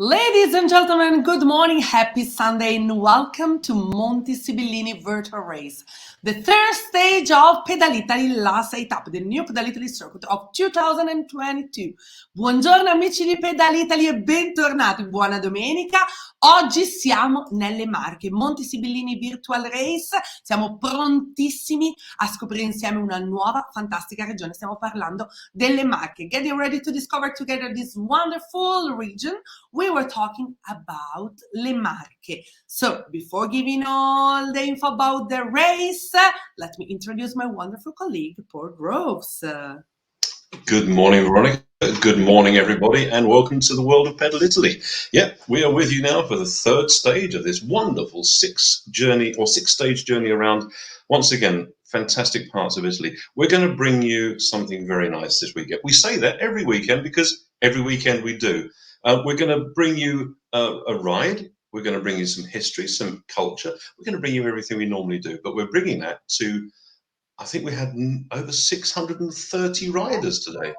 Ladies and gentlemen, good morning, happy Sunday, and welcome to Monti Sibillini Virtual Race, the third stage of Pedal Italy last tappe, the new Pedal Italy circuit of 2022. Buongiorno amici di Pedal Italy e bentornati, buona domenica. Oggi siamo nelle Marche, Monti Sibillini Virtual Race, siamo prontissimi a scoprire insieme una nuova fantastica regione, stiamo parlando delle Marche. Getting ready to discover together this wonderful region. We were talking about Le Marche. So before giving all the info about the race, let me introduce my wonderful colleague, Paul Groves. Good morning, Veronica. Good morning, everybody, and welcome to the world of Pedal Italy. Yeah, we are with you now for the third stage of this wonderful six-stage journey around, once again, fantastic parts of Italy. We're going to bring you something very nice this weekend. We say that every weekend because every weekend we do. We're going to bring you a ride. We're going to bring you some history, some culture. We're going to bring you everything we normally do, but we're bringing that to, I think we had over 630 riders today.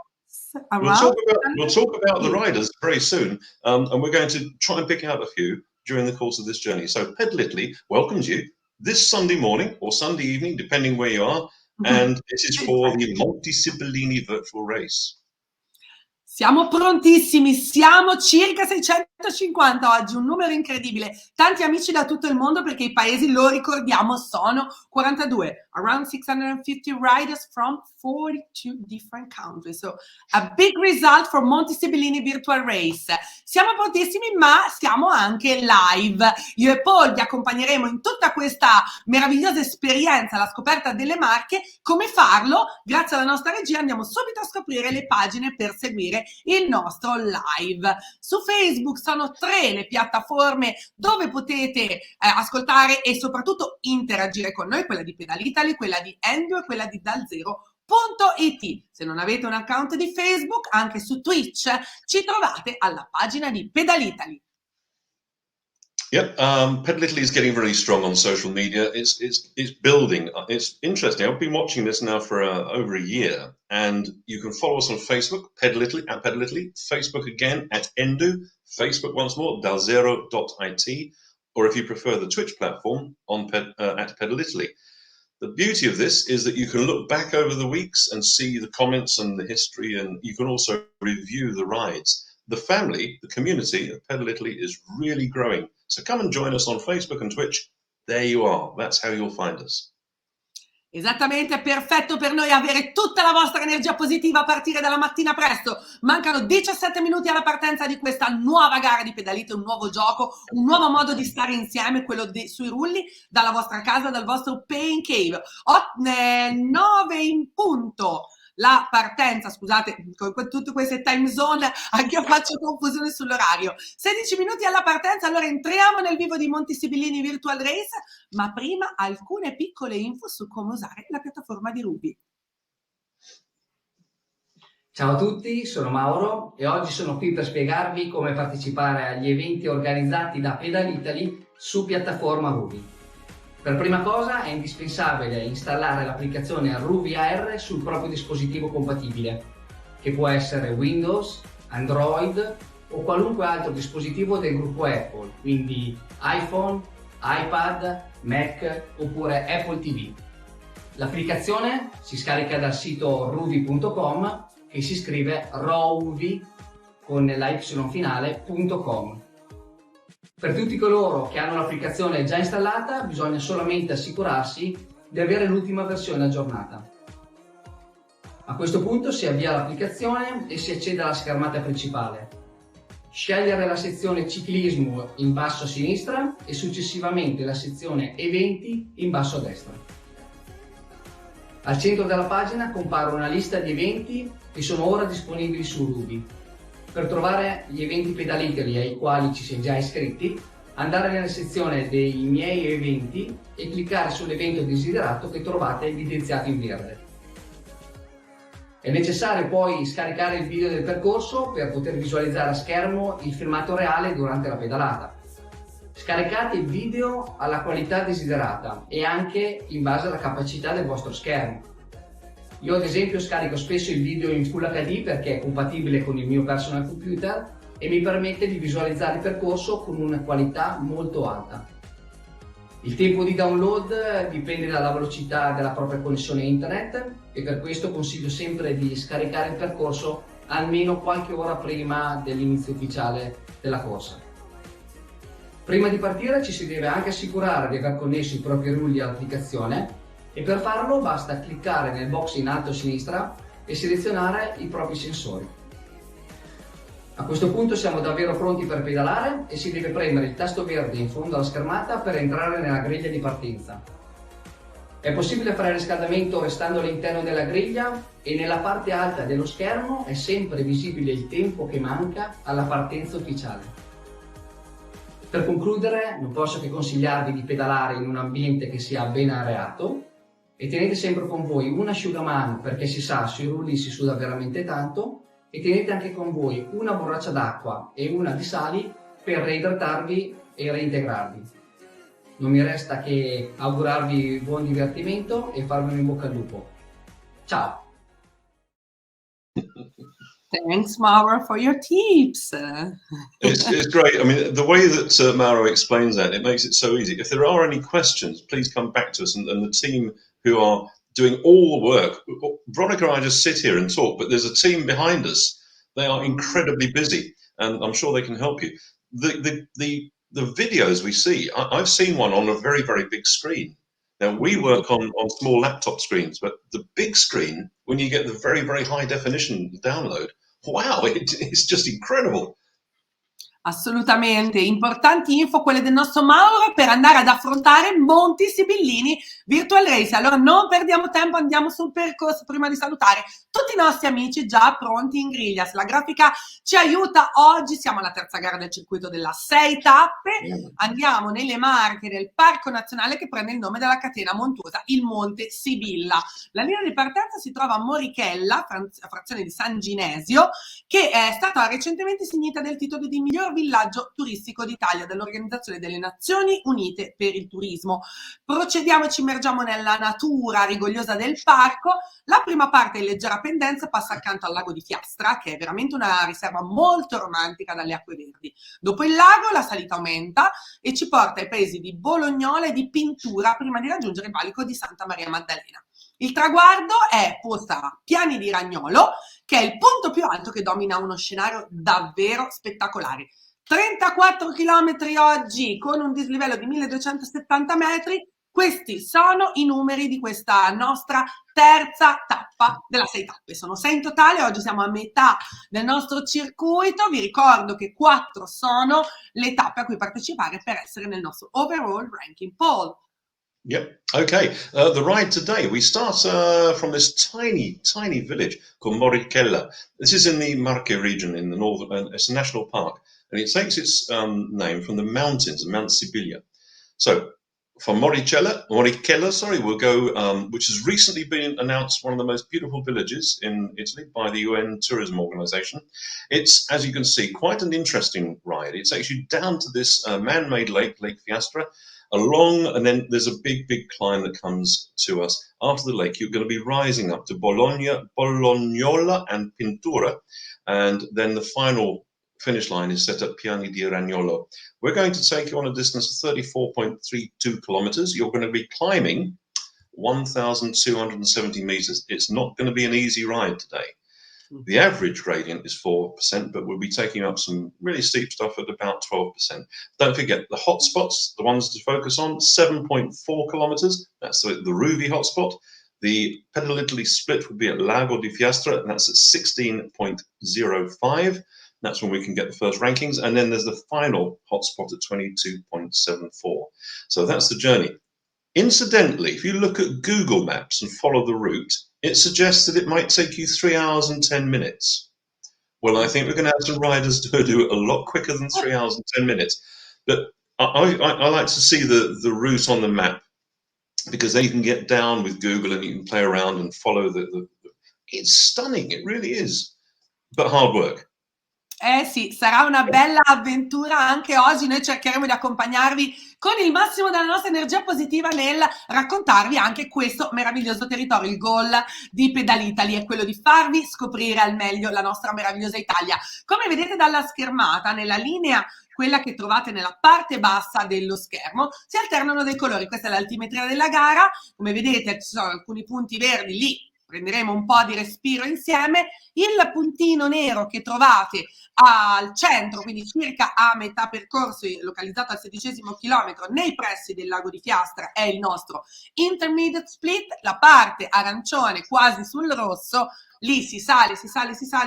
We'll talk about the riders very soon, and we're going to try and pick out a few during the course of this journey. So Pedal Italy welcomes you this Sunday morning or Sunday evening, depending where you are, and this is for the Monti Sibillini virtual race. Siamo prontissimi, siamo circa 650 oggi, un numero incredibile, tanti amici da tutto il mondo perché i paesi, lo ricordiamo, sono 42, around 650 riders from 42 different countries, so a big result for Monti Sibillini Virtual Race. Siamo prontissimi ma siamo anche live, io e Paul vi accompagneremo in tutta questa meravigliosa esperienza, la scoperta delle Marche. Come farlo? Grazie alla nostra regia andiamo subito a scoprire le pagine per seguire il nostro live. Su Facebook sono 3 le piattaforme dove potete ascoltare e soprattutto interagire con noi, quella di Pedal Italy, quella di Endio e quella di dalzero.it. Se non avete un account di Facebook, anche su Twitch ci trovate alla pagina di Pedal Italy. Yep, Pedal Italy is getting very strong on social media. It's building. It's interesting. I've been watching this now for over a year, and you can follow us on Facebook, Pedal Italy, at Pedal Italy, Facebook again at Endu, Facebook once more, dalzero.it, or if you prefer the Twitch platform on at Pedal Italy. The beauty of this is that you can look back over the weeks and see the comments and the history, and you can also review the rides. The family, the community of Pedal Italy is really growing. So come and join us on Facebook and Twitch. There you are. That's how you'll find us. Esattamente, è perfetto per noi avere tutta la vostra energia positiva a partire dalla mattina presto. Mancano 17 minuti alla partenza di questa nuova gara di pedalite, un nuovo gioco, un nuovo modo di stare insieme, quello sui rulli, dalla vostra casa, dal vostro Pain Cave. 9 in punto. La partenza, scusate, con tutte queste time zone anche io faccio confusione sull'orario. 16 minuti alla partenza, allora entriamo nel vivo di Monti Sibillini Virtual Race, ma prima alcune piccole info su come usare la piattaforma di Ruby. Ciao a tutti, sono Mauro e oggi sono qui per spiegarvi come partecipare agli eventi organizzati da Pedal Italy su piattaforma Ruby. Per prima cosa è indispensabile installare l'applicazione Ruby AR sul proprio dispositivo compatibile, che può essere Windows, Android o qualunque altro dispositivo del gruppo Apple, quindi iPhone, iPad, Mac oppure Apple TV. L'applicazione si scarica dal sito ruby.com, che si scrive ruby con la y finale.com. Per tutti coloro che hanno l'applicazione già installata bisogna solamente assicurarsi di avere l'ultima versione aggiornata. A questo punto si avvia l'applicazione e si accede alla schermata principale. Scegliere la sezione ciclismo in basso a sinistra e successivamente la sezione eventi in basso a destra. Al centro della pagina compare una lista di eventi che sono ora disponibili su Ruby. Per trovare gli eventi Pedal Italy ai quali ci si è già iscritti, andare nella sezione dei miei eventi e cliccare sull'evento desiderato che trovate evidenziato in verde. È necessario poi scaricare il video del percorso per poter visualizzare a schermo il filmato reale durante la pedalata. Scaricate il video alla qualità desiderata e anche in base alla capacità del vostro schermo. Io ad esempio scarico spesso il video in Full HD perché è compatibile con il mio personal computer e mi permette di visualizzare il percorso con una qualità molto alta. Il tempo di download dipende dalla velocità della propria connessione internet e per questo consiglio sempre di scaricare il percorso almeno qualche ora prima dell'inizio ufficiale della corsa. Prima di partire ci si deve anche assicurare di aver connesso i propri rulli all'applicazione e per farlo basta cliccare nel box in alto a sinistra e selezionare i propri sensori. A questo punto siamo davvero pronti per pedalare e si deve premere il tasto verde in fondo alla schermata per entrare nella griglia di partenza. È possibile fare il riscaldamento restando all'interno della griglia e nella parte alta dello schermo è sempre visibile il tempo che manca alla partenza ufficiale. Per concludere, non posso che consigliarvi di pedalare in un ambiente che sia ben areato e tenete sempre con voi un asciugamano perché si sa sui rulli si suda veramente tanto e tenete anche con voi una borraccia d'acqua e una di sali per reidratarvi e reintegrarvi. Non mi resta che augurarvi buon divertimento e farvi un in bocca al lupo. Ciao! Thanks, Mauro, for your tips. It's great. I mean, the way that Mauro explains that, it makes it so easy. If there are any questions, please come back to us, and the team who are doing all the work. Veronica and I just sit here and talk, but there's a team behind us. They are incredibly busy, and I'm sure they can help you. The videos we see, I've seen one on a very, very big screen. Now, we work on small laptop screens, but the big screen, when you get the very, very high definition download, wow, it's just incredible. Assolutamente, importanti info quelle del nostro Mauro per andare ad affrontare Monti Sibillini Virtual Race. Allora non perdiamo tempo, andiamo sul percorso prima di salutare tutti i nostri amici già pronti in griglia. Se la grafica ci aiuta, oggi siamo alla terza gara del circuito della 6 tappe, andiamo nelle Marche del Parco Nazionale che prende il nome dalla catena montuosa il Monte Sibilla. La linea di partenza si trova a Morichella, frazione di San Ginesio, che è stata recentemente signata del titolo di miglior villaggio turistico d'Italia dall'Organizzazione delle Nazioni Unite per il Turismo. Procediamo e ci immergiamo nella natura rigogliosa del parco. La prima parte in leggera pendenza passa accanto al lago di Fiastra, che è veramente una riserva molto romantica dalle acque verdi. Dopo il lago la salita aumenta e ci porta ai paesi di Bolognola e di Pintura prima di raggiungere il valico di Santa Maria Maddalena. Il traguardo è posta a Piani di Ragnolo, che è il punto più alto che domina uno scenario davvero spettacolare. 34 km oggi con un dislivello di 1270 metri. Questi sono i numeri di questa nostra terza tappa della 6 tappe. Sono 6 in totale, oggi siamo a metà del nostro circuito. Vi ricordo che 4 sono le tappe a cui partecipare per essere nel nostro overall ranking poll. Yep. Okay. The ride today, we start from this tiny village called Morichella. This is in the Marche region in the northern. It's a national park, and it takes its name from the mountains, Mount Sibiglia. So, from Morichella, we'll go, which has recently been announced one of the most beautiful villages in Italy by the UN Tourism Organization. It's, as you can see, quite an interesting ride. It takes you down to this man-made lake, Lake Fiastra, along, and then there's a big climb that comes to us. After the lake, you're going to be rising up to Bolognola and Pintura, and then the final finish line is set at Piani di Ragnolo. We're going to take you on a distance of 34.32 kilometers. You're going to be climbing 1,270 meters. It's not going to be an easy ride today. The average gradient is 4%, but we'll be taking up some really steep stuff at about 12%. Don't forget the hot spots, the ones to focus on, 7.4 kilometers. That's the Ruvi hotspot. The Pedal Italy split will be at Lago di Fiastra, and that's at 16.05. That's when we can get the first rankings. And then there's the final hotspot at 22.74. So that's the journey. Incidentally, if you look at Google Maps and follow the route, it suggests that it might take you 3 hours and 10 minutes. Well, I think we're going to have some riders do it a lot quicker than 3 hours and 10 minutes. But I like to see the route on the map, because then you can get down with Google and you can play around and follow the it's stunning. It really is. But hard work. Eh sì, sarà una bella avventura anche oggi. Noi cercheremo di accompagnarvi con il massimo della nostra energia positiva nel raccontarvi anche questo meraviglioso territorio. Il goal di Pedalitali è quello di farvi scoprire al meglio la nostra meravigliosa Italia. Come vedete dalla schermata, nella linea quella che trovate nella parte bassa dello schermo, si alternano dei colori. Questa è l'altimetria della gara. Come vedete ci sono alcuni punti verdi, lì prenderemo un po' di respiro insieme. Il puntino nero che trovate al centro, quindi circa a metà percorso, localizzato al 16° chilometro nei pressi del lago di Fiastra, è il nostro intermediate split. La parte arancione quasi sul rosso, lì si sale,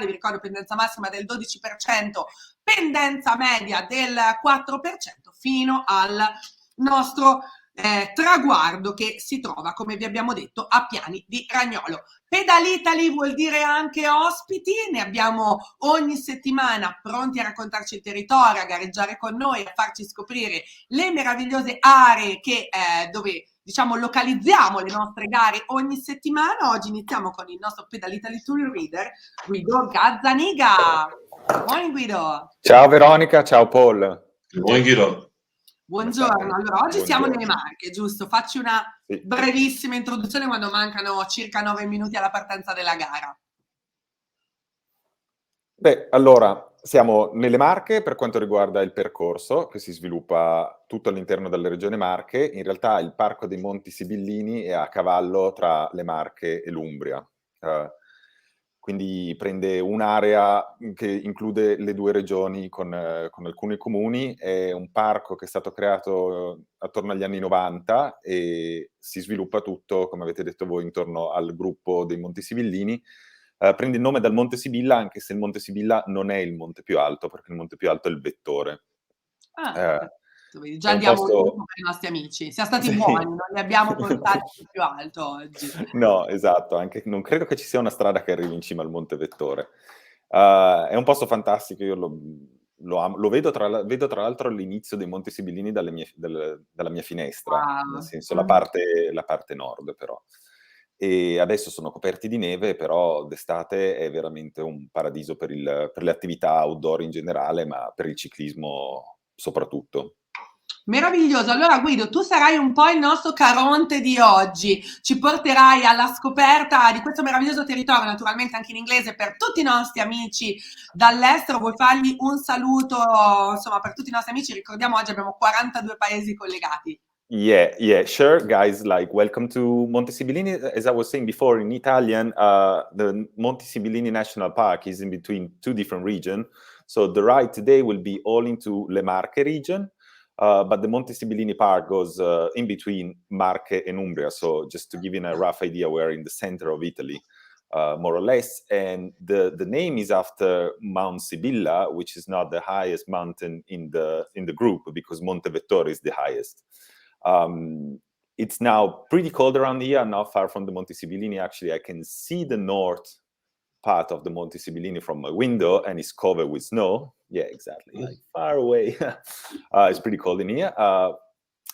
vi ricordo pendenza massima del 12%, pendenza media del 4%, fino al nostro traguardo che si trova, come vi abbiamo detto, a Piani di Ragnolo. Pedalitali vuol dire anche ospiti, ne abbiamo ogni settimana pronti a raccontarci il territorio, a gareggiare con noi, a farci scoprire le meravigliose aree che, dove diciamo localizziamo le nostre gare ogni settimana. Oggi iniziamo con il nostro Pedalitali Tour Reader, Guido Gazzaniga. Good morning, Guido. Ciao Veronica, ciao Paul. Good morning, Guido. Buongiorno, allora oggi siamo nelle Buongiorno. Marche, giusto? Facci una Sì. brevissima introduzione quando mancano circa 9 minuti alla partenza della gara. Beh, allora, siamo nelle Marche per quanto riguarda il percorso che si sviluppa tutto all'interno della regione Marche. In realtà il parco dei Monti Sibillini è a cavallo tra le Marche e l'Umbria. Quindi prende un'area che include le due regioni con alcuni comuni. È un parco che è stato creato attorno agli anni 90 e si sviluppa tutto, come avete detto voi, intorno al gruppo dei Monti Sibillini. Prende il nome dal Monte Sibilla, anche se il Monte Sibilla non è il monte più alto, perché il monte più alto è il Vettore. Già un diamo un posto... punto per i nostri amici. Siamo stati Sì. buoni, non li abbiamo portati più alto oggi. No, esatto, anche non credo che ci sia una strada che arrivi in cima al Monte Vettore. È un posto fantastico, io lo vedo vedo tra l'altro all'inizio dei Monti Sibillini dalla mia finestra, Wow. nel senso la parte nord però. E adesso sono coperti di neve, però d'estate è veramente un paradiso per le attività outdoor in generale, ma per il ciclismo soprattutto. Meraviglioso. Allora Guido, tu sarai un po' il nostro Caronte di oggi, ci porterai alla scoperta di questo meraviglioso territorio, naturalmente anche in inglese per tutti i nostri amici dall'estero. Vuoi fargli un saluto, insomma, per tutti i nostri amici? Ricordiamo oggi abbiamo 42 paesi collegati. Yeah, sure, guys. Like, welcome to Monte Sibillini. As I was saying before, in Italian, the Monte Sibillini National Park is in between two different regions. So the ride today will be all into Le Marche region, but the Monte Sibillini Park goes in between Marche and Umbria. So just to give you a rough idea, we're in the center of Italy, more or less. And the name is after Mount Sibilla, which is not the highest mountain in the group, because Monte Vettore is the highest. It's now pretty cold around here, not far from the Monte Sibillini. Actually, I can see the north part of the Monte Sibillini from my window, and it's covered with snow. Yeah, exactly, like far away. It's pretty cold in here.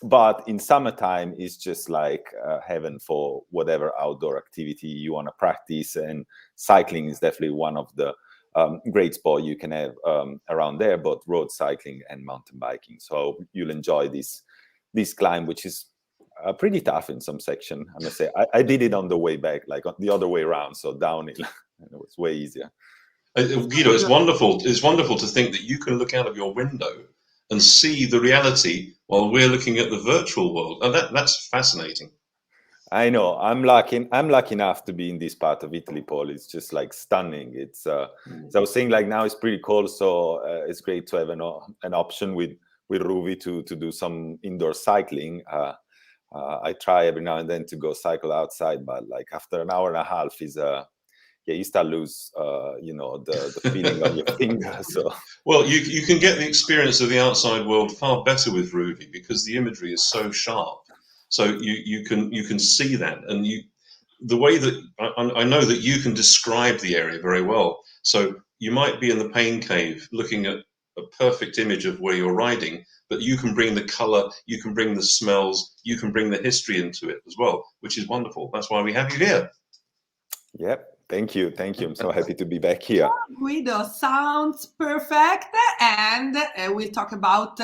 But in summertime, it's just like heaven for whatever outdoor activity you want to practice. And cycling is definitely one of the great spots you can have around there, both road cycling and mountain biking. So you'll enjoy this climb, which is pretty tough in some section. I must say, I did it on the way back, like the other way around, so downhill. It was way easier. Guido, it's wonderful. It's wonderful to think that you can look out of your window and see the reality while we're looking at the virtual world, and that's fascinating. I know. I'm lucky enough to be in this part of Italy, Paul. It's just like stunning. It's as I was saying, like now it's pretty cold, so it's great to have an option with Ruvi to do some indoor cycling. I try every now and then to go cycle outside, but like after an hour and a half is you start lose the feeling on your fingers. So well, you can get the experience of the outside world far better with Ruvi because the imagery is so sharp. So you can see that, and the way that I know that you can describe the area very well. So you might be in the pain cave looking at a perfect image of where you're riding, but you can bring the color, you can bring the smells, you can bring the history into it as well, which is wonderful. That's why we have you here. Yep. Thank you. I'm so happy to be back here. Guido, sounds perfect, and we'll talk about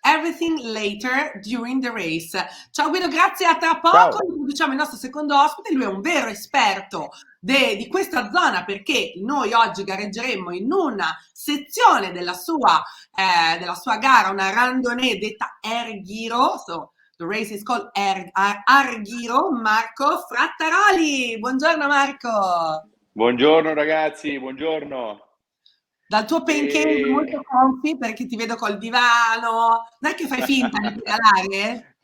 everything later during the race. Ciao Guido, grazie, a tra poco. Introduciamo il nostro secondo ospite, lui è un vero esperto di questa zona, perché noi oggi gareggeremo in una sezione della sua gara, una randonnée detta Air Giro, so the race is called Air Giro. Marco Frattaroli, buongiorno Marco. Buongiorno ragazzi, buongiorno. Dal tuo pancake molto comfy, perché ti vedo col divano. Non è che fai finta di pedalare?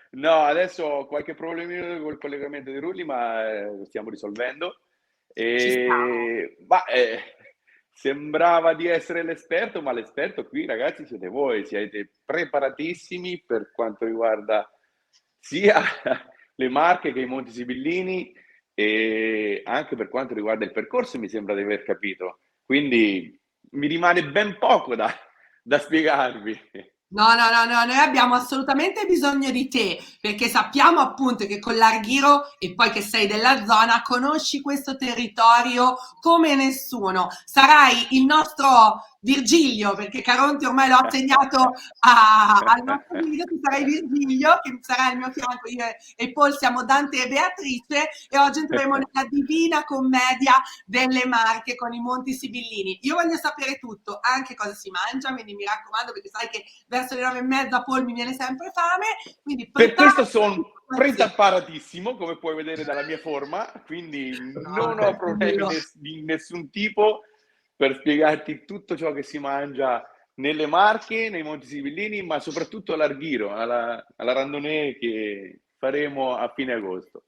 No, adesso ho qualche problemino col collegamento dei rulli, ma lo stiamo risolvendo. Sembrava di essere l'esperto, ma l'esperto qui, ragazzi, siete voi. Siete preparatissimi per quanto riguarda sia le Marche che i Monti Sibillini, e anche per quanto riguarda il percorso mi sembra di aver capito, quindi mi rimane ben poco da spiegarvi. No, noi abbiamo assolutamente bisogno di te, perché sappiamo appunto che con l'Arghiro, e poi che sei della zona, conosci questo territorio come nessuno. Sarai il nostro Virgilio, perché Caronti ormai l'ho assegnato al nostro Guido, tu sarai Virgilio, che sarà al mio fianco. Io e Paul siamo Dante e Beatrice, e oggi entreremo nella divina commedia delle Marche con i Monti Sibillini. Io voglio sapere tutto, anche cosa si mangia, quindi mi raccomando, perché sai che verso le 9:30 Paul mi viene sempre fame, quindi per questo sono preparatissimo, come puoi vedere dalla mia forma, quindi non ho problemi di nessun tipo per spiegarti tutto ciò che si mangia nelle Marche, nei Monti Sibillini, ma soprattutto all'Arghiro, alla randonnée che faremo a fine agosto.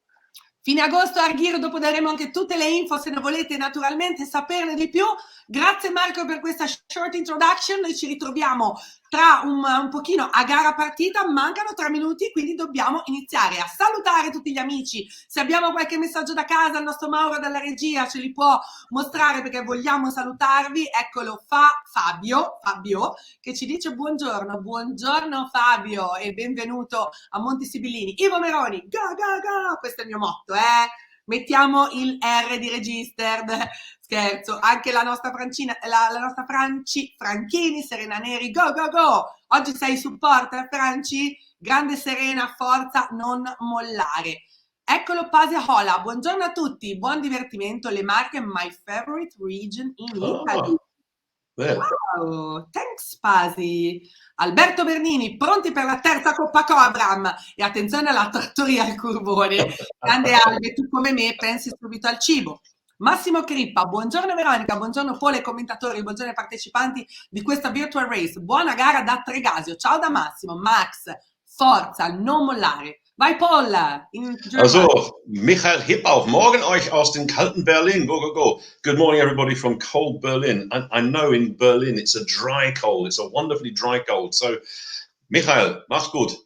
Fine agosto Arghiro, dopo daremo anche tutte le info se ne volete naturalmente saperne di più. Grazie Marco per questa short introduction, noi ci ritroviamo tra un pochino a gara partita, mancano 3 minuti, quindi dobbiamo iniziare a salutare tutti gli amici. Se abbiamo qualche messaggio da casa, il nostro Mauro dalla regia ce li può mostrare, perché vogliamo salutarvi. Eccolo, Fabio che ci dice buongiorno Fabio, e benvenuto a Monti Sibillini. Ivo Meroni, go, questo è il mio motto, mettiamo il R di registered. Scherzo, anche la nostra Francina, la nostra Franchini, Serena Neri, go! Oggi sei supporter, Franci? Grande Serena, forza, non mollare. Eccolo Pasia Hola, buongiorno a tutti, buon divertimento, le Marche, my favorite region in Italy. Wow, thanks Pasi. Alberto Bernini, pronti per la terza Coppa Cobram, e attenzione alla trattoria al Curbone. Grande Albe, tu come me pensi subito al cibo. Massimo Crippa, buongiorno Veronica, buongiorno Pole, commentatori, buongiorno ai partecipanti di questa virtual race, buona gara da Tregasio, ciao da Massimo. Max, forza, non mollare. Vai Paul, Also, Michael Hippauf, morgen euch aus dem kalten Berlin, go. Good morning everybody from cold Berlin. I know in Berlin it's a dry cold, it's a wonderfully dry cold, so Michael, mach's gut.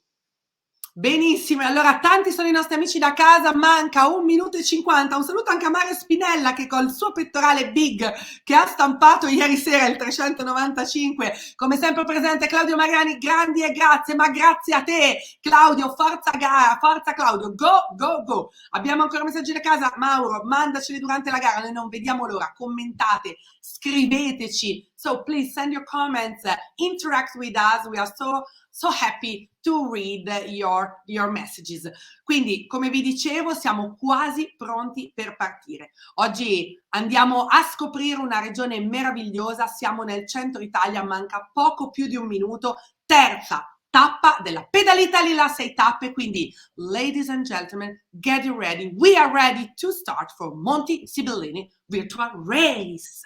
Benissimo, allora tanti sono i nostri amici da casa, manca 1 minuto e 50. Un saluto anche a Mario Spinella, che col suo pettorale big che ha stampato ieri sera il 395, come sempre presente. Claudio Mariani, grandi e grazie, ma grazie a te Claudio, forza gara, forza Claudio, go. Abbiamo ancora messaggi da casa. Mauro, mandaceli durante la gara, noi non vediamo l'ora, commentate, scriveteci, so please send your comments, interact with us, we are so happy to read your messages. Quindi, come vi dicevo, siamo quasi pronti per partire. Oggi andiamo a scoprire una regione meravigliosa, siamo nel centro Italia, manca poco più di 1 minuto, terza tappa della pedalita Lila 6 tappe, quindi ladies and gentlemen, get you ready, we are ready to start for Monti Sibillini virtual race.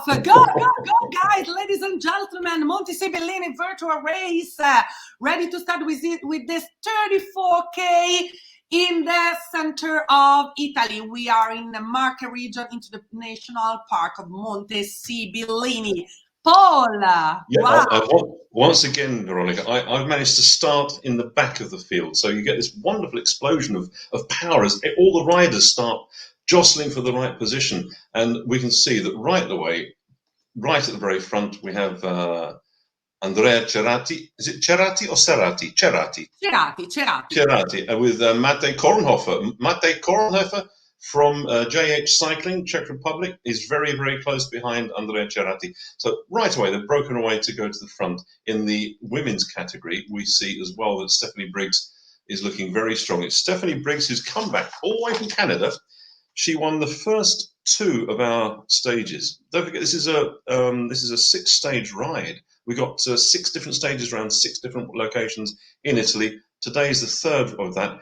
off. Go, go, go, guys, ladies and gentlemen. Monti Sibillini virtual race ready to start with this 34K in the center of Italy. We are in the Marche region into the national park of Monti Sibillini. Paul, Yeah, wow. once again, Veronica, I've managed to start in the back of the field. So you get this wonderful explosion of power as all the riders start jostling for the right position. And we can see that right away, right at the very front, we have Andrea Cerati. Is it Cerati or Serati? Cerati. Cerati. With Mate Kornhofer. Mate Kornhofer from JH Cycling, Czech Republic, is very, very close behind Andrea Cerati. So right away, they've broken away to go to the front. In the women's category, we see as well that Stephanie Briggs is looking very strong. It's Stephanie Briggs who's come back all the way from Canada. She won the first two of our stages. Don't forget, this is a 6-stage ride. We got 6 different stages around 6 different locations in Italy. Today is the third of that.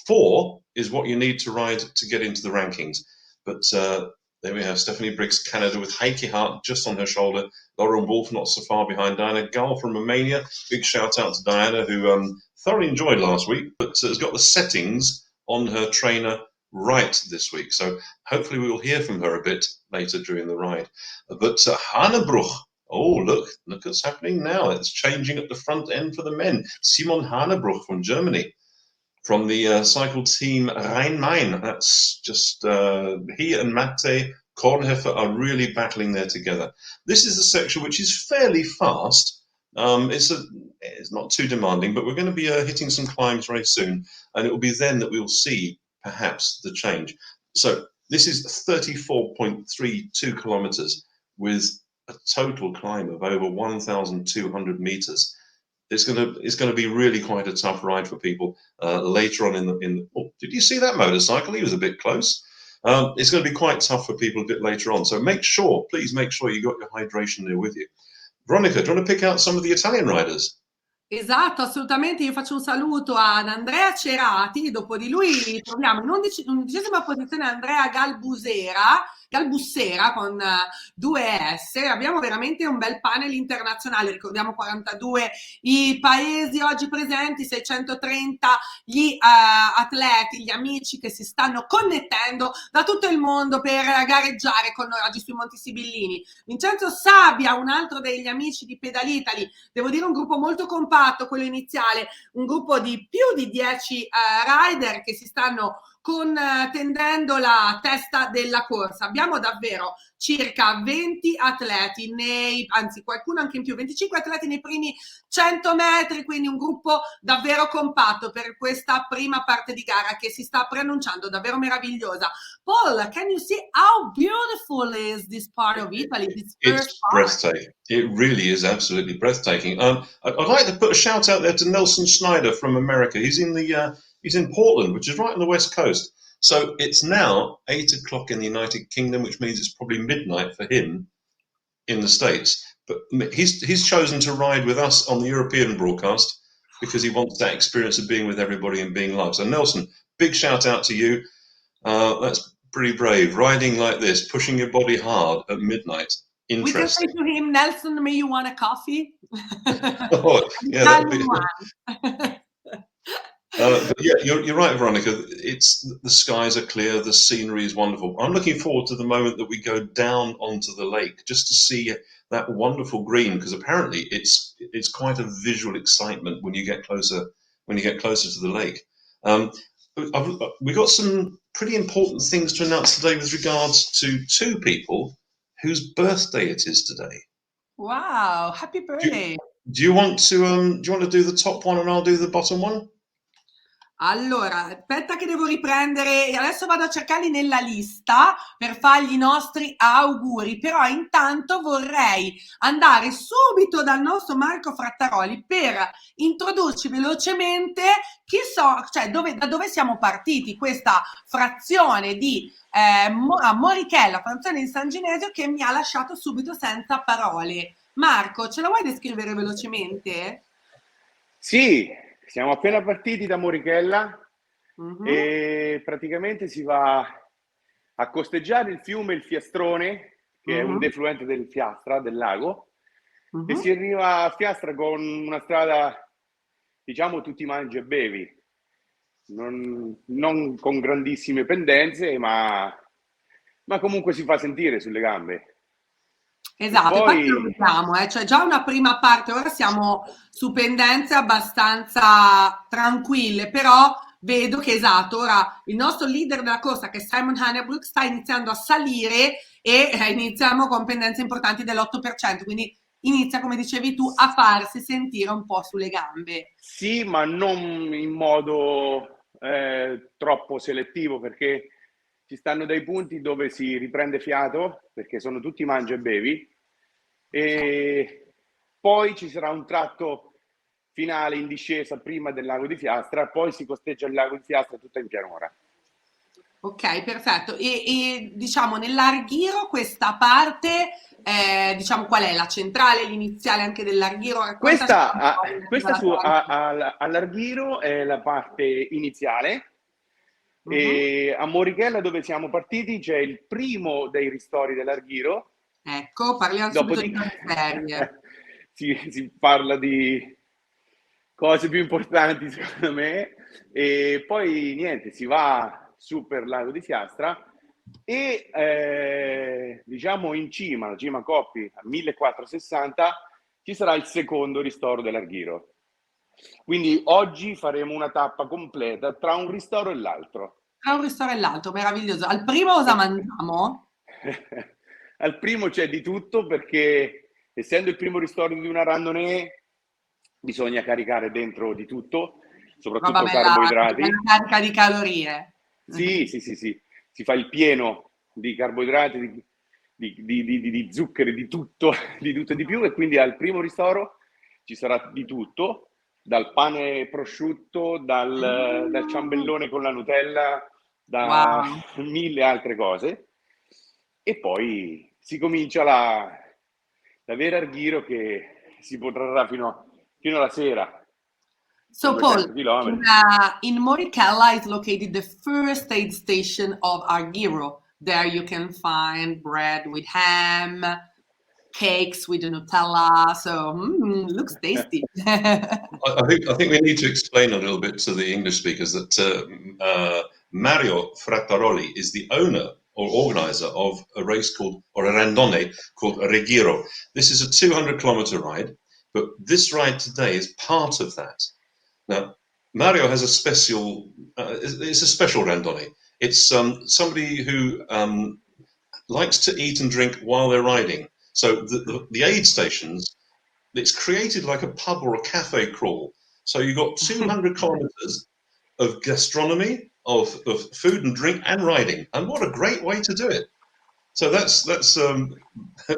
4 is what you need to ride to get into the rankings. But there we have Stephanie Briggs, Canada, with Heike Hart just on her shoulder. Lauren Wolf not so far behind. Diana Gull from Romania. Big shout out to Diana, who thoroughly enjoyed last week, but has got the settings on her trainer right this week. So hopefully we will hear from her a bit later during the ride. But Hanebruch, oh, look what's happening now. It's changing at the front end for the men. Simon Hanebruch from Germany, from the cycle team Rhein-Main. That's just, he and Mate Kornhofer are really battling there together. This is a section which is fairly fast. It's not too demanding, but we're going to be hitting some climbs very soon, and it will be then that we'll see perhaps the change. So this is 34.32 kilometers with a total climb of over 1,200 meters. It's going to be really quite a tough ride for people later on in the. Oh, did you see that motorcycle? He was a bit close. It's going to be quite tough for people a bit later on. So please make sure you got your hydration there with you. Veronica, do you want to pick out some of the Italian riders? Esatto, assolutamente. Io faccio un saluto ad Andrea Cerati, dopo di lui troviamo in 11ª posizione Andrea Galbussera con 2 S. Abbiamo veramente un bel panel internazionale, ricordiamo 42 i paesi oggi presenti, 630 gli atleti, gli amici che si stanno connettendo da tutto il mondo per gareggiare con noi oggi sui Monti Sibillini. Vincenzo Sabbia, un altro degli amici di Pedal Italy, devo dire un gruppo molto compatto, quello iniziale, un gruppo di più di 10 rider che si stanno contendendo la testa della corsa. Abbiamo davvero circa 20 atleti anzi qualcuno anche in più, 25 atleti nei primi 100 metri, quindi un gruppo davvero compatto per questa prima parte di gara che si sta preannunciando davvero meravigliosa. Paul, can you see how beautiful is this part of Italy? It's breathtaking. It really is absolutely breathtaking. I'd like to put a shout out there to Nelson Schneider from America. He's in Portland, which is right on the west coast. So it's now 8 o'clock in the United Kingdom, which means it's probably midnight for him in the States. But he's chosen to ride with us on the European broadcast because he wants that experience of being with everybody and being live. So Nelson, big shout out to you. That's pretty brave, riding like this, pushing your body hard at midnight. Interesting. We can say to him, Nelson, may you want a coffee? Oh, yeah, that'd be... but yeah, you're right, Veronica. The skies are clear, the scenery is wonderful. I'm looking forward to the moment that we go down onto the lake just to see that wonderful green, because apparently it's quite a visual excitement when you get closer to the lake. We've got some pretty important things to announce today with regards to 2 people whose birthday it is today. Wow, happy birthday! Do you want to do the top one and I'll do the bottom one? Allora, aspetta che devo riprendere, adesso vado a cercarli nella lista per fargli i nostri auguri, però intanto vorrei andare subito dal nostro Marco Frattaroli per introdurci velocemente da dove siamo partiti, questa frazione di a Morichella, frazione di San Ginesio, che mi ha lasciato subito senza parole. Marco, ce la vuoi descrivere velocemente? Sì, siamo appena partiti da Morichella e praticamente si va a costeggiare il fiume, il Fiastrone, che è un defluente del Fiastra, del lago, e Mhm. si arriva a Fiastra con una strada, diciamo, tutti mangi e bevi, non con grandissime pendenze, ma comunque si fa sentire sulle gambe. E Esatto, infatti lo poi vediamo, cioè già una prima parte, ora siamo su pendenze abbastanza tranquille, però vedo che esatto, ora il nostro leader della corsa, che è Simon Hannebrook, sta iniziando a salire e iniziamo con pendenze importanti dell'8%, quindi inizia, come dicevi tu, a farsi sentire un po' sulle gambe. sì, ma non in modo troppo selettivo, perché ci stanno dei punti dove si riprende fiato, perché sono tutti mangia e bevi, e poi ci sarà un tratto finale in discesa prima del lago di Fiastra, poi si costeggia il lago di Fiastra tutta in pianura. Ok, perfetto. E diciamo nell'Arghiro questa parte, diciamo qual è? La centrale, l'iniziale anche dell'Arghiro? Raccontaci un po' Questa della parte. all'Arghiro è la parte iniziale, Mhm. e a Morichella, dove siamo partiti, c'è il primo dei ristori dell'Arghiro. Ecco, parliamo subito di Dopodiché cose serie. si parla di cose più importanti, secondo me, e poi niente, si va su per Lago di Fiastra e diciamo in cima, la cima Coppi a 1460, ci sarà il secondo ristoro dell'Arghiro. Quindi oggi faremo una tappa completa tra un ristoro e l'altro. Tra un ristorante e l'altro, meraviglioso. Al primo cosa mangiamo? Al primo c'è di tutto, perché essendo il primo ristoro di una randonnée bisogna caricare dentro di tutto, Roba soprattutto bella, carboidrati. bella carica di calorie. Sì, si fa il pieno di carboidrati, di zuccheri, di tutto, di tutto e di più, e quindi al primo ristoro ci sarà di tutto, dal pane prosciutto, dal Mm, ciambellone con la Nutella, da wow. mille altre cose, e poi si comincia la vera Arghiro, che si protrarrà fino alla sera, So, sono Paul, 200 chilometri. in Moricella is located the first aid station of Argiro. There you can find bread with ham, cakes with Nutella. So, looks tasty. I think we need to explain a little bit to the English speakers that Mario Frattaroli is the owner or organizer of a race called, or a randonnée called Regiro. This is a 200-kilometer ride, but this ride today is part of that. Now, Mario has a special, it's a special randonnée. It's somebody who likes to eat and drink while they're riding. So the aid stations, it's created like a pub or a cafe crawl. So you've got 200 kilometers of gastronomy, of food and drink and riding. And what a great way to do it. So that's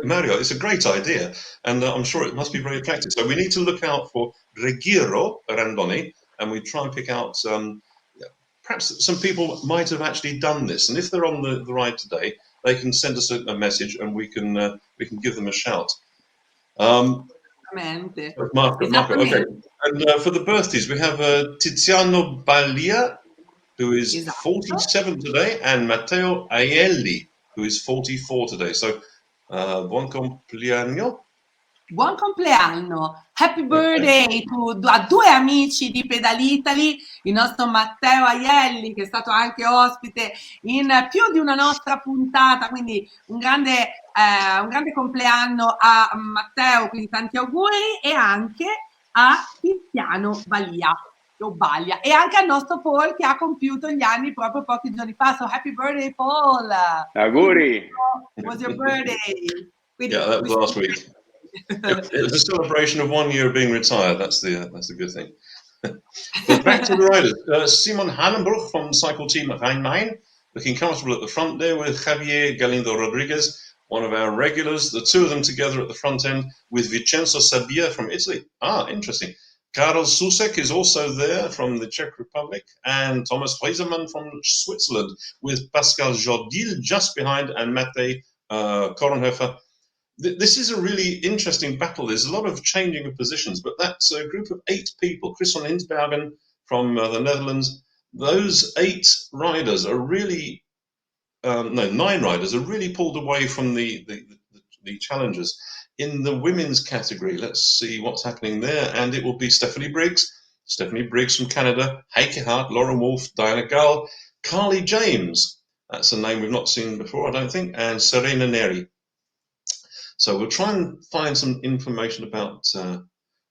Mario, it's a great idea. And I'm sure it must be very attractive. So we need to look out for Regiro Randoni, and we try and pick out perhaps some people might have actually done this. And if they're on the ride today, they can send us a message and we can give them a shout. Esattamente. Marco, okay. Esattamente. And for the birthdays, we have Tiziano Balia, who is Esatto. 47 today, and Matteo Aielli, who is 44 today. So, buon compleanno. Buon compleanno, happy Okay. birthday a due amici di Pedalitali, il nostro Matteo Aielli, che è stato anche ospite in più di una nostra puntata, quindi un grande compleanno a Matteo, quindi tanti auguri, e anche a Tiziano Balia, o Baglia, e anche al nostro Paul, che ha compiuto gli anni proprio pochi giorni fa. So happy birthday Paul! Auguri! It was your birthday! Quindi, Yeah, that was last week. It was a celebration of 1 year of being retired. That's the good thing. But back to the riders. Simon Hannenbroek from Cycle Team Rhein-Main, looking comfortable at the front there with Javier Galindo Rodriguez, one of our regulars. The two of them together at the front end with Vincenzo Sabia from Italy. Ah, interesting. Karel Susek is also there from the Czech Republic, and Thomas Friesemann from Switzerland, with Pascal Jodil just behind, and Mate Korenhofer. This is a really interesting battle. There's a lot of changing of positions, but that's a group of 8 people. Chris van Hinsbergen from the Netherlands. Those 8 riders are really, 9 riders are really pulled away from the the challengers. In the women's category, let's see what's happening there, and it will be Stephanie Briggs from Canada, Heike Hart, Lauren Wolf, Diana Gull, Carly James, that's a name we've not seen before, I don't think, and Serena Neri. So we'll try and find some information about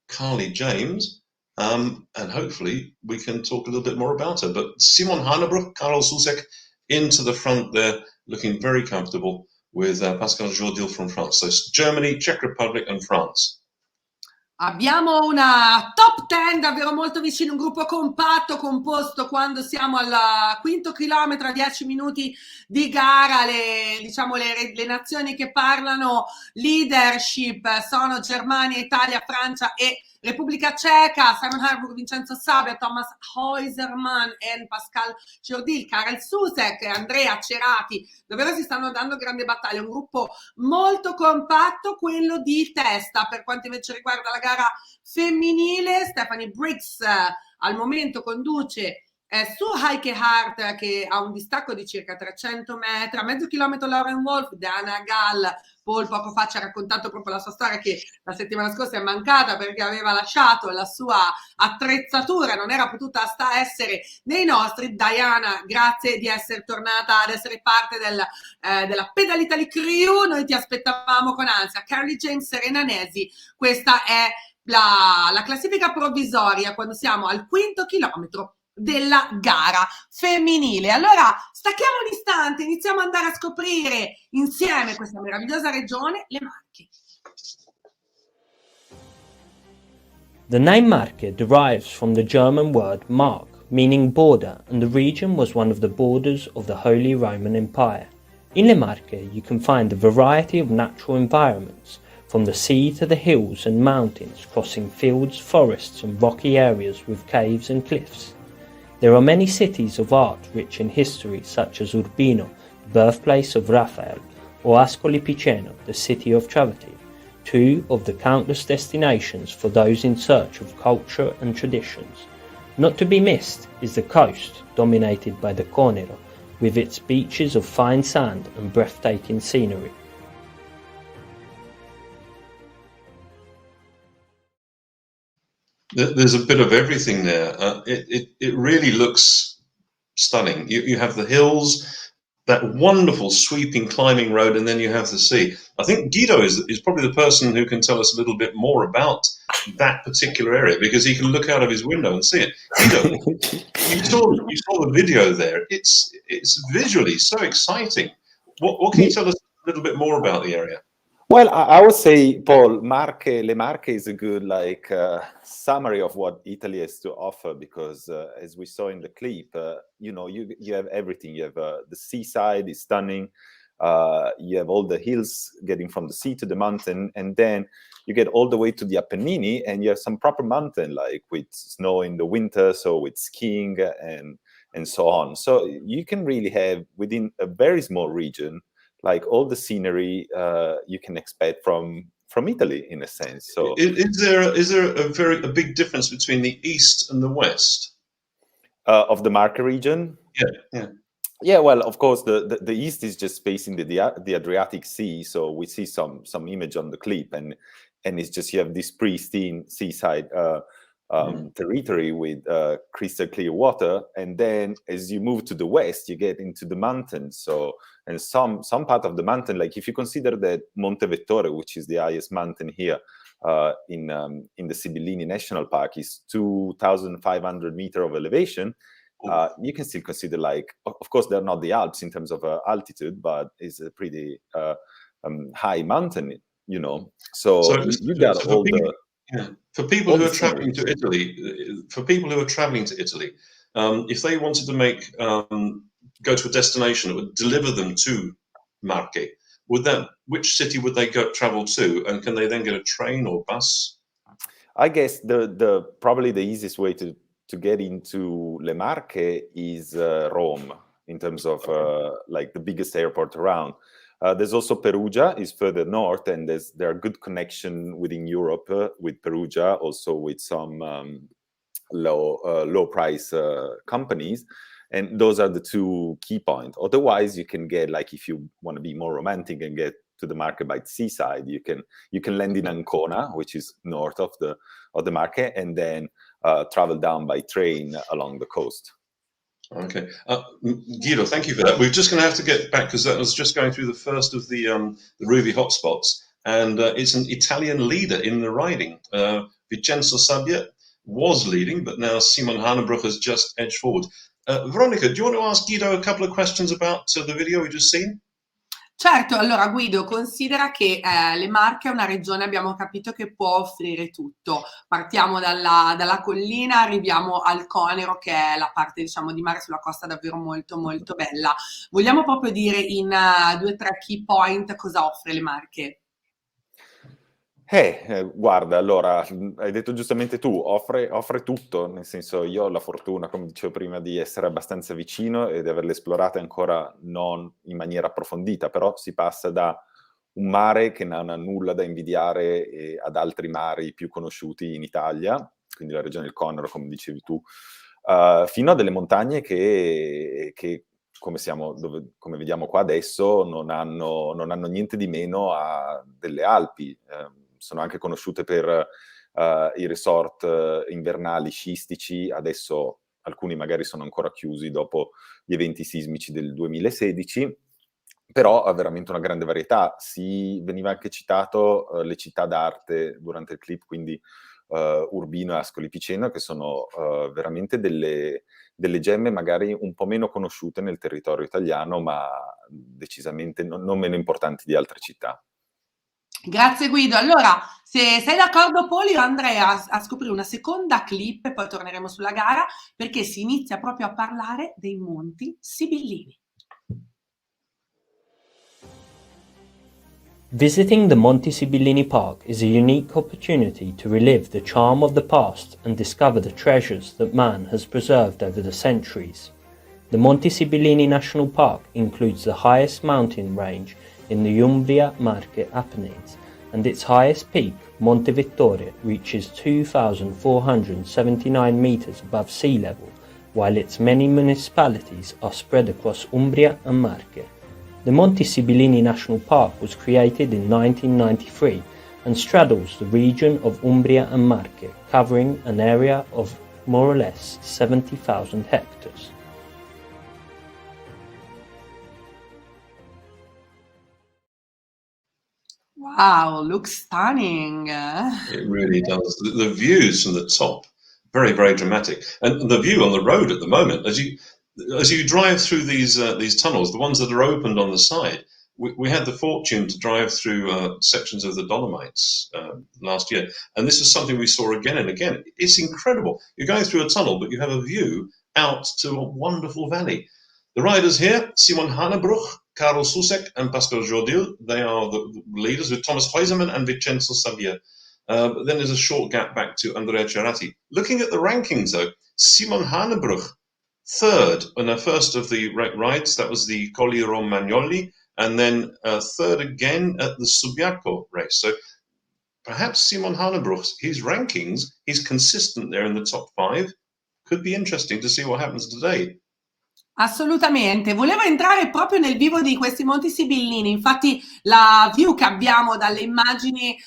Carly James, and hopefully we can talk a little bit more about her. But Simon Hanebroek, Karol Susek into the front there, looking very comfortable with Pascal Jourdil from France. So Germany, Czech Republic and France. Abbiamo una top 10 davvero molto vicino, un gruppo compatto, composto quando siamo al quinto chilometro, a 10 minuti di gara. Le nazioni che parlano leadership sono Germania, Italia, Francia e Repubblica Ceca. Simon Hanebroek, Vincenzo Sabia, Thomas Heusermann e Pascal Jourdil, Karel Susek, Andrea Cerati. Davvero si stanno dando grande battaglia, un gruppo molto compatto, quello di testa. Per quanto invece riguarda la gara femminile, Stephanie Briggs al momento conduce su Heike Hart, che ha un distacco di circa 300 metri, a mezzo chilometro Lauren Wolf, Diana Gall. Paul poco fa ci ha raccontato proprio la sua storia, che la settimana scorsa è mancata perché aveva lasciato la sua attrezzatura, non era potuta essere nei nostri. Diana, grazie di essere tornata ad essere parte della Pedal Italy Crew, noi ti aspettavamo con ansia. Carly James, Serena Nesi, questa è la classifica provvisoria quando siamo al quinto chilometro della gara femminile. Allora stacchiamo un istante, iniziamo ad andare a scoprire insieme questa meravigliosa regione, le Marche. The name Marche derives from the German word Mark, meaning border, and the region was one of the borders of the Holy Roman Empire. In Le Marche you can find a variety of natural environments, from the sea to the hills and mountains, crossing fields, forests and rocky areas with caves and cliffs. There are many cities of art rich in history, such as Urbino, the birthplace of Raphael, or Ascoli Piceno, the city of Travertine, two of the countless destinations for those in search of culture and traditions. Not to be missed is the coast, dominated by the Cornero, with its beaches of fine sand and breathtaking scenery. There's a bit of everything there. It really looks stunning. You have the hills, that wonderful sweeping climbing road, and then you have the sea. I think Guido is probably the person who can tell us a little bit more about that particular area, because he can look out of his window and see it. Guido, you saw the video there. It's visually so exciting. What can you tell us a little bit more about the area? Well, I would say, Paul, Le Marche is a good summary of what Italy has to offer, because as we saw in the clip, you have everything. You have the seaside is stunning. You have all the hills getting from the sea to the mountain, and then you get all the way to the Apennini, and you have some proper mountain, like with snow in the winter, so with skiing and so on. So you can really have, within a very small region, like all the scenery you can expect from Italy, in a sense. So is there a big difference between the east and the west of the Marche region? Yeah. Well, of course, the east is just facing the Adriatic Sea, so we see some image on the clip, and it's just, you have this pristine seaside territory with crystal clear water, and then as you move to the west, you get into the mountains. So, and some part of the mountain, like if you consider that Monte Vettore, which is the highest mountain here in the Sibillini National Park, is 2,500 meters of elevation. You can still consider, like, of course, they're not the Alps in terms of altitude, but it's a pretty high mountain, So you got all the. Yeah. For people who are traveling to Italy, if they wanted to go to a destination that would deliver them to Marche, which city would they travel to, and can they then get a train or bus? I guess probably the easiest way to get into Le Marche is Rome, in terms of like the biggest airport around. There's also Perugia, is further north, and there are good connection within Europe with Perugia, also with some low price companies, and those are the two key points. Otherwise, you can get, like, if you want to be more romantic and get to the market by seaside. You can land in Ancona, which is north of the market, and then travel down by train along the coast. Okay, Guido, thank you for that. We're just going to have to get back because that was just going through the first of the Ruby hotspots, and it's an Italian leader in the riding. Vincenzo Sabbia was leading, but now Simon Hanebroek has just edged forward. Veronica, do you want to ask Guido a couple of questions about the video we just seen? Certo, allora Guido, considera che le Marche è una regione, abbiamo capito, che può offrire tutto. Partiamo dalla collina, arriviamo al Conero, che è la parte, diciamo, di mare sulla costa davvero molto molto bella. Vogliamo proprio dire in 2 o 3 key point cosa offre le Marche? Guarda, allora, hai detto giustamente tu, offre tutto, nel senso io ho la fortuna, come dicevo prima, di essere abbastanza vicino e di averle esplorate ancora non in maniera approfondita, però si passa da un mare che non ha nulla da invidiare ad altri mari più conosciuti in Italia, quindi la regione del Conero, come dicevi tu, fino a delle montagne che come vediamo qua adesso, non hanno niente di meno a delle Alpi. Sono anche conosciute per i resort invernali sciistici, adesso alcuni magari sono ancora chiusi dopo gli eventi sismici del 2016, però ha veramente una grande varietà. Veniva anche citato le città d'arte durante il clip, quindi Urbino e Ascoli Piceno, che sono veramente delle gemme magari un po' meno conosciute nel territorio italiano, ma decisamente non meno importanti di altre città. Grazie Guido. Allora, se sei d'accordo Paul, io andrei a scoprire una seconda clip e poi torneremo sulla gara, perché si inizia proprio a parlare dei Monti Sibillini. Visiting the Monti Sibillini Park is a unique opportunity to relive the charm of the past and discover the treasures that man has preserved over the centuries. The Monti Sibillini National Park includes the highest mountain range in the Umbria-Marche Apennines, and its highest peak, Monte Vittoria, reaches 2,479 meters above sea level, while its many municipalities are spread across Umbria and Marche. The Monti Sibillini National Park was created in 1993 and straddles the region of Umbria and Marche, covering an area of more or less 70,000 hectares. Wow, looks stunning. It really does. The views from the top, very, very dramatic. And the view on the road at the moment, as you drive through these tunnels, the ones that are opened on the side, we had the fortune to drive through sections of the Dolomites last year, and this is something we saw again and again. It's incredible. You're going through a tunnel, but you have a view out to a wonderful valley. The riders here, Simon Hanebroek, Karel Susek and Pascal Jordil, they are the leaders with Thomas Huizeman and Vincenzo Sabbia. But then there's a short gap back to Andrea Cerati. Looking at the rankings though, Simon Hanebroek, third on the first of the rides, that was the Colli Romagnoli, and then third again at the Subiaco race. So perhaps Simon Hanebroek, his rankings, he's consistent there in the top 5. Could be interesting to see what happens today. Assolutamente, volevo entrare proprio nel vivo di questi Monti Sibillini, infatti la view che abbiamo dalle immagini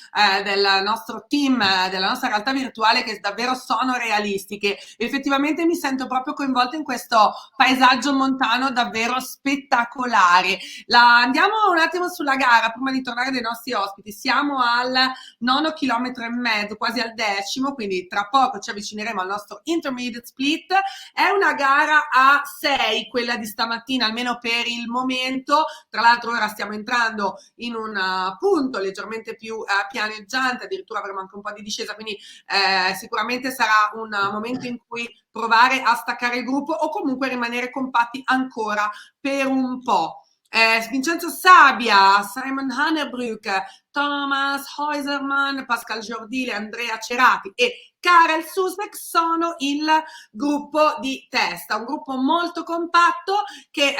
del nostro team, della nostra realtà virtuale, che davvero sono realistiche, effettivamente mi sento proprio coinvolta in questo paesaggio montano davvero spettacolare. Andiamo un attimo sulla gara prima di tornare dai nostri ospiti, siamo al 9,5 chilometri, quasi al 10°, quindi tra poco ci avvicineremo al nostro intermediate split. È una gara a 6, quella di stamattina, almeno per il momento. Tra l'altro ora stiamo entrando in un punto leggermente più pianeggiante, addirittura avremo anche un po' di discesa, quindi sicuramente sarà un momento in cui provare a staccare il gruppo o comunque rimanere compatti ancora per un po'. Vincenzo Sabbia, Simon Hanebroek, Thomas Huizeman, Pascal Jordile, Andrea Cerati e Cara e Susek sono il gruppo di testa, un gruppo molto compatto che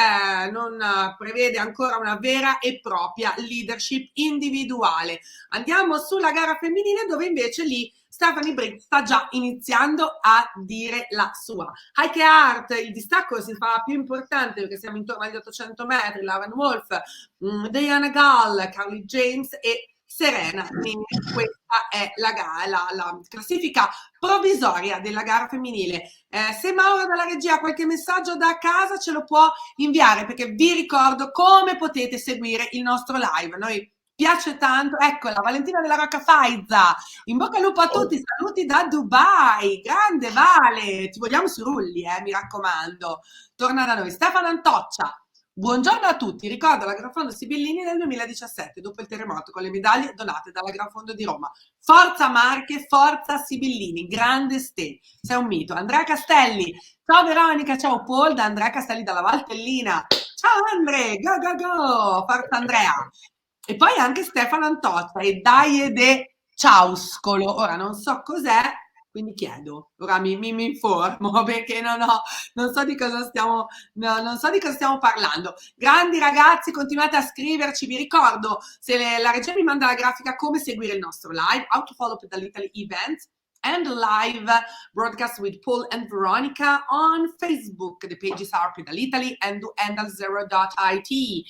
non prevede ancora una vera e propria leadership individuale. Andiamo sulla gara femminile dove invece lì Stephanie Briggs sta già iniziando a dire la sua. Heike Hart, il distacco si fa più importante perché siamo intorno agli 800 metri, Lauren Wolf, Diana Gall, Carly James e Serena. Questa è la classifica provvisoria della gara femminile. Se Mauro dalla regia ha qualche messaggio da casa ce lo può inviare, perché vi ricordo come potete seguire il nostro live. Noi piace tanto, eccola Valentina della Rocca Faiza, in bocca al lupo a tutti, saluti da Dubai, grande Vale, ti vogliamo sui rulli, mi raccomando, torna da noi. Stefano Antoccia, buongiorno a tutti, ricordo la Gran Fondo Sibillini del 2017, dopo il terremoto, con le medaglie donate dalla Gran Fondo di Roma. Forza Marche, forza Sibillini, grande Ste, sei un mito. Andrea Castelli, ciao Veronica, ciao Paul, da Andrea Castelli dalla Valtellina. Ciao Andre, go go go, forza Andrea. E poi anche Stefano Antoccia e Daide Ciauscolo. Ora non so cos'è, quindi chiedo, ora mi informo perché non so di cosa stiamo, non so di cosa stiamo parlando. Grandi ragazzi, continuate a scriverci, vi ricordo, se la regia mi manda la grafica, come seguire il nostro live, how to follow Pedal Italy events, and live broadcast with Paul and Veronica on Facebook. The pages are Pedal Italy and Endal0.it.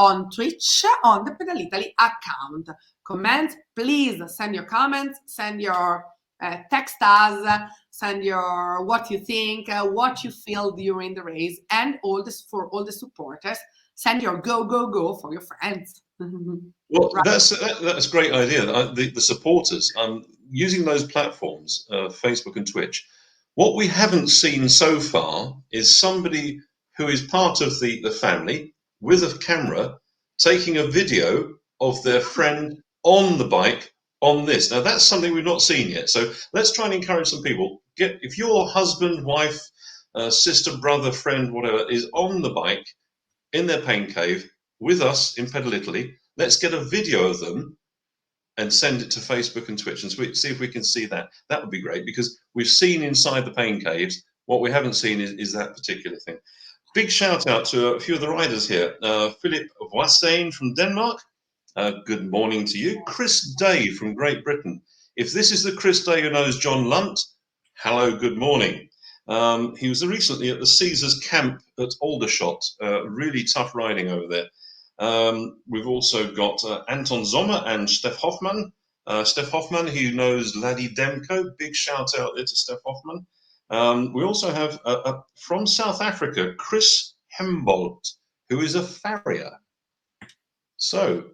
On Twitch, on the Pedal Italy account. Comments, please send your comments, send your text us, send your what you think, what you feel during the race, and all this for all the supporters. Send your go, go, go for your friends. Well, right. That's a great idea. The supporters, using those platforms, Facebook and Twitch. What we haven't seen so far is somebody who is part of the family with a camera taking a video of their friend on the bike on this. Now that's something we've not seen yet. So let's try and encourage some people. If your husband, wife, sister, brother, friend, whatever, is on the bike in their pain cave with us in Pedal Italy, let's get a video of them and send it to Facebook and Twitch and see if we can see that. That would be great, because we've seen inside the pain caves. What we haven't seen is that particular thing. Big shout out to a few of the riders here. Philip Voisin from Denmark. Good morning to you. Chris Day from Great Britain. If this is the Chris Day who knows John Lunt, hello, good morning. He was recently at the Caesars camp at Aldershot. Really tough riding over there. We've also got Anton Sommer and Steph Hoffman. Steph Hoffman, who knows Laddie Demko. Big shout out there to Steph Hoffman. We also have from South Africa, Chris Hembolt, who is a farrier. So,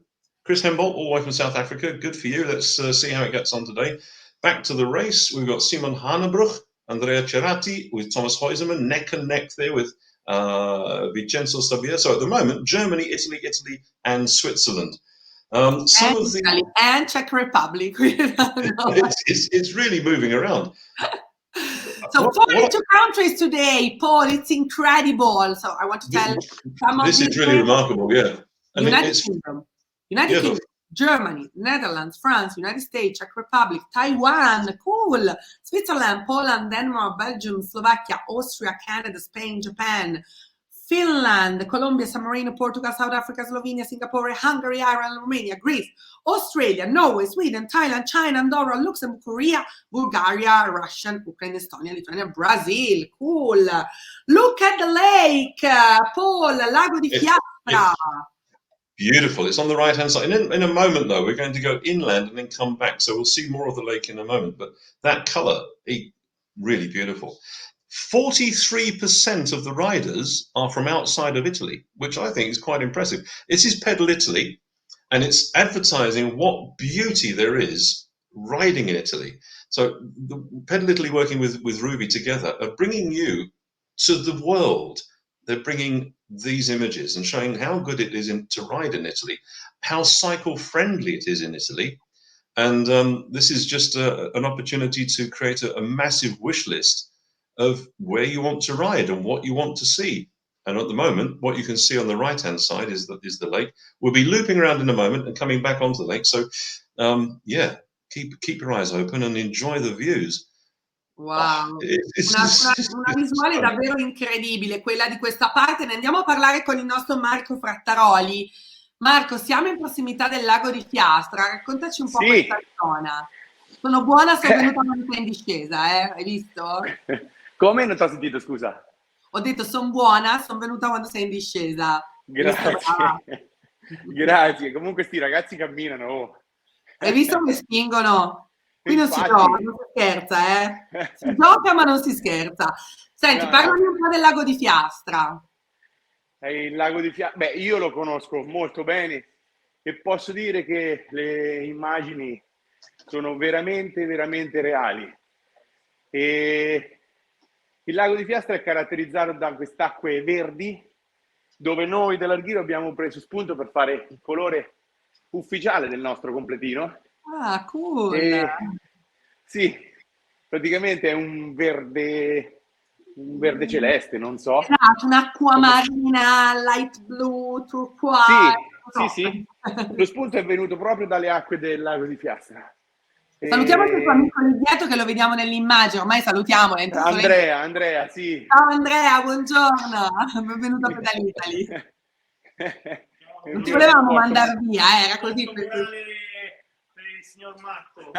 Chris Hembolt, all the way from South Africa. Good for you. Let's see how it gets on today. Back to the race. We've got Simon Hanebruch, Andrea Cerati with Thomas Heusemann, neck and neck there with Vincenzo Sabia. So at the moment, Germany, Italy, and Switzerland. And Czech Republic. It's really moving around. So 42 countries today, Paul. It's incredible. So I want to tell some of this is really remarkable. Yeah, United Kingdom, Germany, Netherlands, France, United States, Czech Republic, Taiwan, cool, Switzerland, Poland, Denmark, Belgium, Slovakia, Austria, Canada, Spain, Japan, Finland, Colombia, San Marino, Portugal, South Africa, Slovenia, Singapore, Hungary, Ireland, Romania, Greece, Australia, Norway, Sweden, Thailand, China, Andorra, Luxembourg, Korea, Bulgaria, Russia, Ukraine, Estonia, Lithuania, Brazil. Cool. Look at the lake, Paul, Lago di Fiastra. Beautiful. It's on the right hand side. In a moment, though, we're going to go inland and then come back. So we'll see more of the lake in a moment. But that colour, really beautiful. 43% of the riders are from outside of Italy, which I think is quite impressive. This is Pedal Italy, and it's advertising what beauty there is riding in Italy. So Pedal Italy, working with Ruby together, are bringing you to the world. They're bringing these images and showing how good it is to ride in Italy, how cycle-friendly it is in Italy. And this is just an opportunity to create a massive wish list of where you want to ride and what you want to see. And at the moment, what you can see on the right-hand side is the lake. We'll be looping around in a moment and coming back onto the lake. So, yeah, keep your eyes open and enjoy the views. Wow, It's una visuale davvero incredibile, quella di questa parte. Ne andiamo a parlare con il nostro Marco Frattaroli. Marco, siamo in prossimità del lago di Fiastra, raccontaci un po' Sì. questa zona. Sono buona, sono venuta quando sei in discesa, hai visto? Come? Non ti ho sentito, scusa. Ho detto sono buona, sono venuta quando sei in discesa. Hai visto? Brava. Grazie. Grazie. Comunque sti ragazzi camminano. Oh. Hai visto come spingono? Qui non si Infatti. gioca, non si scherza, eh? Si gioca ma non si scherza. Senti, No, parlami no. un po' del lago di Fiastra. È il lago di Fiastra. Beh, io lo conosco molto bene e posso dire che le immagini sono veramente, veramente reali. E il lago di Fiastra è caratterizzato da quest'acque verdi, dove noi dell'Arghiro abbiamo preso spunto per fare il colore ufficiale del nostro completino. Ah, cool. E sì, praticamente è un verde celeste, non so. Esatto, un'acqua marina, light blue, turquoise. Sì, sì. Lo spunto è venuto proprio dalle acque del lago di Fiastra. Salutiamo anche il tuo E... amico lì dietro che lo vediamo nell'immagine, ormai salutiamo, è entrato lei. Andrea, sì. Ciao Andrea, buongiorno, benvenuto a Pedal Italy. Non ti volevamo mandare via, era così. Per il signor Marco.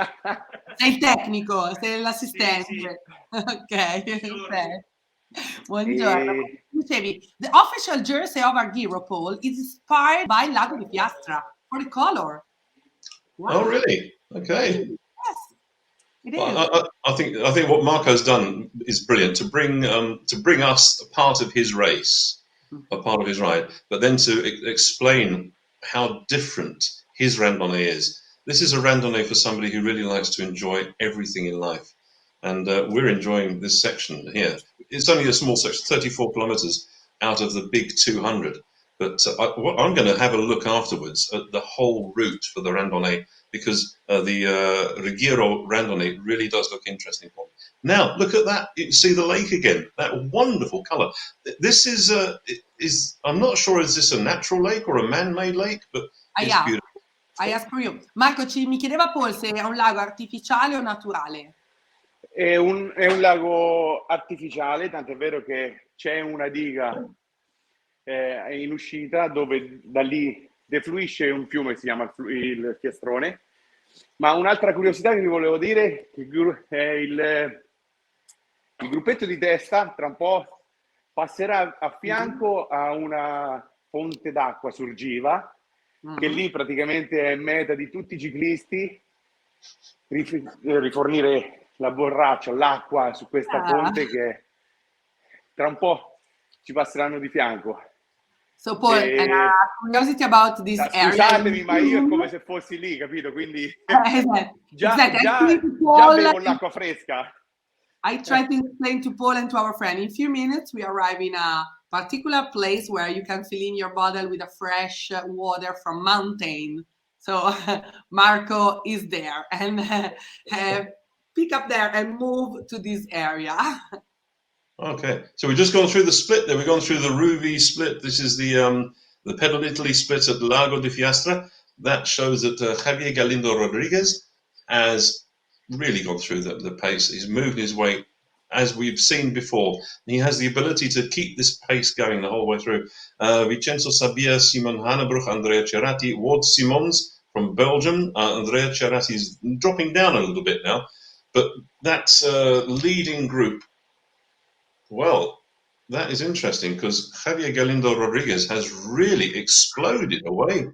Sei il tecnico, sei l'assistente. Sì. Ok, perfetto. Buongiorno. Dicevi, the official jersey of Argyropole is inspired by Lago di Fiastra for the color. Wow. Oh, really? Okay. Yes, it is. Well, I think what Marco's done is brilliant to bring us a part of his race, a part of his ride, but then to explain how different his randonnée is. This is a randonnée for somebody who really likes to enjoy everything in life, and we're enjoying this section here. It's only a small section, 34 kilometers out of the big 200. But I'm going to have a look afterwards at the whole route for the randonnée, because the Rigiro randonnée really does look interesting for me. Now, look at that. You can see the lake again, that wonderful color. This is I'm not sure, is this a natural lake or a man-made lake, but it's beautiful. I ask for you. Marco, mi chiedeva Paul se è un lago artificiale o naturale. È un lago artificiale, tant'è vero che c'è una diga in uscita dove da lì defluisce un fiume che si chiama il Fiastrone. Ma un'altra curiosità che vi volevo dire è il gruppetto di testa tra un po' passerà a fianco a una fonte d'acqua Surgiva, che lì praticamente è meta di tutti i ciclisti, rifornire la borraccia, l'acqua su questa fonte che tra un po' ci passeranno di fianco. So Paul, curiosity about this area. Scusatemi, ma io è come se fossi lì, capito? Quindi già bevo l'acqua fresca. I try to explain to Paul and to our friend. In a few minutes, we arrive in a particular place where you can fill in your bottle with a fresh water from mountain. So Marco is there, and pick up there and move to this area. Okay, so we've just gone through the split there. We've gone through the Ruvi split. This is the Pedal Italy split at Lago di Fiastra. That shows that Javier Galindo Rodriguez has really gone through the pace. He's moved his way, as we've seen before. He has the ability to keep this pace going the whole way through. Vincenzo Sabia, Simon Hannebruch, Andrea Cerati, Ward Simons from Belgium. Andrea Cerati is dropping down a little bit now, but that's leading group. Well, that is interesting, because Javier Galindo Rodriguez has really exploded away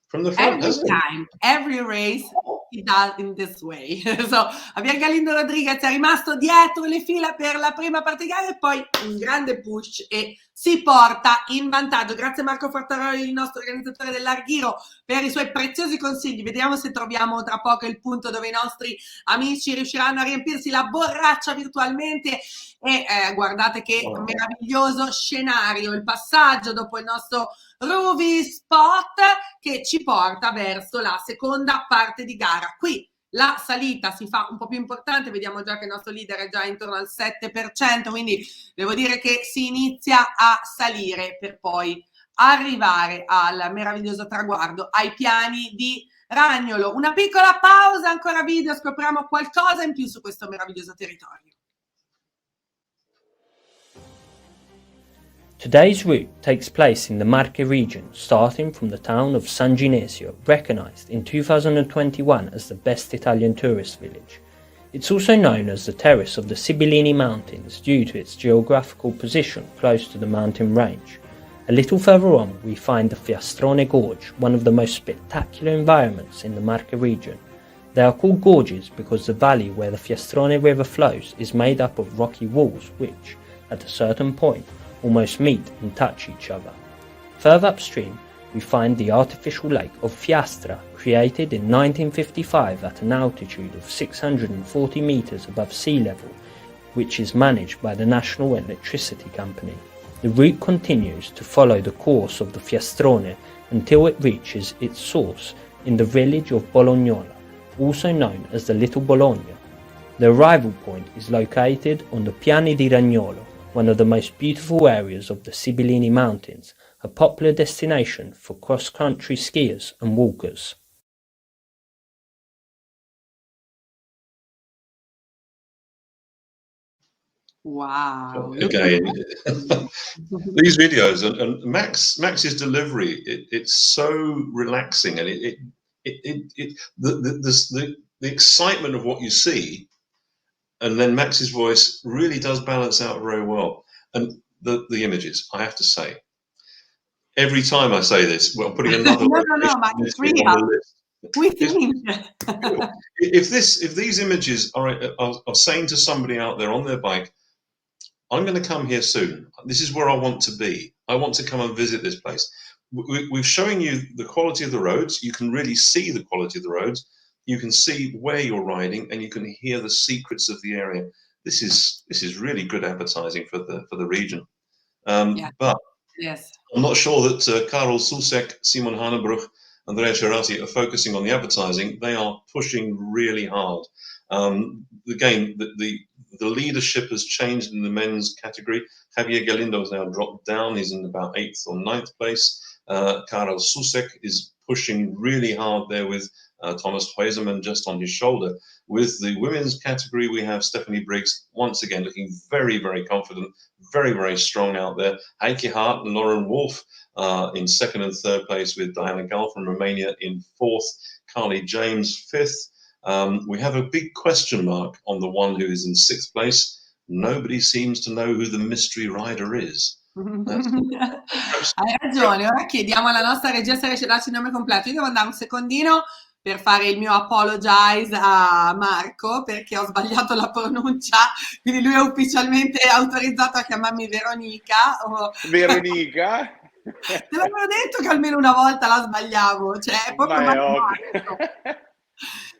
from the front. Every race he does in this way. So, Javier Galindo Rodriguez è rimasto dietro le fila per la prima parte di gara e poi un grande push e si porta in vantaggio. Grazie Marco Frattaroli, il nostro organizzatore dell'Arghiro, per i suoi preziosi consigli. Vediamo se troviamo tra poco il punto dove i nostri amici riusciranno a riempirsi la borraccia virtualmente. E guardate che meraviglioso scenario, il passaggio dopo il nostro Ruvi spot che ci porta verso la seconda parte di gara. Qui la salita si fa un po' più importante, vediamo già che il nostro leader è già intorno al 7%, quindi devo dire che si inizia a salire per poi arrivare al meraviglioso traguardo ai piani di Ragnolo. Una piccola pausa, ancora video, scopriamo qualcosa in più su questo meraviglioso territorio. Today's route takes place in the Marche region, starting from the town of San Ginesio, recognised in 2021 as the best Italian tourist village. It's also known as the terrace of the Sibillini Mountains due to its geographical position close to the mountain range. A little further on we find the Fiastrone Gorge, one of the most spectacular environments in the Marche region. They are called gorges because the valley where the Fiastrone River flows is made up of rocky walls which, at a certain point, almost meet and touch each other. Further upstream we find the artificial lake of Fiastra, created in 1955 at an altitude of 640 meters above sea level, which is managed by the National Electricity Company. The route continues to follow the course of the Fiastrone until it reaches its source in the village of Bolognola, also known as the Little Bologna. The arrival point is located on the Piani di Ragnolo, one of the most beautiful areas of the Sibillini Mountains, a popular destination for cross-country skiers and walkers. Wow. Again, these videos and Max's delivery, it's so relaxing, and the excitement of what you see, and then Max's voice really does balance out very well. And the images, I have to say, every time I say this, well, I'm putting another No, but it's real. on the list. We think. If these images are saying to somebody out there on their bike, I'm going to come here soon. This is where I want to be. I want to come and visit this place. We're showing you the quality of the roads. You can really see the quality of the roads. You can see where you're riding, and you can hear the secrets of the area. This is really good advertising for the region. But yes, I'm not sure that Karol Susek, Simon Hannebruch, Andrea Cerati are focusing on the advertising. They are pushing really hard. Again, the leadership has changed in the men's category. Javier Galindo has now dropped down. He's in about 8th or 9th place. Karol Susek is pushing really hard there with Thomas Huesemann just on his shoulder. With the women's category, we have Stephanie Briggs, once again, looking very, very confident, very, very strong out there. Heike Hart and Lauren Wolf in 2nd and 3rd place, with Diana Gall from Romania in 4th, Carly James 5th. We have a big question mark on the one who is in 6th place. Nobody seems to know who the mystery rider is. Hai ragione. Ora chiediamo alla nostra regia se riesce a darci il nome completo. Io devo andare un secondino per fare il mio apologize a Marco, perché ho sbagliato la pronuncia, quindi lui è ufficialmente autorizzato a chiamarmi Veronica. Veronica? Te l'avevo detto che almeno una volta la sbagliavo, cioè è proprio matematico.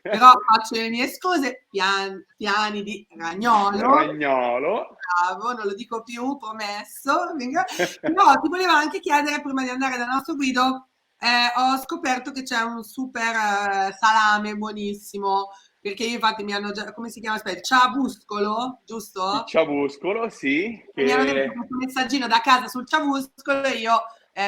Però faccio le mie scuse. Piani di Ragnolo. Bravo, non lo dico più, promesso. No, ti volevo anche chiedere, prima di andare dal nostro guido, ho scoperto che c'è un super salame buonissimo, perché io infatti mi hanno già, come si chiama? Aspetta, ciavuscolo, giusto? Il ciavuscolo, sì. Mi hanno detto questo messaggino da casa sul ciavuscolo e io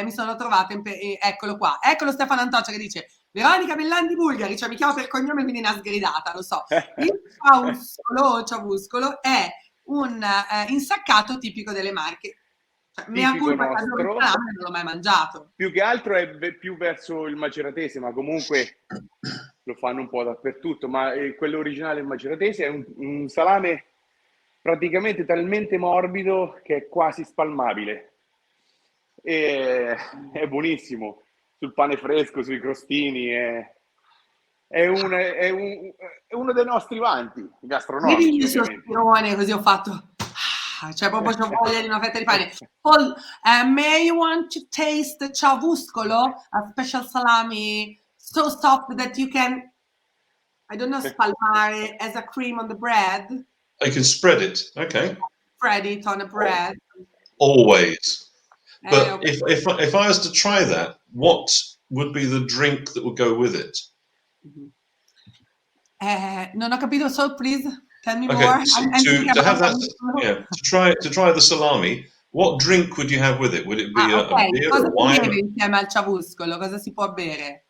mi sono trovata, eccolo qua, eccolo Stefano Antoccia che dice Veronica Bellandi Bulgari, cioè mi chiamo per cognome quindi una sgridata, lo so. Il ciavuscolo è un insaccato tipico delle Marche. Cioè, mea colpa, non l'ho mai mangiato. Più che altro è più verso il maceratese, ma comunque lo fanno un po' dappertutto, ma quello originale il maceratese è un salame praticamente talmente morbido che è quasi spalmabile. E è buonissimo, sul pane fresco, sui crostini, è uno dei nostri vanti gastronomici. Vedi il suo spirone, così ho fatto, cioè proprio c'ho voglia di una fetta di pane. Paul, may you want to taste the ciavuscolo, a special salami so soft that you can, I don't know, spalmare as a cream on the bread. You can spread it, okay. Spread it on a bread. Always. But Okay. if I was to try that, what would be the drink that would go with it? Non ho capito, so please tell me more. To have that, to try the salami, what drink would you have with it? Would it be a beer cosa or wine? si beve insieme al ciavuscolo? Cosa si può bere?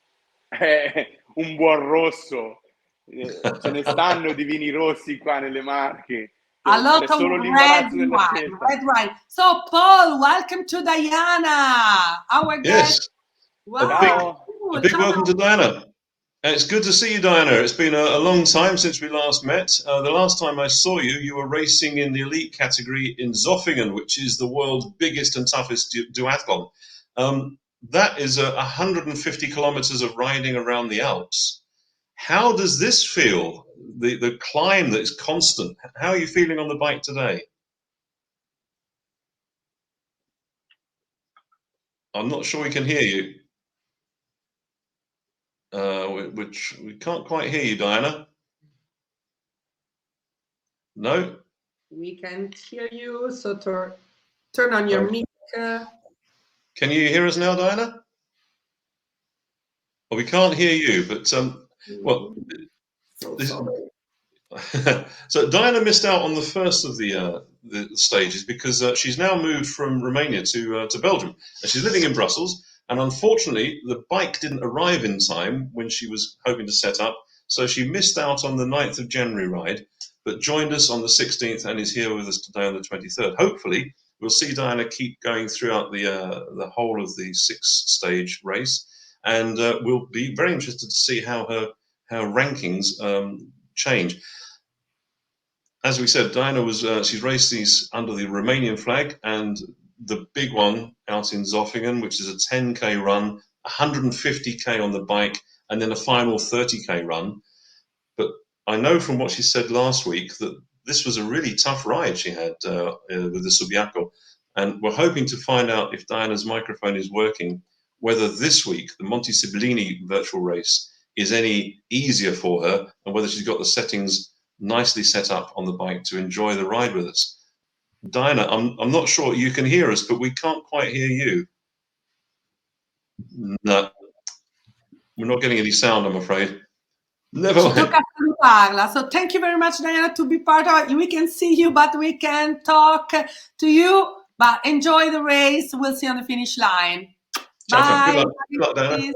Un buon rosso. Ce ne stanno di vini rossi qua nelle Marche. A lot C'è of solo red l'imbarazzo della wine, scelta. red wine. So, Paul, welcome to Diana, our guest. Yes, Wow. a big welcome to Diana. It's good to see you, Diana. It's been a long time since we last met. The last time I saw you, you were racing in the elite category in Zofingen, which is the world's biggest and toughest duathlon. That is 150 kilometers of riding around the Alps. How does this feel? The climb that is constant. How are you feeling on the bike today? I'm not sure we can hear you. Which we can't quite hear you, Diana. No? We can't hear you, so turn on your mic. Can you hear us now, Diana? Well, we can't hear you, but well, so Diana missed out on the first of the stages because she's now moved from Romania to Belgium, and she's living in Brussels. And unfortunately, the bike didn't arrive in time when she was hoping to set up, so she missed out on the 9th of January ride, but joined us on the 16th and is here with us today on the 23rd. Hopefully, we'll see Diana keep going throughout the whole of the 6-stage race, and we'll be very interested to see how her rankings change. As we said, Diana was she's raced these under the Romanian flag, and the big one out in Zofingen, which is a 10k run, 150k on the bike, and then a final 30k run. But I know from what she said last week that this was a really tough ride she had with the Subiaco, and we're hoping to find out if Diana's microphone is working, whether this week the Monti Sibillini virtual race is any easier for her, and whether she's got the settings nicely set up on the bike to enjoy the ride with us. Diana, I'm not sure you can hear us, but we can't quite hear you. No, we're not getting any sound, I'm afraid. Never mind. So thank you very much, Diana, to be part of it. We can see you, but we can talk to you. But enjoy the race. We'll see you on the finish line. Ciao, Bye. Good luck, Diana.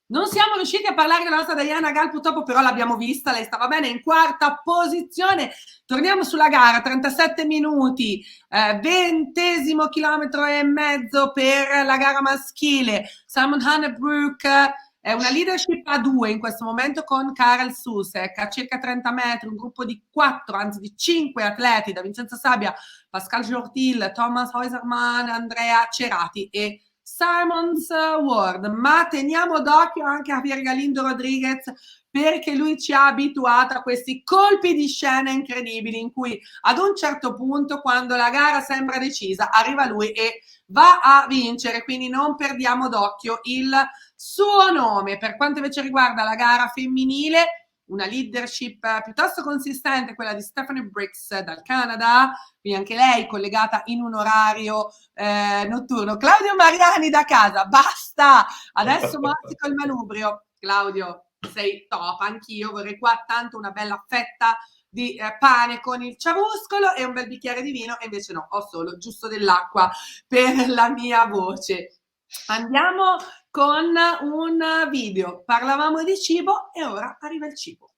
Non siamo riusciti a parlare con la nostra Diana Gal, purtroppo, però l'abbiamo vista, lei stava bene in quarta posizione. Torniamo sulla gara, 37 minuti, 20° chilometro e mezzo per la gara maschile. Simon Hannebrook è una leadership a 2 in questo momento con Karel Susek a circa 30 metri, un gruppo di 4, anzi di 5 atleti, da Vincenzo Sabbia, Pascal Jortil, Thomas Heusermann, Andrea Cerati e Simon's World. Ma teniamo d'occhio anche Javier Galindo Rodriguez, perché lui ci ha abituato a questi colpi di scena incredibili in cui ad un certo punto, quando la gara sembra decisa, arriva lui e va a vincere, quindi non perdiamo d'occhio il suo nome. Per quanto invece riguarda la gara femminile, una leadership piuttosto consistente, quella di Stephanie Briggs dal Canada, quindi anche lei collegata in un orario notturno. Claudio Mariani da casa, basta, adesso mortico il manubrio. Claudio, sei top, anch'io vorrei qua tanto una bella fetta di pane con il ciaruscolo e un bel bicchiere di vino, e invece no, ho solo giusto dell'acqua per la mia voce. Andiamo con un video. Parlavamo di cibo e ora arriva il cibo.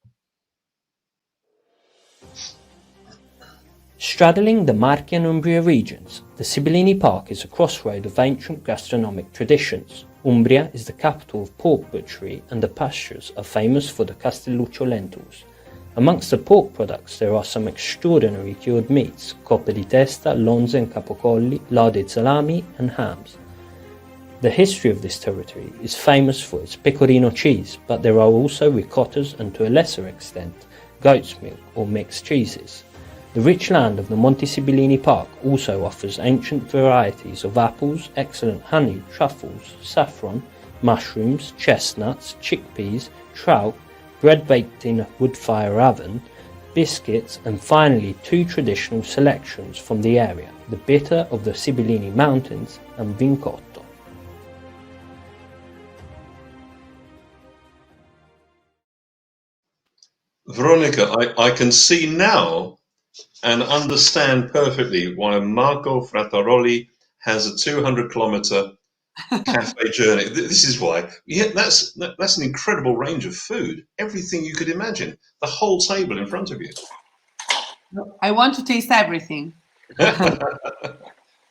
Straddling the Marche and Umbria regions, the Sibillini Park is a crossroad of ancient gastronomic traditions. Umbria is the capital of pork butchery, and the pastures are famous for the Castelluccio lentils. Amongst the pork products there are some extraordinary cured meats, coppe di testa, lonze and capocolli, larded salami and hams. The history of this territory is famous for its pecorino cheese, but there are also ricottas and, to a lesser extent, goat's milk or mixed cheeses. The rich land of the Monti Sibillini Park also offers ancient varieties of apples, excellent honey, truffles, saffron, mushrooms, chestnuts, chickpeas, trout, bread baked in a wood fire oven, biscuits, and finally 2 traditional selections from the area, the bitter of the Sibillini Mountains and Vincotto. Veronica, I can see now and understand perfectly why Marco Frattaroli has a 200-kilometer cafe journey. This is why. Yeah, that's an incredible range of food. Everything you could imagine. The whole table in front of you. I want to taste everything.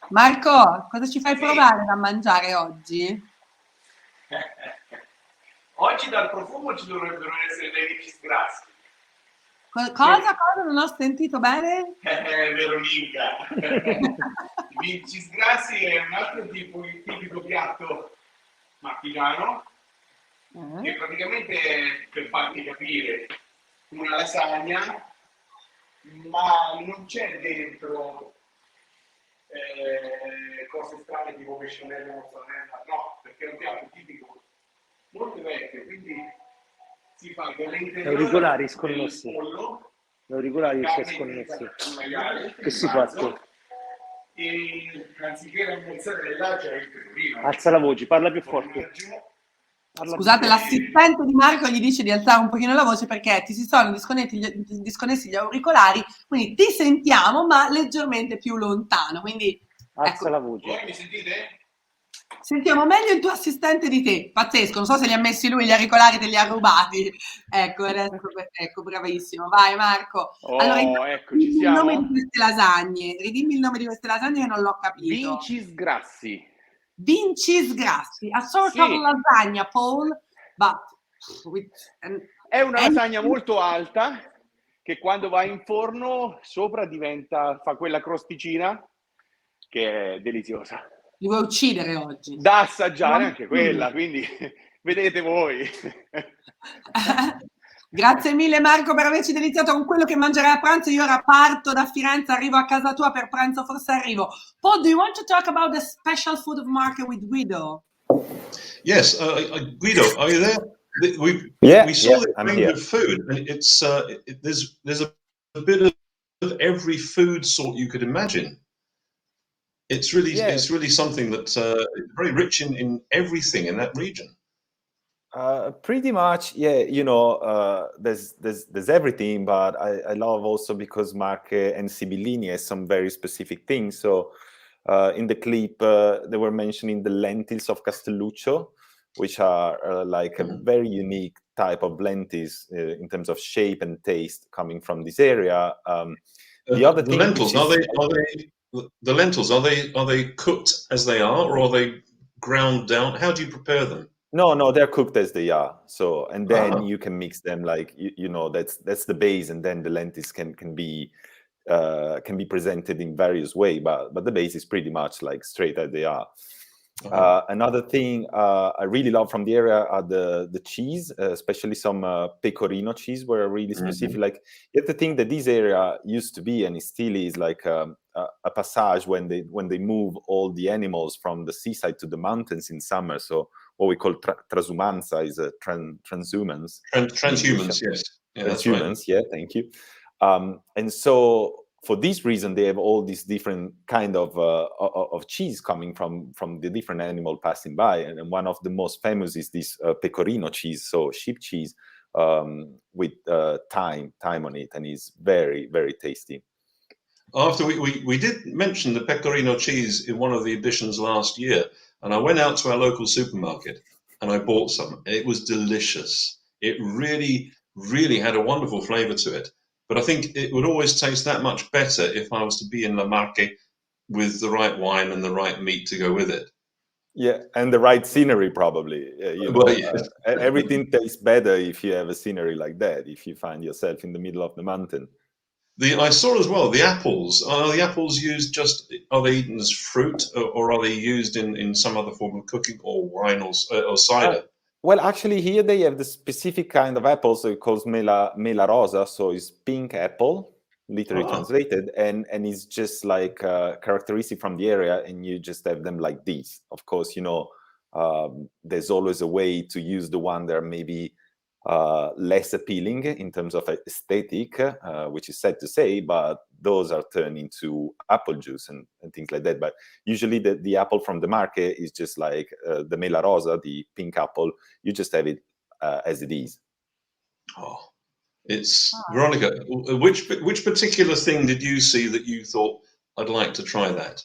Marco, cosa ci fai provare da mangiare oggi? Oggi dal profumo ci dovrebbero essere dei ricci grassi. Cosa? Non ho sentito bene? Veronica. I ricci grassi è un altro tipo, il tipico piatto marchigiano, che praticamente è, per farti capire, una lasagna, ma non c'è dentro cose strane tipo besciamella, mozzarella, no, perché è un piatto tipico molto vecchio, quindi si fa delle Auricolari sconnessi. pollo, Auricolari sconnessi. Che si fa? e anziché la mozzarella c'è il pecorino. Alza la voce, parla più forte. Scusate, l'assistente di Marco gli dice di alzare un pochino la voce perché ti si sono disconnessi gli auricolari, quindi ti sentiamo ma leggermente più lontano, quindi Alza la Voi voce. mi sentite? sentiamo meglio il tuo assistente di te. Pazzesco, non so se li ha messi lui gli auricolari, te li ha rubati. Ecco, adesso, ecco, bravissimo. Vai Marco. Allora, Ecco, ci ridimmi il nome di siamo. queste lasagne. Ridimmi il nome di queste lasagne che non l'ho capito. Vincis grassi. Vincis grassi. A sort Sì. of lasagna, Paul, but with È una lasagna molto alta che quando va in forno sopra fa quella crosticina che è deliziosa. Li vuoi uccidere oggi? Da assaggiare anche quella, quindi vedete voi. Grazie mille Marco per averci deliziato con quello che mangerai a pranzo. Io ora parto da Firenze, arrivo a casa tua per pranzo, forse arrivo. Paul, do you want to talk about the special food of Marco with Guido? Yes, Guido, are you there? We saw the I'm range here. of food, and it's there's a bit of every food sort you could imagine. It's really something that's very rich in everything in that region. Pretty much, yeah. There's everything, but I love also because Marche and Sibillini has some very specific things. So in the clip, they were mentioning the lentils of Castelluccio, which are like a very unique type of lentils in terms of shape and taste coming from this area. The other thing, lentils the lentils are they cooked as they are, or are they ground down? How do you prepare them? No, they're cooked as they are. So, and then you can mix them like that's the base, and then the lentils can be presented in various ways, but the base is pretty much like straight as they are. Another thing I really love from the area are the cheese, especially some pecorino cheese, were really specific. Like you have to think that this area used to be, and it still is, like a passage when they move all the animals from the seaside to the mountains in summer. So what we call transumanza is a transhumance. Transhumans, yes. Yeah, Transhumans, right. Yeah, thank you. And so for this reason, they have all these different kind of cheese coming from the different animal passing by. And one of the most famous is this pecorino cheese, so sheep cheese with thyme on it, and it's very, very tasty. After we did mention the pecorino cheese in one of the editions last year, and I went out to our local supermarket and I bought some. It was delicious. It really, really had a wonderful flavor to it. But I think it would always taste that much better if I was to be in La Marche with the right wine and the right meat to go with it. Yeah, and the right scenery probably. Yes. Everything tastes better if you have a scenery like that, if you find yourself in the middle of the mountain. I saw as well the apples. Are the apples used are they eaten as fruit, or are they used in some other form of cooking, or wine, or cider? Well, actually, here they have the specific kind of apple, so it calls mela rosa, so it's pink apple, literally translated, and it's just like characteristic from the area, and you just have them like this. Of course, there's always a way to use the one that are maybe less appealing in terms of aesthetic, which is sad to say, but those are turned into apple juice and things like that. But usually the apple from the market is just like the mela rosa, the pink apple. You just have it as it is. Oh, it's Veronica. Which particular thing did you see that you thought, I'd like to try that?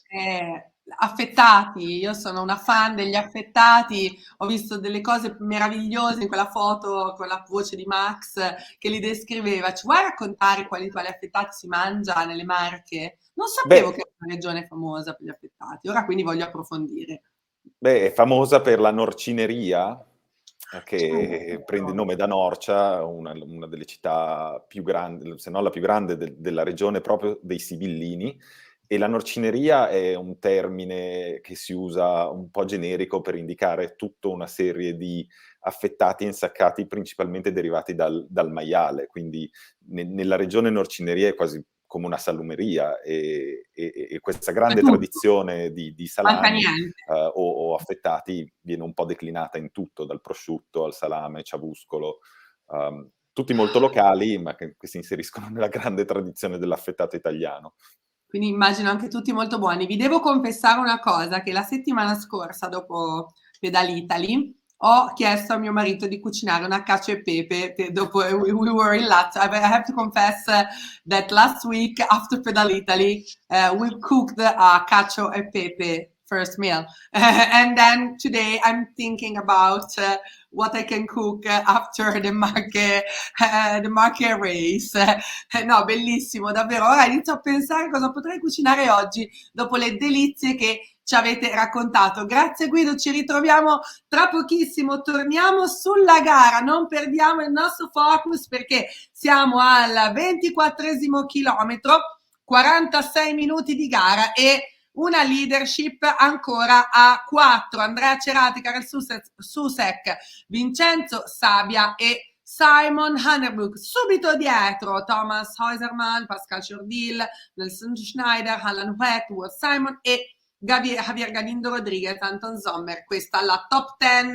Affettati, io sono una fan degli affettati, ho visto delle cose meravigliose in quella foto con la voce di Max che li descriveva. Ci vuoi raccontare quali affettati si mangia nelle Marche? Non sapevo Beh, che era una regione famosa per gli affettati, ora quindi voglio approfondire. Beh, è famosa per la norcineria, che prende il Certo. nome da Norcia, una delle città più grandi, se non la più grande della regione proprio dei Sibillini, e la norcineria è un termine che si usa un po' generico per indicare tutta una serie di affettati insaccati principalmente derivati dal maiale, quindi nella regione norcineria è quasi come una salumeria e questa C'è grande tutto, tradizione di manca salami niente. o affettati viene un po' declinata in tutto, dal prosciutto al salame, ciabuscolo, tutti molto locali, ma che si inseriscono nella grande tradizione dell'affettato italiano. Quindi immagino anche tutti molto buoni. Vi devo confessare una cosa, che la settimana scorsa, dopo Pedal Italy, ho chiesto a mio marito di cucinare una cacio e pepe dopo we were in Lazio. I have to confess that last week after Pedal Italy, we cooked a cacio e pepe first meal. And then today I'm thinking about what I can cook after the market race. No, bellissimo, davvero. Ora inizio a pensare cosa potrei cucinare oggi dopo le delizie che ci avete raccontato. Grazie Guido, ci ritroviamo tra pochissimo, torniamo sulla gara, non perdiamo il nostro focus perché siamo al 24esimo chilometro, 46 minuti di gara e una leadership ancora a 4. Andrea Cerati, Karel Susek, Vincenzo Sabia e Simon Hannerbrook. Subito dietro Thomas Heusermann, Pascal Jourdil, Nelson Schneider, Alan Wetworth, Simon e Javier Galindo Rodriguez, Anton Sommer. Questa è la top 10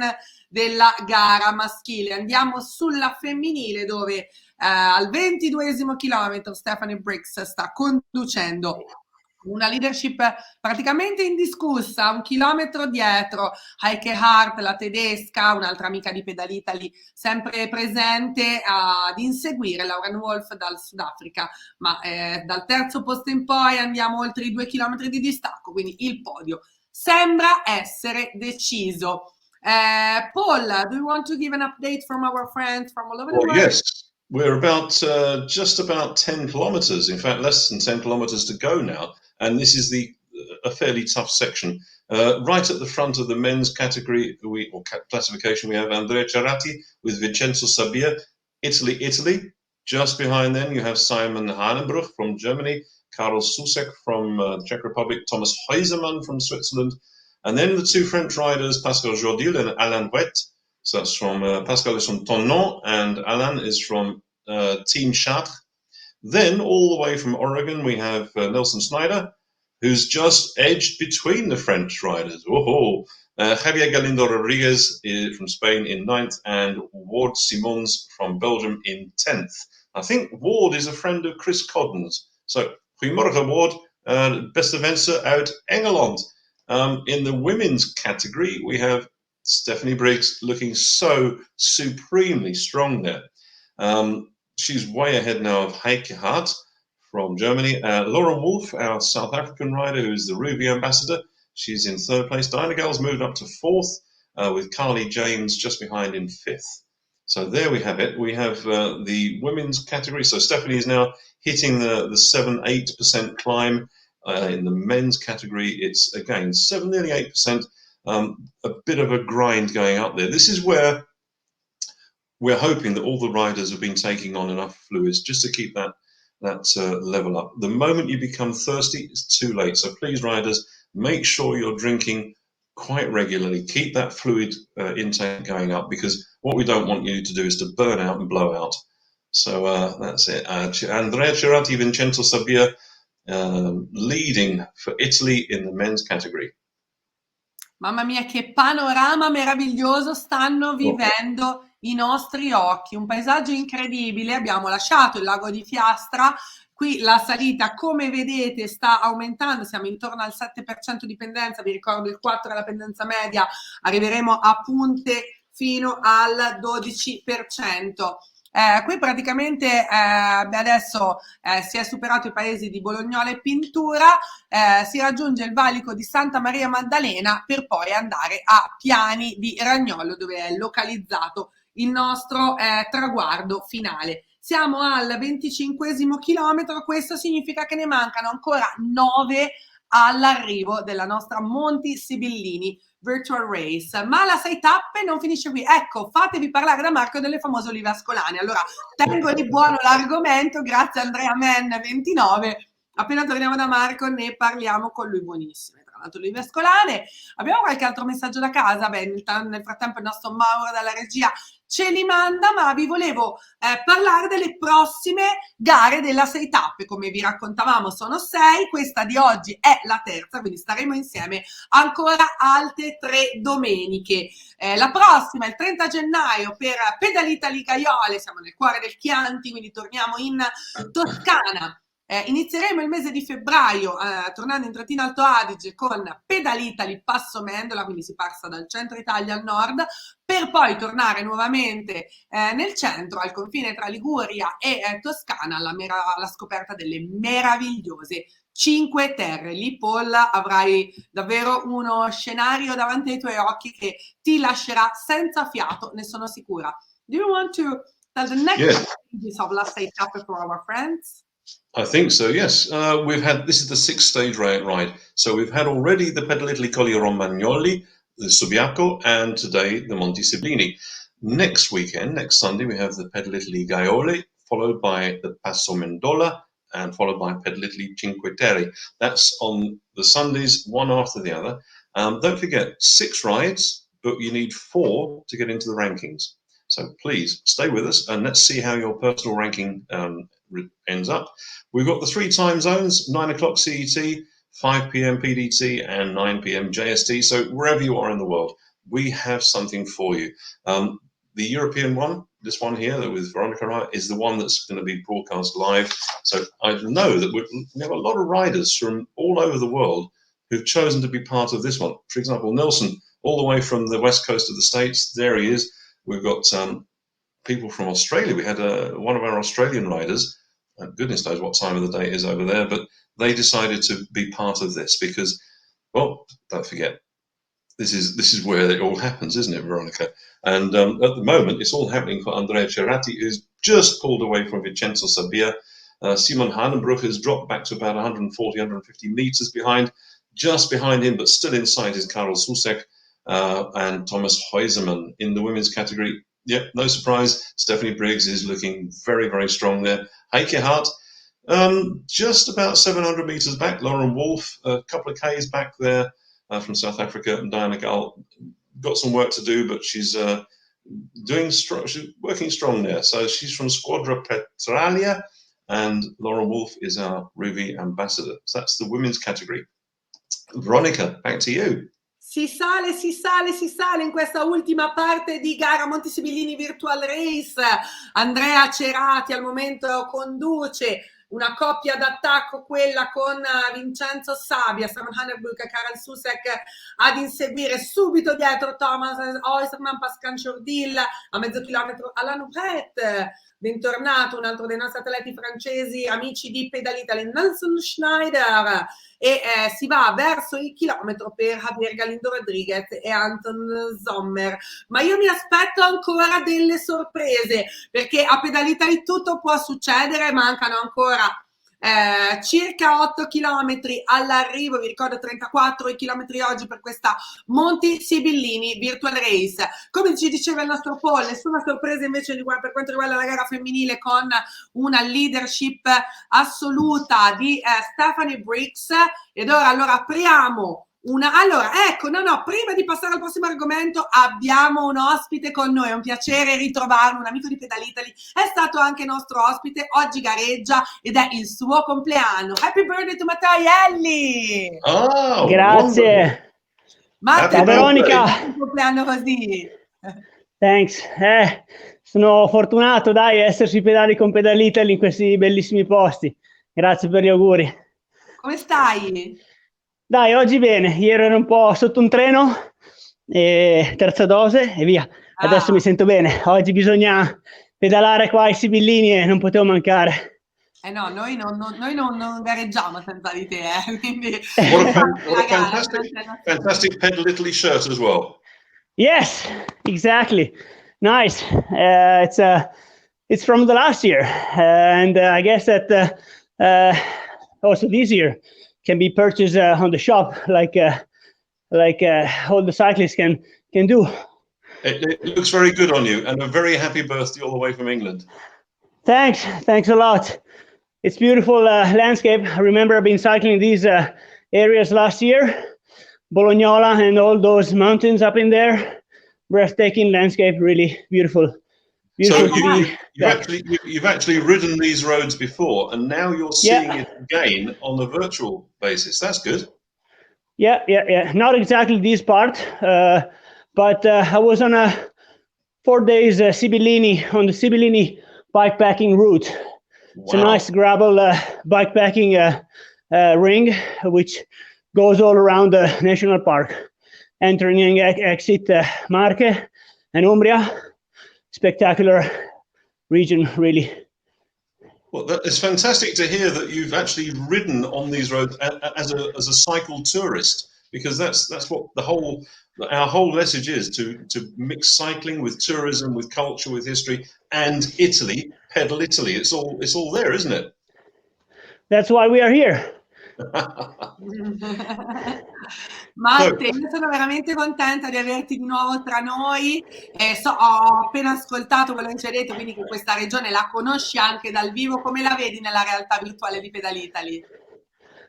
della gara maschile. Andiamo sulla femminile dove al 22esimo chilometro Stephanie Briggs sta conducendo una leadership praticamente indiscussa, 1 chilometro dietro Heike Hart, la tedesca, un'altra amica di Pedal Italy, sempre presente ad inseguire Lauren Wolf dal Sudafrica, ma dal terzo posto in poi andiamo oltre i 2 chilometri di distacco, quindi il podio sembra essere deciso. Paul, do you want to give an update from our friends from all over the Well, world? yes, we're just about 10 kilometers, in fact, less than 10 kilometers to go now. And this is a fairly tough section. Right at the front of the men's category classification, we have Andrea Cerati with Vincenzo Sabia, Italy. Just behind them, you have Simon Hahnenbruch from Germany, Karel Susek from Czech Republic, Thomas Heusermann from Switzerland, and then the two French riders, Pascal Jourdil and Alain Huet. So that's from Pascal is from Tonon and Alain is from Team Chartres. Then all the way from Oregon, we have Nelson Schneider, who's just edged between the French riders. Javier Galindo Rodriguez from Spain in 9th and Ward Simons from Belgium in 10th. I think Ward is a friend of Chris Codden's. So, goedemorgen Ward, beste wensen uit Engeland. In the women's category, we have Stephanie Briggs looking so supremely strong there. She's way ahead now of Heike Hart from Germany. Laura Wolf, our South African rider, who is the Ruby ambassador, she's in 3rd place. Diana Gale's moved up to 4th, with Carly James just behind in 5th. So there we have it. We have the women's category. So Stephanie is now hitting the 7-8% climb. In the men's category, it's again 7, nearly 8%. A bit of a grind going up there. This is where we're hoping that all the riders have been taking on enough fluids just to keep that level up. The moment you become thirsty, it's too late. So please, riders, make sure you're drinking quite regularly. Keep that fluid intake going up, because what we don't want you to do is to burn out and blow out. So that's it. Andrea Cerati, Vincenzo Sabia leading for Italy in the men's category. Mamma mia, che panorama meraviglioso stanno vivendo i nostri occhi, un paesaggio incredibile. Abbiamo lasciato il lago di Fiastra, qui la salita, come vedete, sta aumentando, siamo intorno al 7% di pendenza, vi ricordo il 4 è la pendenza media, arriveremo a punte fino al 12%. Qui praticamente adesso si è superato i paesi di Bolognola e Pintura, si raggiunge il valico di Santa Maria Maddalena per poi andare a Piani di Ragnolo, dove è localizzato il nostro traguardo finale. Siamo al 25esimo chilometro, questo significa che ne mancano ancora 9 all'arrivo della nostra Monti Sibillini Virtual Race, ma la 6 tappe non finisce qui. Ecco, fatevi parlare da Marco delle famose olive ascolane. Allora, tengo di buono l'argomento, grazie Andrea Men 29. Appena torniamo da Marco ne parliamo con lui, buonissime. Tra l'altro olive ascolane. Abbiamo qualche altro messaggio da casa? Beh, nel frattempo il nostro Mauro dalla regia ce li manda, ma vi volevo parlare delle prossime gare della 6 tappe. Come vi raccontavamo sono 6, questa di oggi è la terza, quindi staremo insieme ancora altre 3 domeniche. La prossima è il 30 gennaio per Pedalitali Gaiole, siamo nel cuore del Chianti, quindi torniamo in Toscana. Inizieremo il mese di febbraio tornando in Trentino Alto Adige con Pedalitali Passo Mendola, quindi si passa dal centro Italia al nord, per poi tornare nuovamente nel centro, al confine tra Liguria e Toscana, alla scoperta delle meravigliose Cinque Terre. Lì, Paul, avrai davvero uno scenario davanti ai tuoi occhi che ti lascerà senza fiato, ne sono sicura. Do you want to tell the next stages of last stage tappe for our friends? I think so, yes. This is the 6th stage ride. So we've had already the Pedalitali Colli Romagnoli, the Subiaco, and today the Monti Sibillini. Next weekend, next Sunday, we have the Pedalitali Gaiole, followed by the Passo Mendola, and followed by Pedalitali Cinque Terre. That's on the Sundays, one after the other. Don't forget, 6 rides, but you need 4 to get into the rankings. So please stay with us and let's see how your personal ranking ends up. We've got the 3 time zones, 9 o'clock CET, 5 p.m. PDT and 9 p.m. JST. So wherever you are in the world, we have something for you. The European one, this one here with Veronica, is the one that's going to be broadcast live. So I know that we have a lot of riders from all over the world who've chosen to be part of this one. For example, Nelson, all the way from the west coast of the States, there he is. We've got people from Australia. We had one of our Australian riders, goodness knows what time of the day it is over there, but they decided to be part of this because, well, don't forget, this is where it all happens, isn't it, Veronica? And at the moment, it's all happening for Andrea Cerati, who's just pulled away from Vincenzo Sabia. Simon Hanenbruch has dropped back to about 140, 150 meters behind. Just behind him, but still in sight, is Karel Susek and Thomas Heusemann in the women's category. Yep, no surprise. Stephanie Briggs is looking very, very strong there. Heike Hart, just about 700 meters back. Lauren Wolf, a couple of Ks back there from South Africa. And Diana Gull got some work to do, but she's doing strong. She's working strong there. So she's from Squadra Petralia, and Lauren Wolf is our Ruby ambassador. So that's the women's category. Veronica, back to you. Si sale in questa ultima parte di gara Monti Sibillini Virtual Race. Andrea Cerati al momento conduce una coppia d'attacco, quella con Vincenzo Sabia, Simon Hannerbrook e Karel Susek ad inseguire, subito dietro Thomas Heusemann, Pascal Jourdil a mezzo chilometro alla Nouvette. Bentornato un altro dei nostri atleti francesi, amici di Pedalitali, Nelson Schneider, e si va verso il chilometro per Javier Galindo Rodriguez e Anton Sommer. Ma io mi aspetto ancora delle sorprese, perché a Pedalitali tutto può succedere. Mancano ancora circa 8 chilometri all'arrivo, vi ricordo 34 chilometri oggi per questa Monti Sibillini Virtual Race. Come ci diceva il nostro Paul, nessuna sorpresa invece per quanto riguarda la gara femminile, con una leadership assoluta di Stephanie Briggs. Ed ora allora apriamo prima di passare al prossimo argomento, abbiamo un ospite con noi, è un piacere ritrovarlo, un amico di Pedalitali, è stato anche nostro ospite, oggi gareggia ed è il suo compleanno. Happy birthday to Mattarelli! Oh, grazie! Matteo, Veronica! Un compleanno così! Thanks! Sono fortunato, dai, esserci pedali con Pedalitali in questi bellissimi posti. Grazie per gli auguri. Come stai? Dai, oggi bene, ieri ero un po' sotto un treno, terza dose e via. Adesso mi sento bene. Oggi bisogna pedalare qua ai Sibillini e non potevo mancare. No, noi non gareggiamo senza di te, quindi What a fantastic Pedal Italy shirt as well. Yes, exactly. Nice. It's from the last year, and I guess that also this year can be purchased on the shop, like all the cyclists can do. It looks very good on you, and a very happy birthday all the way from England. Thanks a lot. It's beautiful landscape. I remember I've been cycling these areas last year, Bolognola and all those mountains up in there. Breathtaking landscape, really beautiful. So you've actually ridden these roads before, and now you're seeing it again on a virtual basis. That's good. Yeah. Not exactly this part, but I was on a 4 days Sibillini on the Sibillini bikepacking route. Wow. It's a nice gravel bikepacking ring, which goes all around the national park, entering and exit Marche and Umbria. Spectacular region, really. Well, it's fantastic to hear that you've actually ridden on these roads as a cycle tourist, because that's what our whole message is, to mix cycling with tourism, with culture, with history, and Italy, Pedal Italy. It's all there, isn't it? That's why we are here. Matte, io sono veramente contenta di averti di nuovo tra noi. Ho appena ascoltato quello che ci hai detto, quindi che questa regione la conosci anche dal vivo. Come la vedi nella realtà virtuale di Pedal Italy?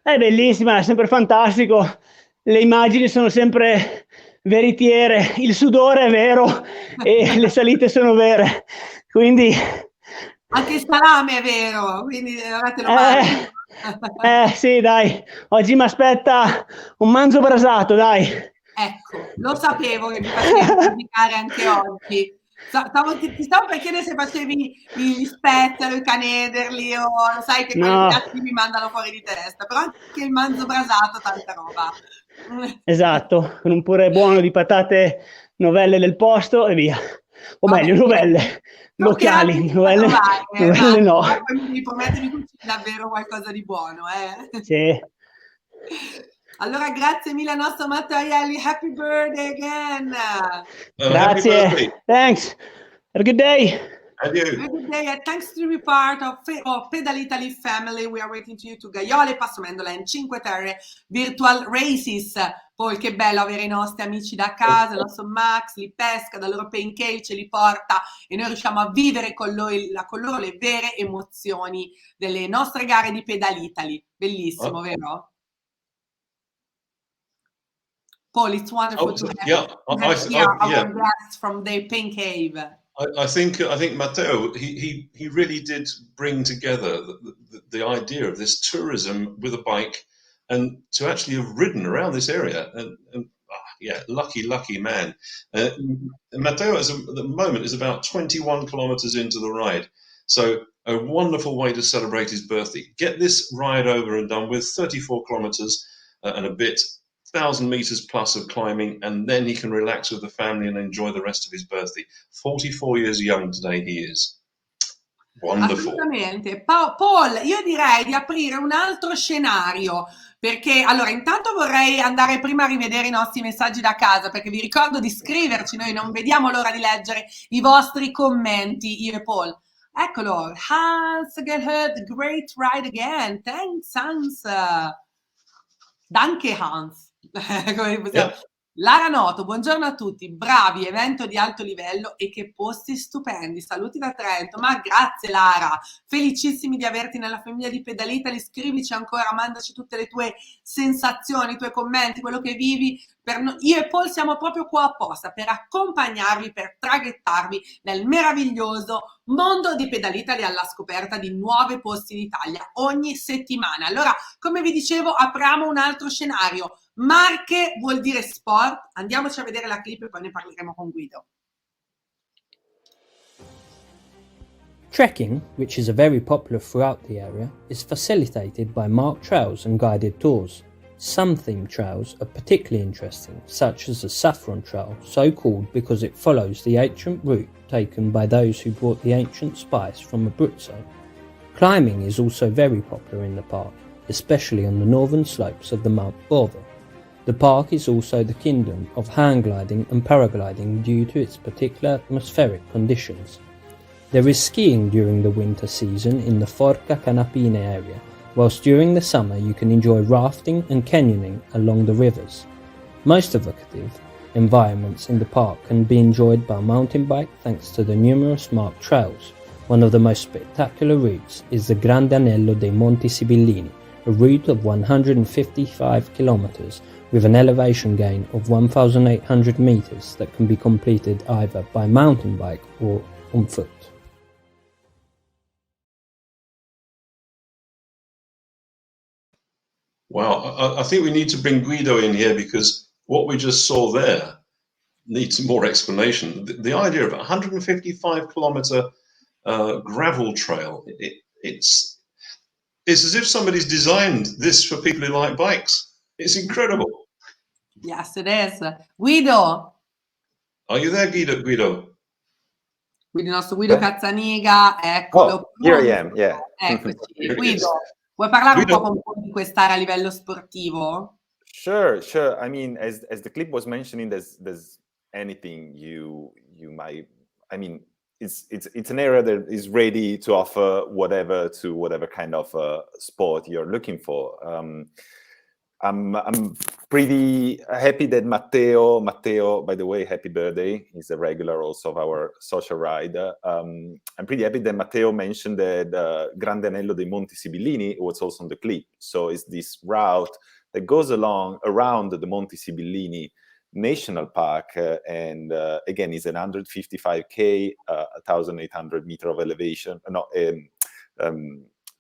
È bellissima, è sempre fantastico. Le immagini sono sempre veritiere, il sudore è vero e le salite sono vere. Quindi anche il salame è vero, quindi te lo mangio. Sì, dai, oggi mi aspetta un manzo brasato, dai. Ecco, lo sapevo che mi facevi giudicare anche oggi. Ti stavo per chiedere se facevi gli spezzoli, i canederli, o sai che quelli piatti mi mandano fuori di testa, però anche il manzo brasato, tanta roba. Esatto, con un purè buono di patate novelle del posto e via. O meglio, novelle locali, novelle no. Poi mi prometti di cucinare davvero qualcosa di buono, Sì. Allora, grazie mille a nostro Mattarelli. Happy birthday again. Grazie. Thanks. Have a good day. Adieu. Have a good day. And thanks to be part of Pedal Italy family. We are waiting to you to Gaiole, Passo Mendola and Cinque Terre Virtual Races. Poi che bello avere i nostri amici da casa, il nostro Max li pesca, dal loro pancake ce li porta e noi riusciamo a vivere con loro le vere emozioni delle nostre gare di Pedal Italy. Bellissimo, vero? Paul, it's wonderful to have our guests from the Pain Cave. I think Matteo, he really did bring together the idea of this tourism with a bike, and to actually have ridden around this area, and lucky man. Matteo at the moment is about 21 kilometers into the ride, so a wonderful way to celebrate his birthday. Get this ride over and done with, 34 kilometers and a bit, 1,000 meters plus of climbing, and then he can relax with the family and enjoy the rest of his birthday. 44 years young today he is. Wonderful. Assolutamente. Paul, io direi di aprire un altro scenario, perché allora intanto vorrei andare prima a rivedere i nostri messaggi da casa, perché vi ricordo di scriverci, noi non vediamo l'ora di leggere i vostri commenti, io e Paul. Eccolo, Hans Gerhard, great ride again, thanks Hans. Danke Hans. Come possiamo... Lara Noto, buongiorno a tutti, bravi, evento di alto livello e che posti stupendi, saluti da Trento. Ma grazie Lara, felicissimi di averti nella famiglia di Pedal Italy. Scrivici ancora, mandaci tutte le tue sensazioni, i tuoi commenti, quello che vivi. Io e Paul siamo proprio qua apposta per accompagnarvi, per traghettarvi nel meraviglioso mondo di Pedal Italy alla scoperta di nuovi posti in Italia ogni settimana. Allora, come vi dicevo, apriamo un altro scenario. Marche vuol dire sport. Andiamoci a vedere la clip e poi ne parleremo con Guido. Trekking, which is very popular throughout the area, is facilitated by marked trails and guided tours. Some themed trails are particularly interesting, such as the Saffron Trail, so called because it follows the ancient route taken by those who brought the ancient spice from Abruzzo. Climbing is also very popular in the park, especially on the northern slopes of the Mount Bova. The park is also the kingdom of hang gliding and paragliding due to its particular atmospheric conditions. There is skiing during the winter season in the Forca Canapine area, whilst during the summer you can enjoy rafting and canyoning along the rivers. Most evocative environments in the park can be enjoyed by mountain bike thanks to the numerous marked trails. One of the most spectacular routes is the Grande Anello dei Monti Sibillini, a route of 155 kilometers with an elevation gain of 1,800 meters that can be completed either by mountain bike or on foot. Wow, I think we need to bring Guido in here because what we just saw there needs some more explanation. The idea of a 155-kilometer gravel trail, it's as if somebody's designed this for people who like bikes. It's incredible. Yes, it is. Guido. Are you there, Guido? Quindi il nostro Guido Cazzaniga, eccolo. Oh, here I am, yeah. Eccoci. Guido, vuoi parlare Guido. un po' con di quest'area a livello sportivo? Sure. I mean, as the clip was mentioning, there's anything you might. I mean, it's an area that is ready to offer whatever kind of sport you're looking for. I'm pretty happy that Matteo, by the way, happy birthday. He's a regular also of our social ride. I'm pretty happy that Matteo mentioned that Grande Anello dei Monti Sibillini was also on the clip. So it's this route that goes around the Monti Sibillini National Park, and again, is an 155k, 1,800 meter of elevation.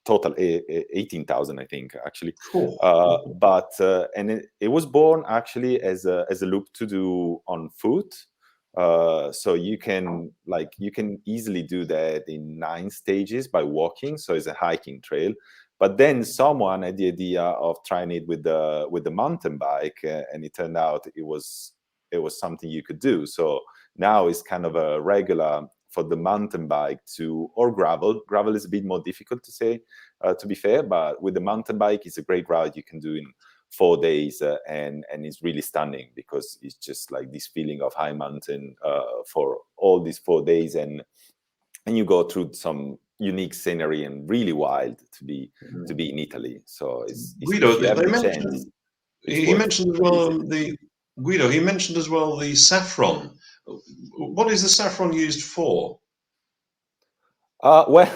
Total 18,000, I think, actually. But and it was born actually as a loop to do on foot. So you can easily do that in 9 stages by walking. So it's a hiking trail. But then someone had the idea of trying it with the mountain bike, and it turned out it was something you could do. So now it's kind of a regular for the mountain bike or gravel. Gravel is a bit more difficult to say, to be fair, but with the mountain bike, it's a great route you can do in 4 days, and it's really stunning because it's just like this feeling of high mountain for all these 4 days, and you go through some unique scenery and really wild to be in Italy. So it's Guido, he mentioned as well the saffron. What is the saffron used for? Well,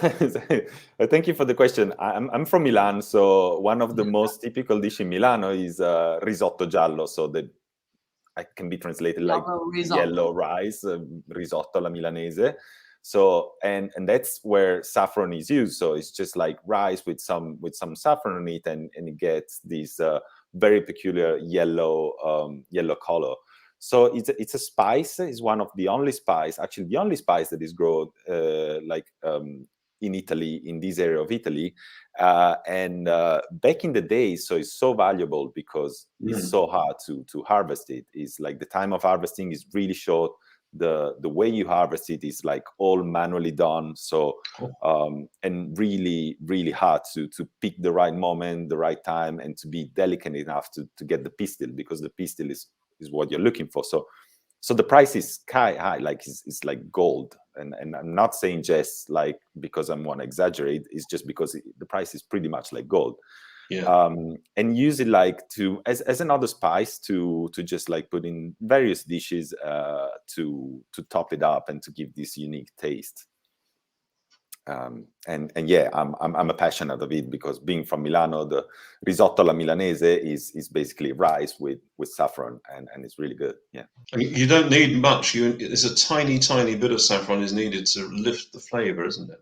thank you for the question. I'm from Milan, so one of the most typical dish in Milano is risotto giallo. So that can be translated like yellow rice, risotto alla milanese. So and that's where saffron is used. So it's just like rice with some saffron on it, and it gets this very peculiar yellow color. So it's a spice. It's one of the only spice, actually the only spice that is grown in Italy, in this area of Italy. And back in the day, so it's so valuable because it's so hard to harvest it. It's like the time of harvesting is really short. The way you harvest it is like all manually done. So and really, really hard to pick the right moment, the right time, and to be delicate enough to get the pistil, because the pistil is what you're looking for. So the price is sky high, like it's like gold. And I'm not saying just like because I want to exaggerate, it's just because the price is pretty much like gold. Yeah. And use it like as another spice to just like put in various dishes to top it up and to give this unique taste. And yeah, I'm a passionate of it, because being from Milano, the risotto alla milanese is basically rice with saffron, and it's really good. Yeah. I mean, you don't need much. It's a tiny bit of saffron is needed to lift the flavor, isn't it?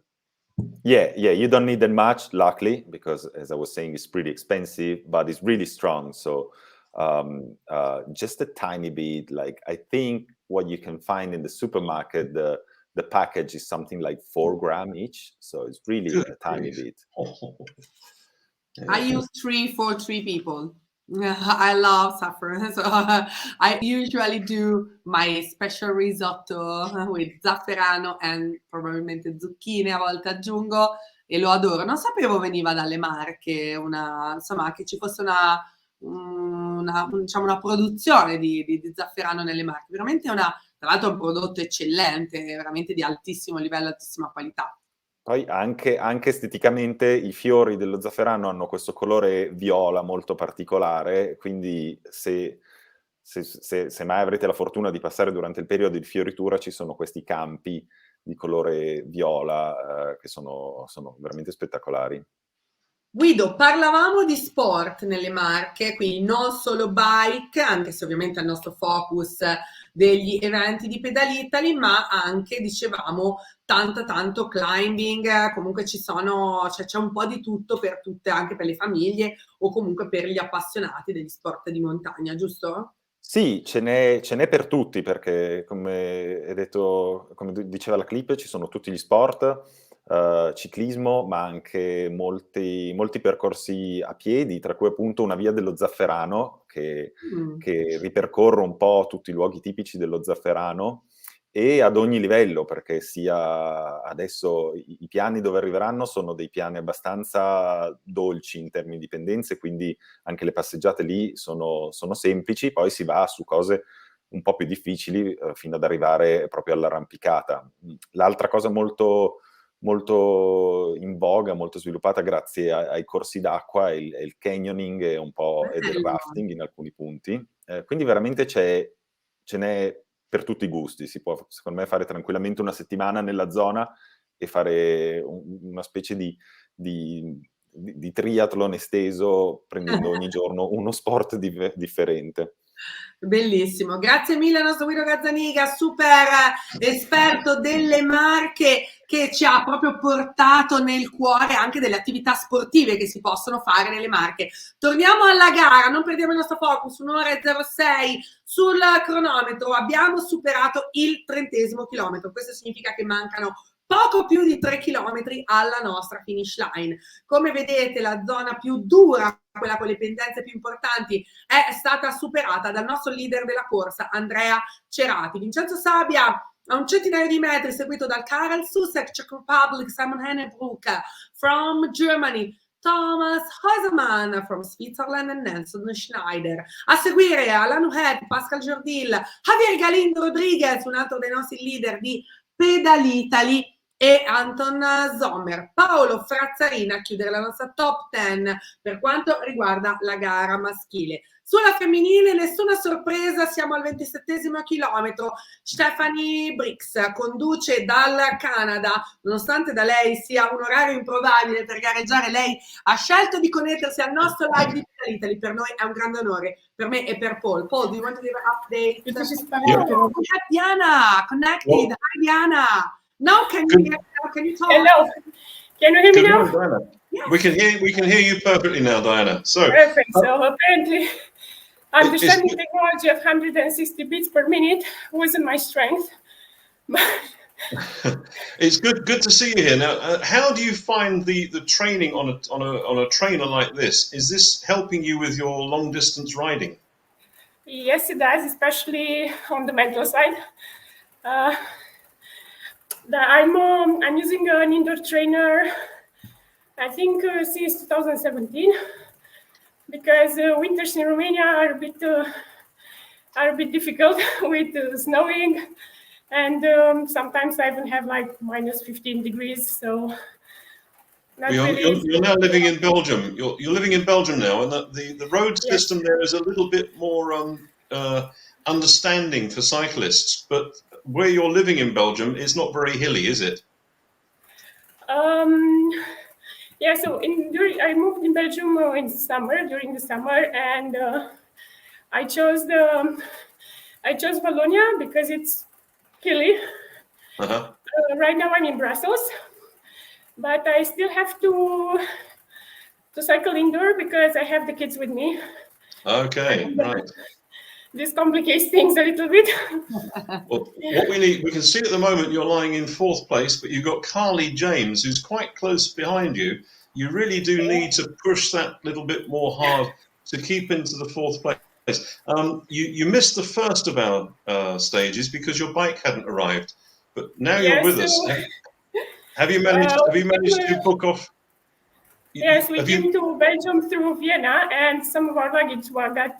Yeah, you don't need that much, luckily, because as I was saying, it's pretty expensive, but it's really strong. So just a tiny bit. Like I think what you can find in the supermarket, the package is something like 4 grams each, so it's really a tiny bit. I use 3 for 3 people. I love saffron. So I usually do my special risotto with zafferano and probabilmente zucchine, a volte aggiungo e lo adoro. Non sapevo veniva dalle Marche, insomma, che ci fosse diciamo, una produzione di zafferano nelle Marche. Veramente tra l'altro è un prodotto eccellente, veramente di altissimo livello, altissima qualità. Poi anche esteticamente i fiori dello zafferano hanno questo colore viola molto particolare, quindi se mai avrete la fortuna di passare durante il periodo di fioritura, ci sono questi campi di colore viola che sono veramente spettacolari. Guido, parlavamo di sport nelle Marche, quindi non solo bike, anche se ovviamente è il nostro focus degli eventi di Pedal Italy, ma anche, dicevamo, tanto climbing, comunque c'è un po' di tutto per tutte, anche per le famiglie o comunque per gli appassionati degli sport di montagna, giusto? Sì, ce n'è per tutti, perché come hai detto, come diceva la clip, ci sono tutti gli sport, ciclismo, ma anche molti percorsi a piedi, tra cui appunto una via dello Zafferano, che ripercorre un po' tutti i luoghi tipici dello Zafferano, e ad ogni livello, perché sia adesso i piani dove arriveranno sono dei piani abbastanza dolci in termini di pendenze, quindi anche le passeggiate lì sono semplici, poi si va su cose un po' più difficili fino ad arrivare proprio all'arrampicata. L'altra cosa molto in voga, molto sviluppata grazie ai corsi d'acqua è il canyoning ed il rafting in alcuni punti. Quindi veramente ce n'è per tutti i gusti. Si può, secondo me, fare tranquillamente una settimana nella zona e fare una specie di triathlon esteso, prendendo ogni giorno uno sport differente. Bellissimo, grazie mille al nostro Guido Gazzaniga, super esperto delle Marche, che ci ha proprio portato nel cuore anche delle attività sportive che si possono fare nelle Marche. Torniamo alla gara, non perdiamo il nostro focus, 1:06 sul cronometro, abbiamo superato il 30° chilometro, questo significa che mancano poco più di 3 chilometri alla nostra finish line. Come vedete, la zona più dura, quella con le pendenze più importanti, è stata superata dal nostro leader della corsa, Andrea Cerati. Vincenzo Sabbia a un centinaio di metri, seguito dal Karel Susek, Czech Republic, Simon Hennebrook from Germany, Thomas Heusemann from Switzerland e Nelson Schneider. A seguire Alan Uhed, Pascal Jordil, Javier Galindo Rodriguez, un altro dei nostri leader di Pedal Italy, e Anton Sommer. Paolo Frazzarina a chiudere la nostra top 10 per quanto riguarda la gara maschile. Sulla femminile nessuna sorpresa, siamo al 27° chilometro. Stephanie Brix conduce dal Canada, nonostante da lei sia un orario improbabile per gareggiare, lei ha scelto di connettersi al nostro live di Pedal Italy. Per noi è un grande onore, per me e per Paul. Paul, do you want to give an update? Oh, we have Diana connected. Hi Diana. Now can you talk? Hello. Can you hear me now? Diana. Yes. We can hear you perfectly now, Diana. So perfect. So apparently understanding technology of 160 beats per minute wasn't my strength. It's good to see you here. Now, how do you find the training on a trainer like this? Is this helping you with your long distance riding? Yes, it does, especially on the mental side. I'm using an indoor trainer, I think since 2017, because winters in Romania are a bit difficult with snowing, and sometimes I even have like minus 15 degrees. So you're now living in Belgium. You're living in Belgium now, and the road system there is a little bit more understanding for cyclists, but where you're living in Belgium is not very hilly, is it? Yeah, so I moved in Belgium during the summer, and I chose Wallonia because it's hilly. Right now I'm in Brussels, but I still have to cycle indoor because I have the kids with me. Okay, right. This complicates things a little bit. Well, what we can see at the moment, you're lying in 4th place, but you've got Carly James, who's quite close behind you. You really do need to push that little bit more hard to keep into the fourth place. You missed the first of our stages because your bike hadn't arrived, but now you're with us. Have you managed to book off? Yes, we came to Belgium through Vienna, and some of our luggage got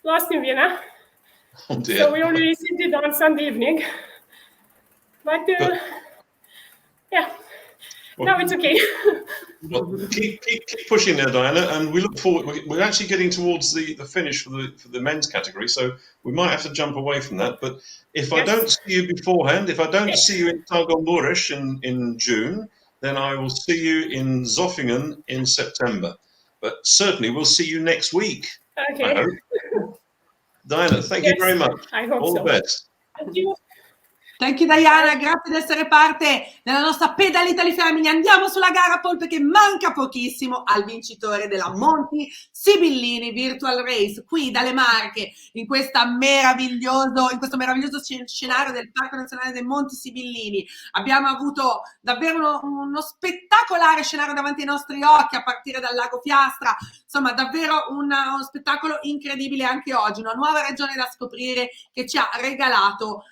lost in Vienna. Oh dear. So we only received it on Sunday evening. But yeah, now it's okay. Well, keep pushing there, Diana, and we look forward. We're actually getting towards the finish for the men's category, so we might have to jump away from that. But if I don't see you beforehand, if I don't see you in Targolmurisch in June, then I will see you in Zofingen in September. But certainly we'll see you next week. Okay. I hope. Diana, thank you very much. I hope All so. the best. Thank you. Thank you Diana, grazie di essere parte della nostra Pedal Italy Family. Andiamo sulla gara Paul perché manca pochissimo al vincitore della Monti Sibillini Virtual Race qui dalle Marche in questo meraviglioso scenario del Parco Nazionale dei Monti Sibillini. Abbiamo avuto davvero uno spettacolare scenario davanti ai nostri occhi a partire dal lago Fiastra, insomma davvero uno spettacolo incredibile anche oggi, una nuova regione da scoprire che ci ha regalato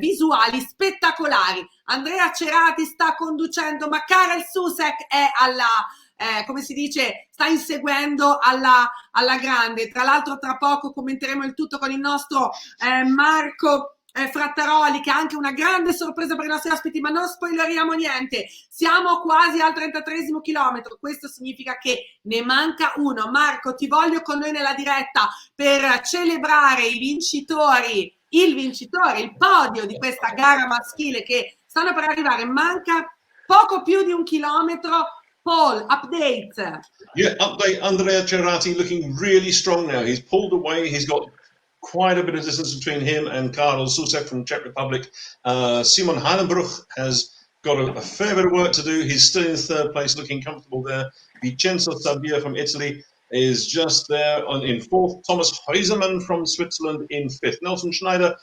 visuali spettacolari. Andrea Cerati sta conducendo, ma Karel Susek è alla come si dice, sta inseguendo alla grande. Tra l'altro tra poco commenteremo il tutto con il nostro Marco Frattaroli, che è anche una grande sorpresa per i nostri ospiti, ma non spoileriamo niente. Siamo quasi al 33esimo chilometro, questo significa che ne manca uno. Marco, ti voglio con noi nella diretta per celebrare i vincitori, il podio di questa gara maschile che stanno per arrivare. Manca poco più di un chilometro. Paul, update. Yeah, update. Andrea Cerati looking really strong now. He's pulled away. He's got quite a bit of distance between him and Karel Susek from Czech Republic. Simon Hanebrugh has got a fair bit of work to do. He's still in third place, looking comfortable there. Vincenzo Sabia from Italy is just there in fourth. Thomas Heusemann from Switzerland in fifth. Nelson Schneider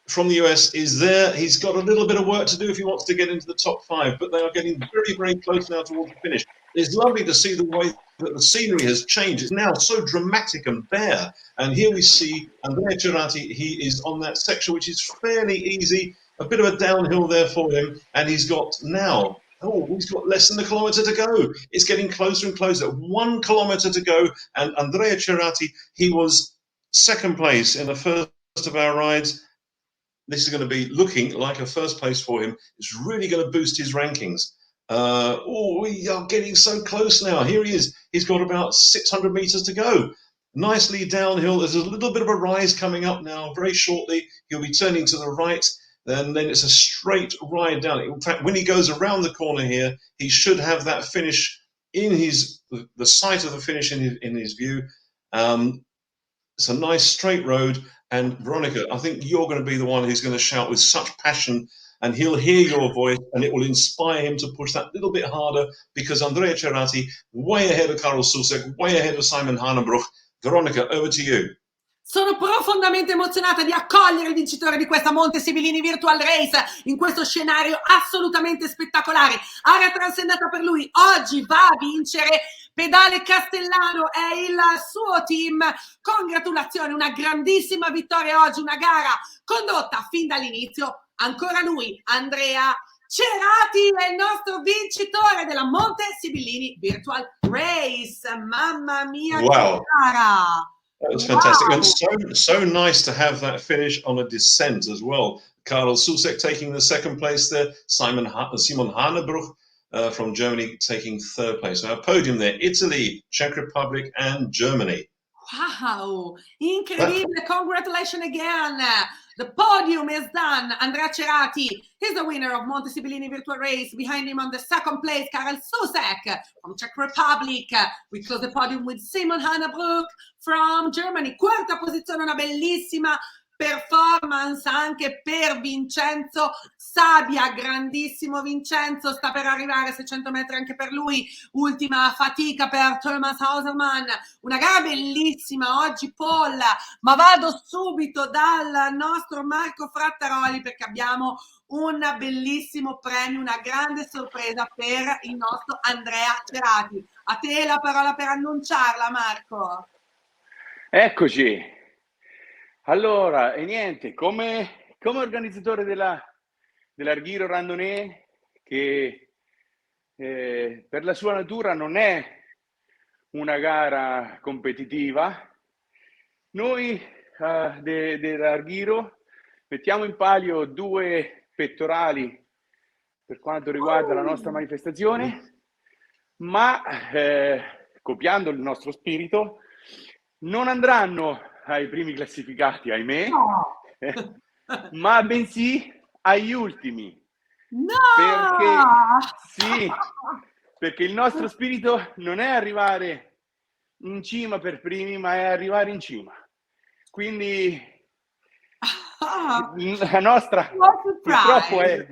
from the US is there. He's got a little bit of work to do if he wants to get into the top five, but they are getting very, very close now towards the finish. It's lovely to see the way that the scenery has changed. It's now so dramatic and bare. And here we see Andrea Cerati. He is on that section, which is fairly easy, a bit of a downhill there for him. And he's got now, he's got less than a kilometre to go. It's getting closer and closer. 1 kilometre to go. And Andrea Cerati, he was second place in the first of our rides. This is going to be looking like a first place for him. It's really going to boost his rankings. We are getting so close now. Here he is. He's got about 600 meters to go. Nicely downhill. There's a little bit of a rise coming up now. Very shortly, he'll be turning to the right. Then it's a straight ride down. In fact, when he goes around the corner here, he should have that finish in the sight of the finish in his view. It's a nice straight road. And Veronica, I think you're going to be the one who's going to shout with such passion, and he'll hear your voice and it will inspire him to push that little bit harder, because Andrea Cerati, way ahead of Karel Susek, way ahead of Simon Hanebrugh. Veronica, over to you. Sono profondamente emozionata di accogliere il vincitore di questa Monti Sibillini Virtual Race in questo scenario assolutamente spettacolare. Area transennata per lui. Oggi va a vincere Pedale Castellano e il suo team. Congratulazioni, una grandissima vittoria oggi, una gara condotta fin dall'inizio. Ancora lui, Andrea Cerati, è il nostro vincitore della Monti Sibillini Virtual Race. Mamma mia, wow. Che gara! That was fantastic. Wow. And so nice to have that finish on a descent as well. Karel Susek taking the second place there. Simon Hanebrugh from Germany taking third place. So our podium there, Italy, Czech Republic and Germany. Wow, incredibile. Congratulations again. The podium is done. Andrea Cerati is the winner of Monti Sibillini Virtual Race. Behind him on the second place, Karel Susek from Czech Republic. We close the podium with Simon Hanebrugh from Germany. Quarta posizione, una bellissima performance anche per Vincenzo Sabia, grandissimo Vincenzo, sta per arrivare 600 metri anche per lui, ultima fatica per Thomas Hausermann, una gara bellissima oggi Polla, ma vado subito dal nostro Marco Frattaroli perché abbiamo un bellissimo premio, una grande sorpresa per il nostro Andrea Cerati. A te la parola per annunciarla, Marco. Eccoci. Allora, e niente, come organizzatore dell'Arghiro Randonnée, che per la sua natura non è una gara competitiva, noi dell'Arghiro mettiamo in palio 2 pettorali per quanto riguarda la nostra manifestazione, ma copiando il nostro spirito, non andranno ai primi classificati, ahimè, ma bensì agli ultimi. No! Perché il nostro spirito non è arrivare in cima per primi, ma è arrivare in cima. Quindi la nostra purtroppo è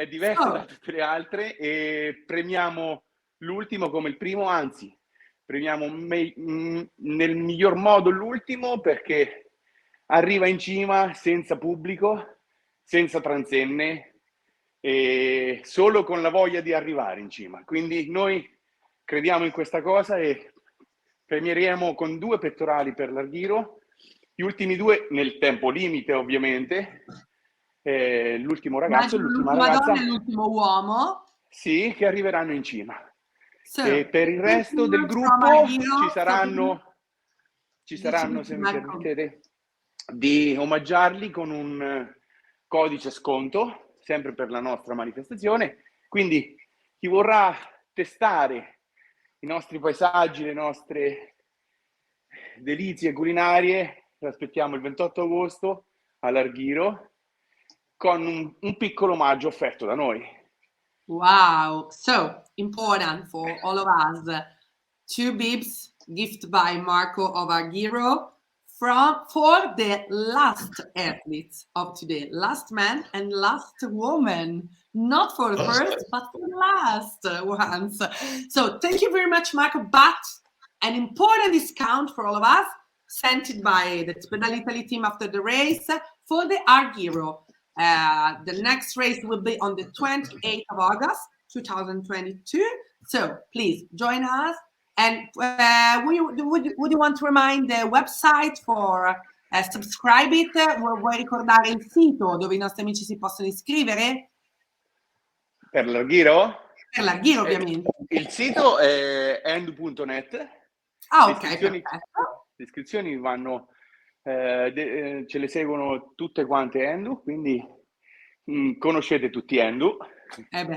diversa da tutte le altre e premiamo l'ultimo come il primo, anzi premiamo nel miglior modo l'ultimo perché arriva in cima senza pubblico, senza transenne e solo con la voglia di arrivare in cima. Quindi noi crediamo in questa cosa e premieremo con 2 pettorali per l'Arghiro, gli ultimi 2 nel tempo limite ovviamente, l'ultimo ragazzo e l'ultima ragazza, donna e l'ultimo uomo, sì, che arriveranno in cima. So, e per il resto del gruppo ci saranno, se mi permettete, di omaggiarli con un codice sconto, sempre per la nostra manifestazione. Quindi chi vorrà testare i nostri paesaggi, le nostre delizie culinarie, lo aspettiamo il 28 agosto all'Arghiro con un piccolo omaggio offerto da noi. Wow, so important for all of us. 2 bibs gift by Marco of Arghiro for the last athletes of today, last man and last woman, not for the first but for the last ones. So thank you very much, Marco, but an important discount for all of us sent by the Pedal Italy team after the race for the Arghiro. The next race will be on the 28th of August 2022, so please join us. And would you want to remind the website for subscribe it? Vuoi ricordare il sito dove i nostri amici si possono iscrivere? Per l'Arghiro? Per l'Arghiro, ovviamente. Il sito è endu.net. Ah, ok, perfetto. Le iscrizioni vanno, ce le seguono tutte quante Endu, quindi conoscete tutti Endu.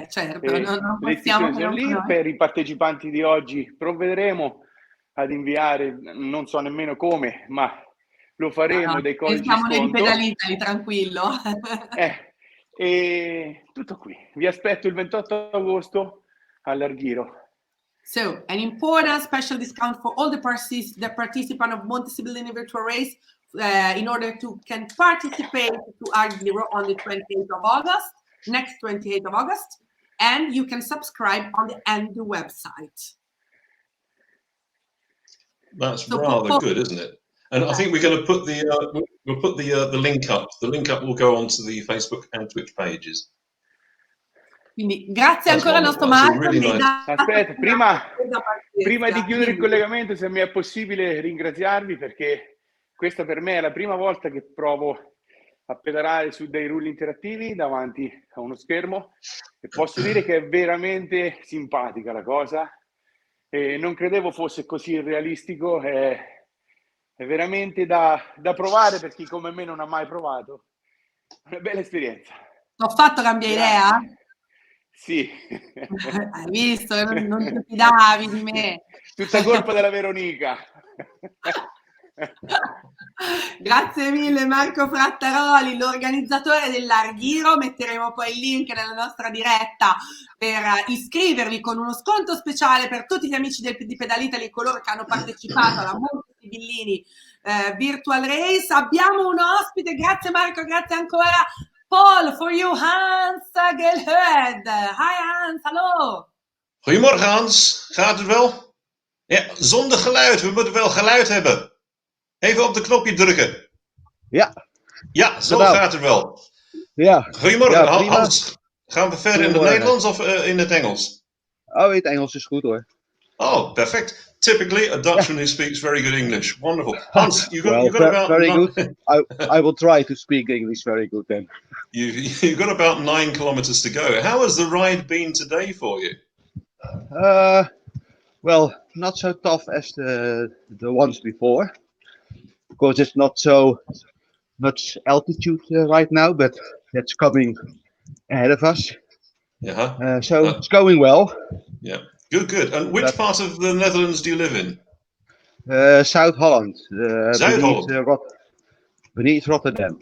Certo, non le iscrizioni sono lì. Per i partecipanti di oggi provvederemo ad inviare, non so nemmeno come, ma lo faremo, dei codici sconto. Siamo nei pedalitali, tranquillo. E tutto qui. Vi aspetto il 28 agosto all'Arghiro. So, an important special discount for all the participants of Monti Sibillini virtual race in order to can participate to Arghiro on the 28th of August, next 28th of August, and you can subscribe on the Endu website. That's rather good, isn't it? And I think we're going to put the link up. The link up will go onto the Facebook and Twitch pages. Quindi grazie ancora al nostro Marco. Really nice. Aspetta, prima di chiudere il collegamento, se mi è possibile ringraziarvi, perché questa per me è la prima volta che provo a pedalare su dei rulli interattivi davanti a uno schermo e posso dire che è veramente simpatica la cosa e non credevo fosse così realistico, è veramente da provare per chi come me non ha mai provato. Una bella esperienza. L'ho fatto cambiare idea? Sì. Hai visto, non ti fidavi di me. Tutta colpa della Veronica. Grazie mille Marco Frattaroli, l'organizzatore dell'Arghiro. Metteremo poi il link nella nostra diretta per iscrivervi con uno sconto speciale per tutti gli amici di Pedal Italy, coloro che hanno partecipato alla Monti Sibillini Virtual Race. Abbiamo un ospite, grazie Marco, grazie ancora. Paul, for you, Hans Gelherd. Hi Hans, hallo. Goedemorgen Hans, gaat het wel? Ja, zonder geluid, we moeten wel geluid hebben. Even op de knopje drukken. Ja. Ja, zo Gedaan. gaat het wel. Ja. Goedemorgen Ja, prima. Hans. Gaan we verder in het Goedemorgen. Nederlands of in het Engels? Oh, in het Engels is goed hoor. Oh, perfect. Typically a Dutchman who speaks very good English. Wonderful. Hans, you got about very good. I will try to speak English very good then. You've got about 9 kilometers to go. How has the ride been today for you? Well, not so tough as the ones before, because it's not so much altitude right now, but that's coming ahead of us. Yeah. So it's going well. Yeah. Good. And which part of the Netherlands do you live in? South Holland. South Holland. Beneath Rotterdam.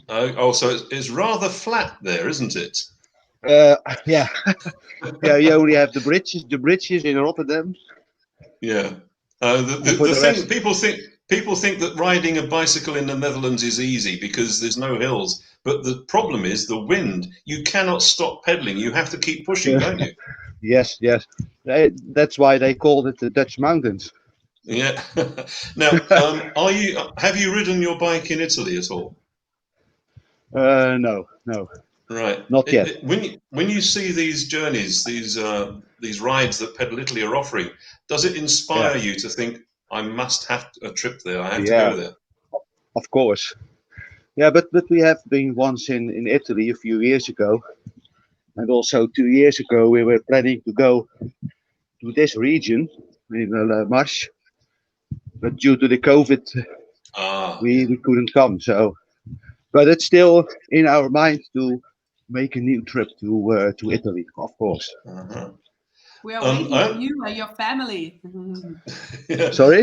So it's rather flat there, isn't it? Yeah. Yeah, you only have the bridges in Rotterdam. Yeah. The thing people think that riding a bicycle in the Netherlands is easy because there's no hills, but the problem is the wind. You cannot stop pedaling. You have to keep pushing, don't you? Yes. That's why they called it the Dutch mountains. Yeah. Now, have you ridden your bike in Italy at all? No. Right. Not yet. When you see these journeys, these rides that Pedal Italy are offering, does it inspire you to think, I must have a trip there, I have to go there? Of course. Yeah, but we have been once in Italy a few years ago. And also 2 years ago, we were planning to go to this region, in La Marche. But due to the COVID, we couldn't come. So, but it's still in our mind to make a new trip to Italy, of course. Uh-huh. We are waiting for you and your family. Sorry?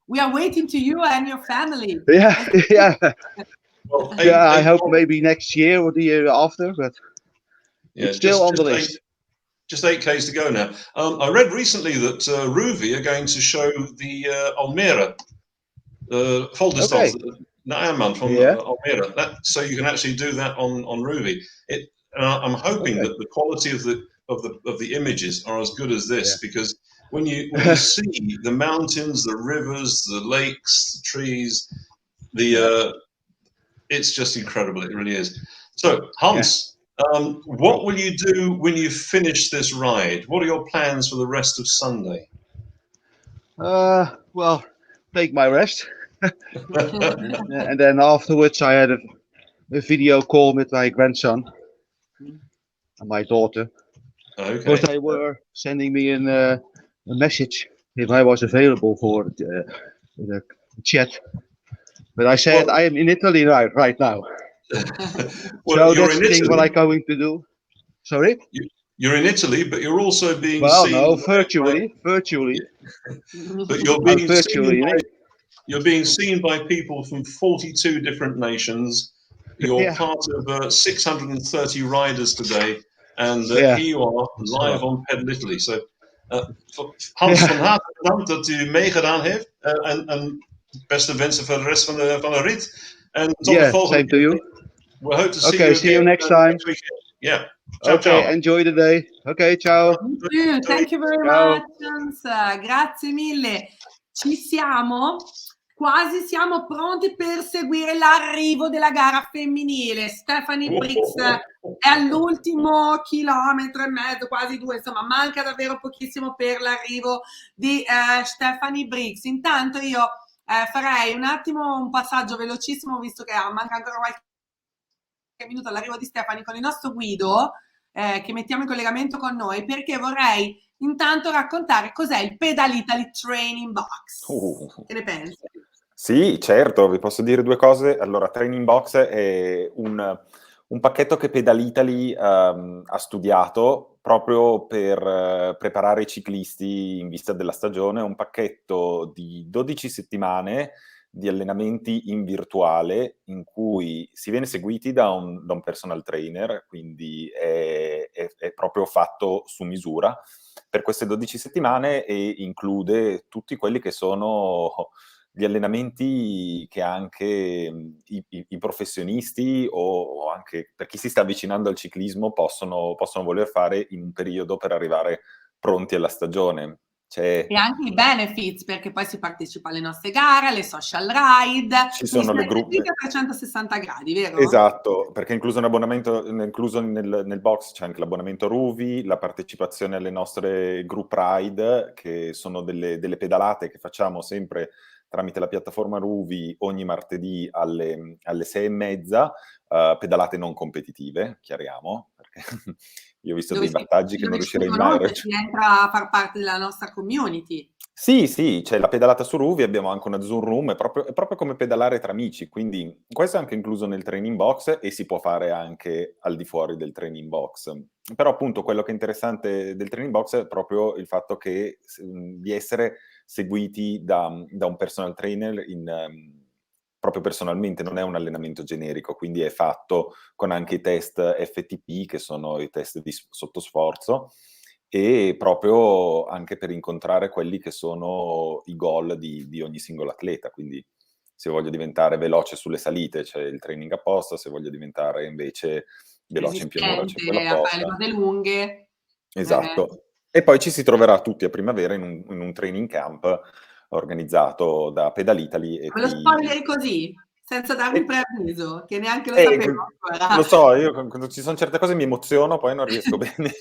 We are waiting to you and your family. Yeah. Well, I hope maybe next year or the year after, but it's still on the list. Just 8 Ks to go now. I read recently that Ruvi are going to show the Almere Voldistans, the Ironman from Almere. So you can actually do that on Ruvi. I'm hoping that the quality of the images are as good as this, because when you see the mountains, the rivers, the lakes, the trees, it's just incredible. It really is. So Hans. What will you do when you finish this ride? What are your plans for the rest of Sunday? Well, take my rest. And then afterwards I had a video call with my grandson and my daughter. Okay. Because they were sending me a message if I was available for the chat. But I said I am in Italy right now. Well, so that's the thing what I'm going to do. Sorry? You're in Italy, but you're also being seen. Well, no, virtually. But you're being seen by people from 42 different nations. You're part of 630 riders today, and here you are live on Pedal Italy. So, Hans, van harte bedankt dat u meegedaan heeft en beste wensen voor de rest van de rit. En tot de volgende same to you. We hope to see you see you next time. Next weekend. Yeah. Ciao, okay, ciao. Enjoy the day. Okay, ciao. Thank you very much, Hans. Grazie mille. Ci siamo. Quasi siamo pronti per seguire l'arrivo della gara femminile. Stephanie Briggs è all'ultimo chilometro e mezzo, quasi 2, insomma, manca davvero pochissimo per l'arrivo di Stephanie Briggs. Intanto io farei un attimo un passaggio velocissimo, visto che manca ancora qualche minuto all'arrivo di Stephanie, con il nostro Guido, che mettiamo in collegamento con noi, perché vorrei intanto raccontare cos'è il Pedal Italy Training Box. Che ne pensi? Sì, certo, vi posso dire 2 cose. Allora, Training Box è un pacchetto che Pedal Italy ha studiato proprio per preparare i ciclisti in vista della stagione. È un pacchetto di 12 settimane di allenamenti in virtuale, in cui si viene seguiti da un personal trainer, quindi è proprio fatto su misura per queste 12 settimane, e include tutti quelli che sono di allenamenti che anche i professionisti o anche per chi si sta avvicinando al ciclismo possono voler fare in un periodo per arrivare pronti alla stagione. E anche i benefits, perché poi si partecipa alle nostre gare, alle social ride, Ci quindi sono le siete seguiti a 360 gradi, vero? Esatto, perché è incluso un abbonamento, incluso nel box c'è anche l'abbonamento Ruvi, la partecipazione alle nostre group ride, che sono delle pedalate che facciamo sempre tramite la piattaforma Ruvi ogni martedì alle 6:30, pedalate non competitive, chiariamo, perché io ho visto dei battaggi che non riuscirei mai a dove si entra a far parte della nostra community. Sì, c'è la pedalata su Ruvi, abbiamo anche una Zoom Room, è proprio come pedalare tra amici, quindi questo è anche incluso nel training box e si può fare anche al di fuori del training box. Però appunto quello che è interessante del training box è proprio il fatto che di essere seguiti da un personal trainer proprio personalmente, non è un allenamento generico, quindi è fatto con anche i test FTP, che sono i test di sottosforzo, e proprio anche per incontrare quelli che sono i goal di ogni singolo atleta. Quindi se voglio diventare veloce sulle salite c'è il training apposta, se voglio diventare invece veloce in pianura c'è quello Resistente, a fare le apposta. cose lunghe. Esatto. E poi ci si troverà tutti a primavera in un training camp organizzato da Pedal Italy e Me lo Tri... spoileri così, senza darmi preavviso, che neanche lo Eh, sapevo ancora. Lo so, io quando ci sono certe cose mi emoziono, poi non riesco bene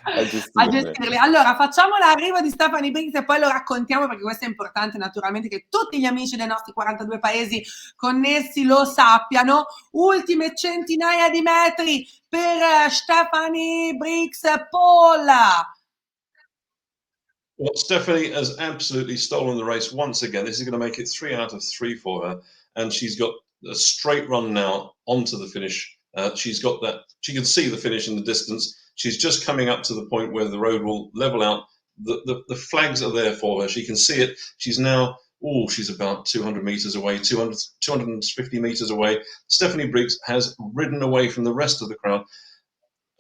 a A gestirle. gestirle. Allora, facciamo l'arrivo di Stephanie Briggs e poi lo raccontiamo, perché questo è importante naturalmente che tutti gli amici dei nostri 42 paesi connessi lo sappiano. Ultime centinaia di metri per Stephanie Briggs Paula. Well, Stephanie has absolutely stolen the race once again. This is going to make it 3 out of 3 for her, and she's got a straight run now onto the finish. She's got that. She can see the finish in the distance. She's just coming up to the point where the road will level out. The flags are there for her. She can see it. She's now, she's about 200 meters away, 250 meters away. Stephanie Briggs has ridden away from the rest of the crowd,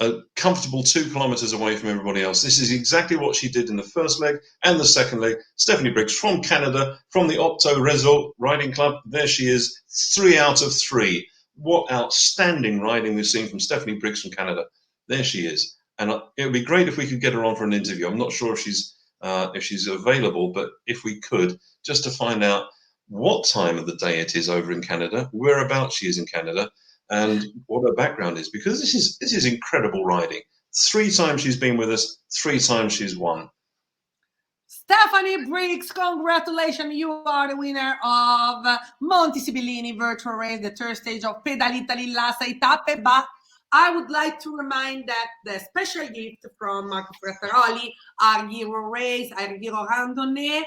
a comfortable 2 kilometers away from everybody else. This is exactly what she did in the first leg and the second leg. Stephanie Briggs from Canada, from the Opto Resort Riding Club. There she is, 3 out of 3. What outstanding riding we've seen from Stephanie Briggs from Canada. There she is. And it would be great if we could get her on for an interview. I'm not sure if she's available, but if we could, just to find out what time of the day it is over in Canada, whereabouts she is in Canada, and what her background is, because this is incredible riding. 3 times she's been with us, 3 times she's won. Stephanie Briggs, congratulations, you are the winner of Monti Sibillini virtual race, the third stage of Pedal Italy La 6 Tappe. But I would like to remind that the special gift from Marco Frattaroli, Argiro Race, Argiro Randonnée,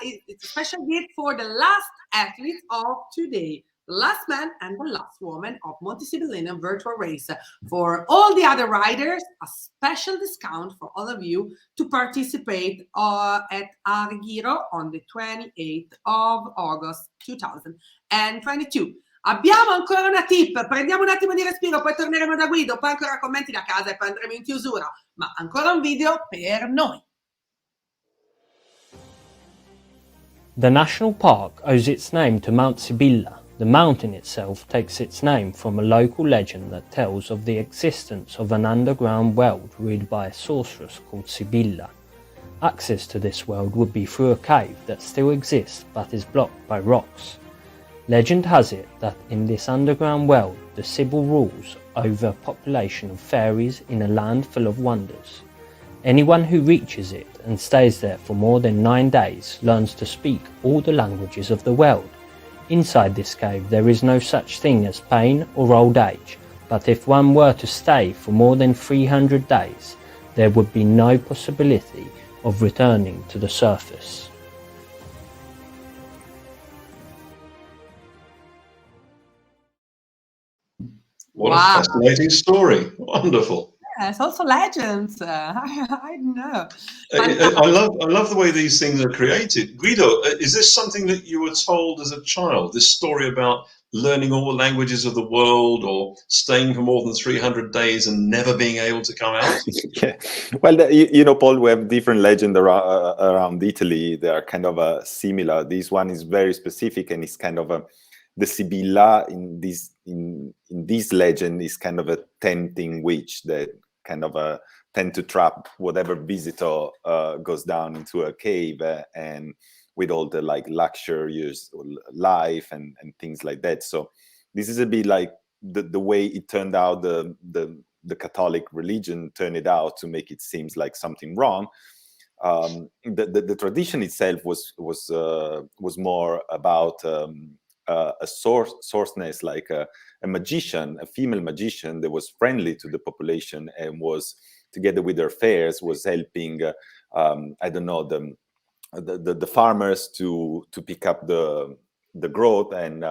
it's a special gift for the last athletes of today, the last man and the last woman of Monti Sibillini virtual race. For all the other riders, a special discount for all of you to participate at Argiro on the 28th of August 2022. Abbiamo ancora una tip, prendiamo un attimo di respiro, poi torneremo da Guido, poi ancora commenti da casa e poi andremo in chiusura, ma ancora un video per noi. The national park owes its name to Mount Sibilla. The mountain itself takes its name from a local legend that tells of the existence of an underground world ruled by a sorceress called Sibilla. Access to this world would be through a cave that still exists but is blocked by rocks. Legend has it that in this underground world the Sibyl rules over a population of fairies in a land full of wonders. Anyone who reaches it and stays there for more than 9 days learns to speak all the languages of the world. Inside this cave there is no such thing as pain or old age, but if one were to stay for more than 300 days, there would be no possibility of returning to the surface. What a fascinating story. Wonderful. Yes, also legends. I know. I love the way these things are created. Guido, is this something that you were told as a child? This story about learning all the languages of the world, or staying for more than 300 days and never being able to come out? Yeah. Well, you know, Paul, we have different legends around Italy. They are kind of similar. This one is very specific, and it's kind of the Sibilla in this legend is kind of a tempting witch that kind of tend to trap whatever visitor goes down into a cave and with all the like luxurious life and things like that. So this is a bit like the way it turned out, the Catholic religion turned it out to make it seems like something wrong. The tradition itself was more about a sorceress, like a magician, a female magician that was friendly to the population and was, together with her fairs, was helping I don't know, the farmers to pick up the growth and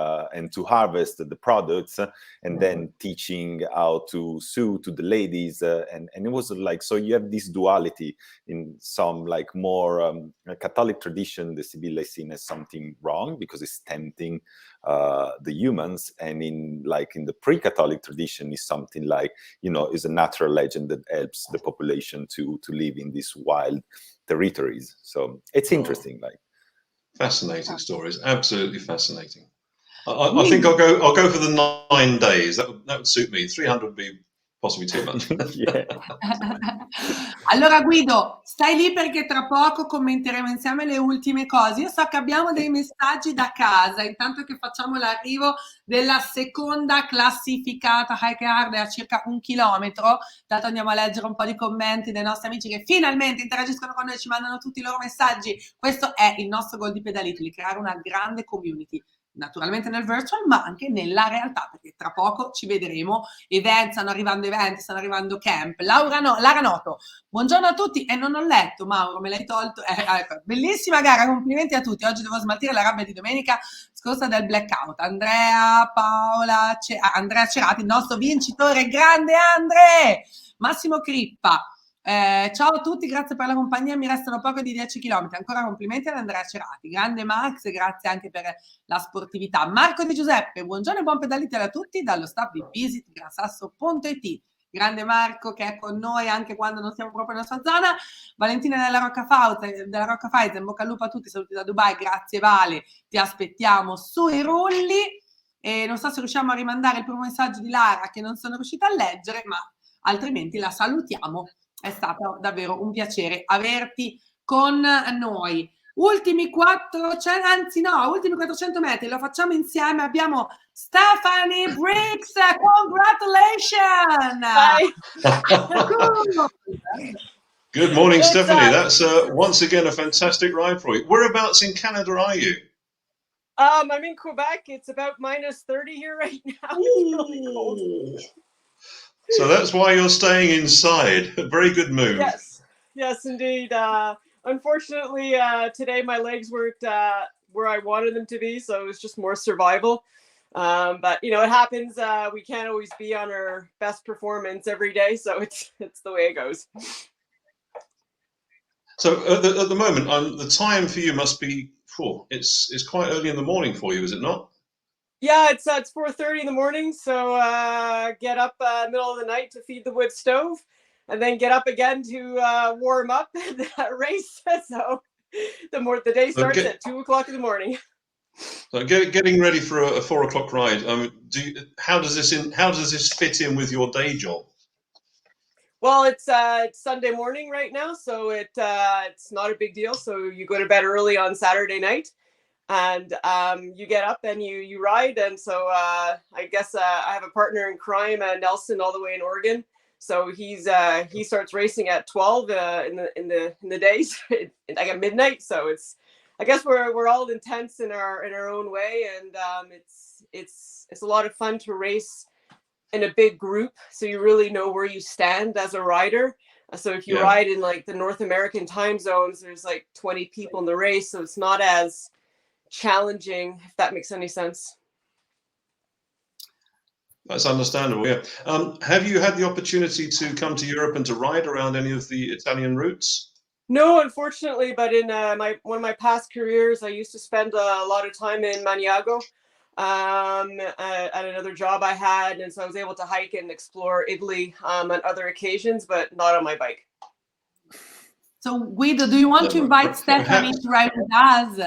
to harvest the products, and then teaching how to sew to the ladies, and it was like, so you have this duality in some like more Catholic tradition. The Sibylla is seen as something wrong because it's tempting the humans, and in the pre-Catholic tradition is something like, you know, is a natural legend that helps the population to live in these wild territories. So it's interesting. Like, fascinating stories, absolutely fascinating. I think I'll go for the 9 days. That would suit me. 300 would be possibly too much. Yeah. Allora Guido, stai lì perché tra poco commenteremo insieme le ultime cose. Io so che abbiamo dei messaggi da casa, intanto che facciamo l'arrivo della seconda classificata Hike Hard a circa 1 chilometro. Intanto andiamo a leggere un po' di commenti dei nostri amici che finalmente interagiscono con noi, ci mandano tutti i loro messaggi. Questo è il nostro goal di Pedalituli, creare una grande community, naturalmente nel virtual ma anche nella realtà, perché tra poco ci vedremo. Stanno arrivando camp. Lara Noto, buongiorno a tutti, e non ho letto, Mauro, me l'hai tolto. Ecco. Bellissima gara, complimenti a tutti. Oggi devo smaltire la rabbia di domenica scorsa del blackout. Andrea Cerati, il nostro vincitore, grande Andre. Massimo Crippa, ciao a tutti, grazie per la compagnia, mi restano poco di 10 km, ancora complimenti ad Andrea Cerati. Grande Max, grazie anche per la sportività. Marco Di Giuseppe, buongiorno e buon pedalitare a tutti dallo staff di visitgransasso.it. Grande Marco che è con noi anche quando non siamo proprio nella sua zona. Valentina della Rocca Faiza, in bocca al lupo a tutti, saluti da Dubai, grazie Vale, ti aspettiamo sui rulli. E non so se riusciamo a rimandare il primo messaggio di Lara che non sono riuscita a leggere, ma altrimenti la salutiamo. È stato davvero un piacere averti con noi. Ultimi 400 metri, lo facciamo insieme. Abbiamo Stephanie Briggs, congratulations! Good morning, Stephanie. That's once again a fantastic ride for you. Whereabouts in Canada are you? I'm in Quebec. It's about -30 here right now. It's really cold. So that's why you're staying inside. A very good move. Yes, indeed. Unfortunately, today my legs weren't where I wanted them to be, so it was just more survival. But you know, it happens. We can't always be on our best performance every day, so it's the way it goes. So at the moment, the time for you must be it's quite early in the morning for you, is it not? Yeah, it's 4:30 in the morning, so get up middle of the night to feed the wood stove, and then get up again to warm up and race. So the day starts at 2 o'clock in the morning. So getting ready for a 4 o'clock ride. How does this fit in with your day job? Well, it's Sunday morning right now, so it's not a big deal. So you go to bed early on Saturday night, and you get up and you ride. And so I guess I have a partner in crime, Nelson, all the way in Oregon. So he starts racing at 12 in the days, like at midnight. So I guess we're all intense in our own way, and it's a lot of fun to race in a big group, so you really know where you stand as a rider. So if you ride in like the North American time zones, there's like 20 people in the race, so it's not as challenging, if that makes any sense. That's understandable, yeah. Have you had the opportunity to come to Europe and to ride around any of the Italian routes? No, unfortunately, but in one of my past careers, I used to spend a lot of time in Maniago. at another job I had, and so I was able to hike and explore Italy on other occasions, but not on my bike. So Guido, do you want to invite Stephanie to ride with us?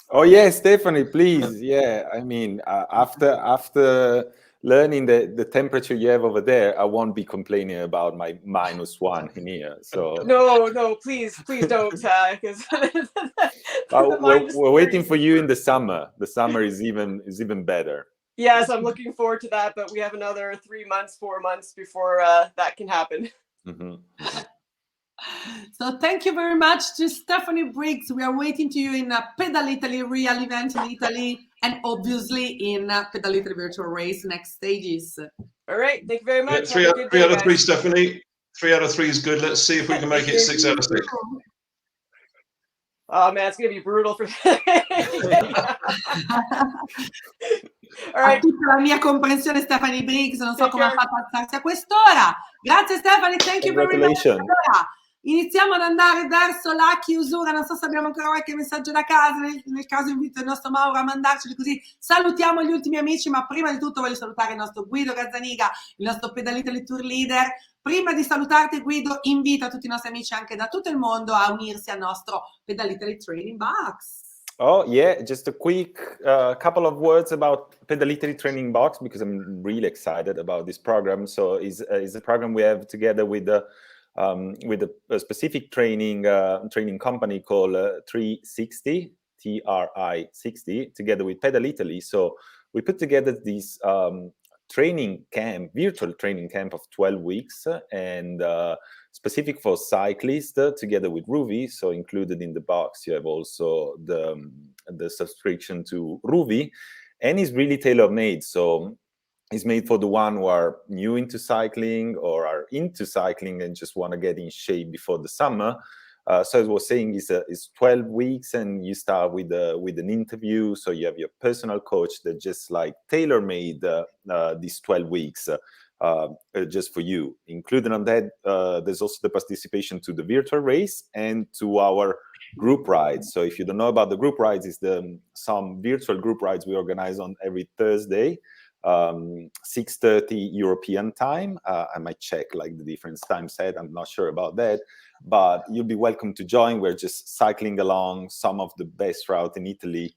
Oh yeah, Stephanie, please. Yeah, I mean, after learning the temperature you have over there, I won't be complaining about my -1 in here. So no, please don't, because we're waiting for you in the summer. The summer is even better. Yes, I'm looking forward to that, but we have another 3 months, 4 months before that can happen. So thank you very much to Stephanie Briggs. We are waiting to you in Pedal Italy real event in Italy, and obviously in Pedal Italy virtual race next stages. All right, thank you very much. Yeah, three out of three, Stephanie. 3 out of 3 is good. Let's see if we can make it 6 out of 6. Oh man, it's gonna be brutal for All right. A tutta la mia comprensione, Stephanie Briggs, non so come ha fatto a alzarsi a quest'ora. Grazie Stephanie, thank you very much. Allora, iniziamo ad andare verso la chiusura, non so se abbiamo ancora qualche messaggio da casa, nel caso invito il nostro Mauro a mandarceli, così salutiamo gli ultimi amici, ma prima di tutto voglio salutare il nostro Guido Gazzaniga, il nostro Pedal Italy Tour Leader. Prima di salutarti Guido, invita tutti i nostri amici anche da tutto il mondo a unirsi al nostro Pedal Italy Training Box. Oh yeah, just a quick couple of words about Pedal Italy Training Box, because I'm really excited about this program. So it's a program we have together with a specific training company called 360, TRI60, together with Pedal Italy. So we put together this virtual training camp of 12 weeks, and specific for cyclists, together with Ruvi. So included in the box, you have also the subscription to Ruvi, and it's really tailor-made. So it's made for the one who are new into cycling or are into cycling and just want to get in shape before the summer. So as I was saying, it's 12 weeks, and you start with an interview. So you have your personal coach that just like tailor-made these 12 weeks just for you. Included on that, there's also the participation to the virtual race and to our group rides. So if you don't know about the group rides, it's some virtual group rides we organize on every Thursday, 6:30 European time. I might check like the different time set. I'm not sure about that, but you'll be welcome to join. We're just cycling along some of the best routes in Italy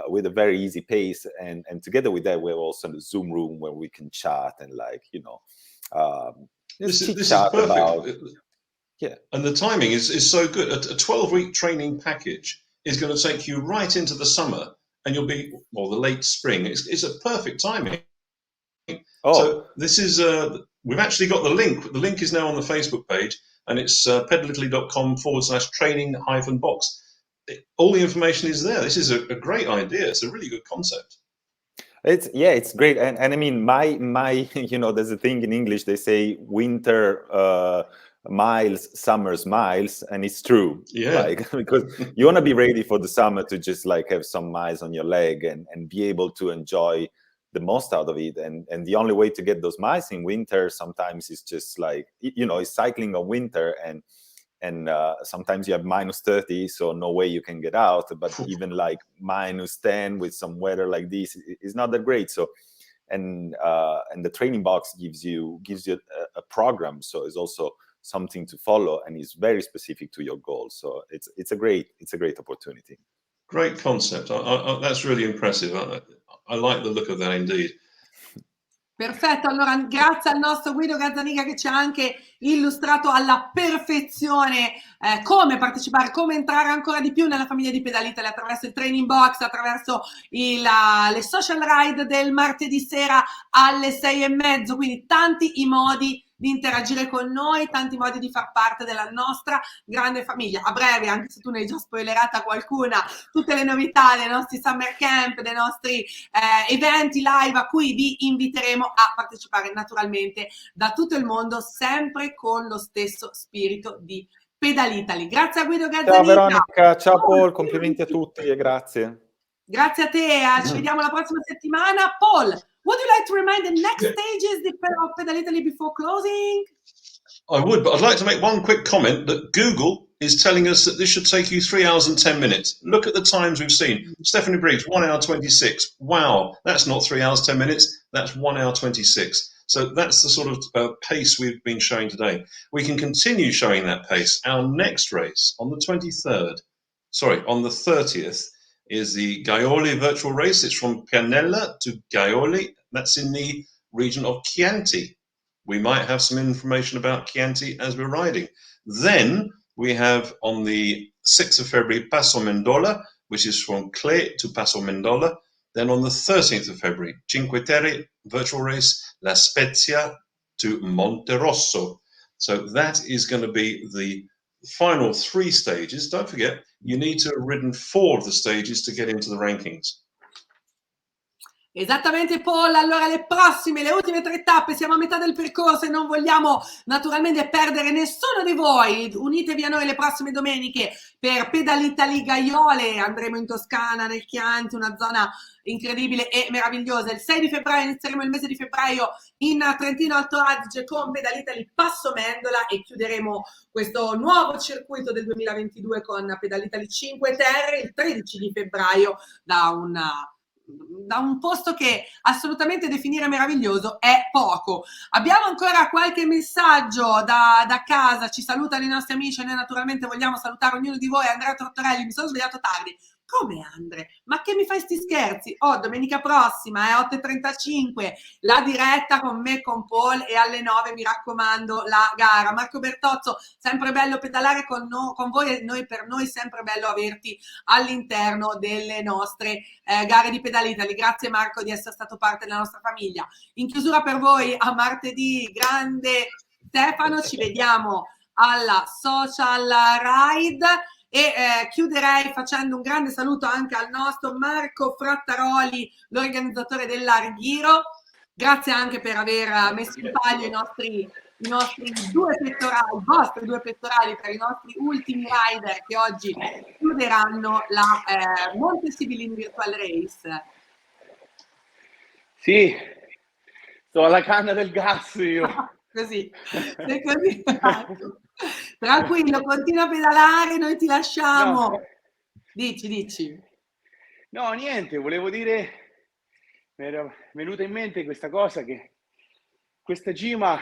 with a very easy pace, and together with that, we have also the Zoom room where we can chat and this is perfect. Yeah, and the timing is so good. A 12-week training package is going to take you right into the summer, and you'll be, well, the late spring. It's a perfect timing. So this is we've actually got the link. The link is now on the Facebook page, and it's pedalitaly.com/training-box. All the information is there. This is a great idea. It's a really good concept. It's great, and I mean my there's a thing in English, they say winter miles, summer's miles, and it's true. Yeah, because you want to be ready for the summer to just like have some miles on your leg and be able to enjoy the most out of it. And the only way to get those miles in winter sometimes is just like it's cycling on winter, and sometimes you have -30, so no way you can get out. But even like -10 with some weather like this is not that great. So and the training box gives you a program, so it's also something to follow, and is very specific to your goals. So it's a great opportunity. Great concept. That's really impressive. I like the look of that indeed. Perfetto, allora grazie al nostro Guido Gazzaniga che ci ha anche illustrato alla perfezione come partecipare, come entrare ancora di più nella famiglia di Pedal Italy attraverso il training box, attraverso le social ride del martedì sera alle 6:30, quindi tanti i modi di interagire con noi, tanti modi di far parte della nostra grande famiglia. A breve, anche se tu ne hai già spoilerata qualcuna, tutte le novità dei nostri summer camp, dei nostri eventi live a cui vi inviteremo a partecipare naturalmente da tutto il mondo, sempre con lo stesso spirito di Pedal Italy. Grazie a Guido Gazzaniga. Ciao Veronica, ciao Paul, complimenti a tutti e grazie. Grazie a te, ci vediamo la prossima settimana. Paul, would you like to remind the next stages of Pedal Italy before closing? I would, but I'd like to make one quick comment that Google is telling us that this should take you 3 hours and 10 minutes. Look at the times we've seen. Stephanie Briggs, 1 hour 26. Wow, that's not 3 hours 10 minutes. That's 1 hour 26. So that's the sort of pace we've been showing today. We can continue showing that pace. Our next race on the 30th is the Gaioli virtual race. It's from Pianella to Gaioli. That's in the region of Chianti. We might have some information about Chianti as we're riding. Then we have on the 6th of February, Passo Mendola, which is from Cle to Passo Mendola. Then on the 13th of February, Cinque Terre virtual race, La Spezia to Monterosso. So that is going to be the final 3 stages. Don't forget, you need to have ridden 4 of the stages to get into the rankings. Esattamente Paul, allora le ultime 3 tappe, siamo a metà del percorso e non vogliamo naturalmente perdere nessuno di voi. Unitevi a noi le prossime domeniche per Pedalitali Gaiole, andremo in Toscana, nel Chianti, una zona incredibile e meravigliosa. Il 6 di febbraio inizieremo il mese di febbraio in Trentino Alto Adige con Pedalitali Passo Mendola e chiuderemo questo nuovo circuito del 2022 con Pedalitali Cinque Terre il 13 di febbraio da un posto che assolutamente definire meraviglioso è poco. Abbiamo ancora qualche messaggio da casa, ci salutano i nostri amici e noi naturalmente vogliamo salutare ognuno di voi. Andrea Tortorelli, mi sono svegliato tardi. Come Andre? Ma che mi fai sti scherzi? Domenica prossima, 8:35, la diretta con me, con Paul, e alle 9 mi raccomando la gara. Marco Bertozzo, sempre bello pedalare con voi e per noi sempre bello averti all'interno delle nostre gare di Pedalitali. Grazie Marco di essere stato parte della nostra famiglia. In chiusura per voi a martedì, grande Stefano, ci vediamo alla Social Ride. E chiuderei facendo un grande saluto anche al nostro Marco Frattaroli, l'organizzatore dell'Arghiro. Grazie anche per aver messo in palio i nostri 2 pettorali, i vostri 2 pettorali per i nostri ultimi rider che oggi chiuderanno la Monti Sibillini Virtual Race. Sì, sto alla canna del gas io. Così, sei così. Tranquillo, continua a pedalare, noi ti lasciamo. No. Dici. No, niente, volevo dire, mi era venuta in mente questa cosa, che questa cima,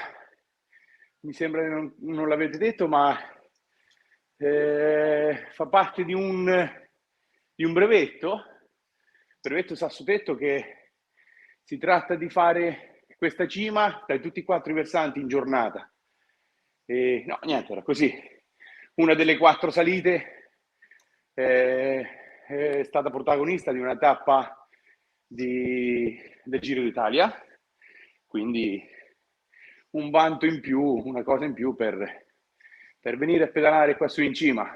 mi sembra che non l'avete detto, ma fa parte di un brevetto sassotetto, che si tratta di fare questa cima da tutti i 4 i versanti in giornata. E no, niente, era così. Una delle 4 salite è stata protagonista di una tappa del Giro d'Italia, quindi un vanto in più, una cosa in più per venire a pedalare qua su in cima.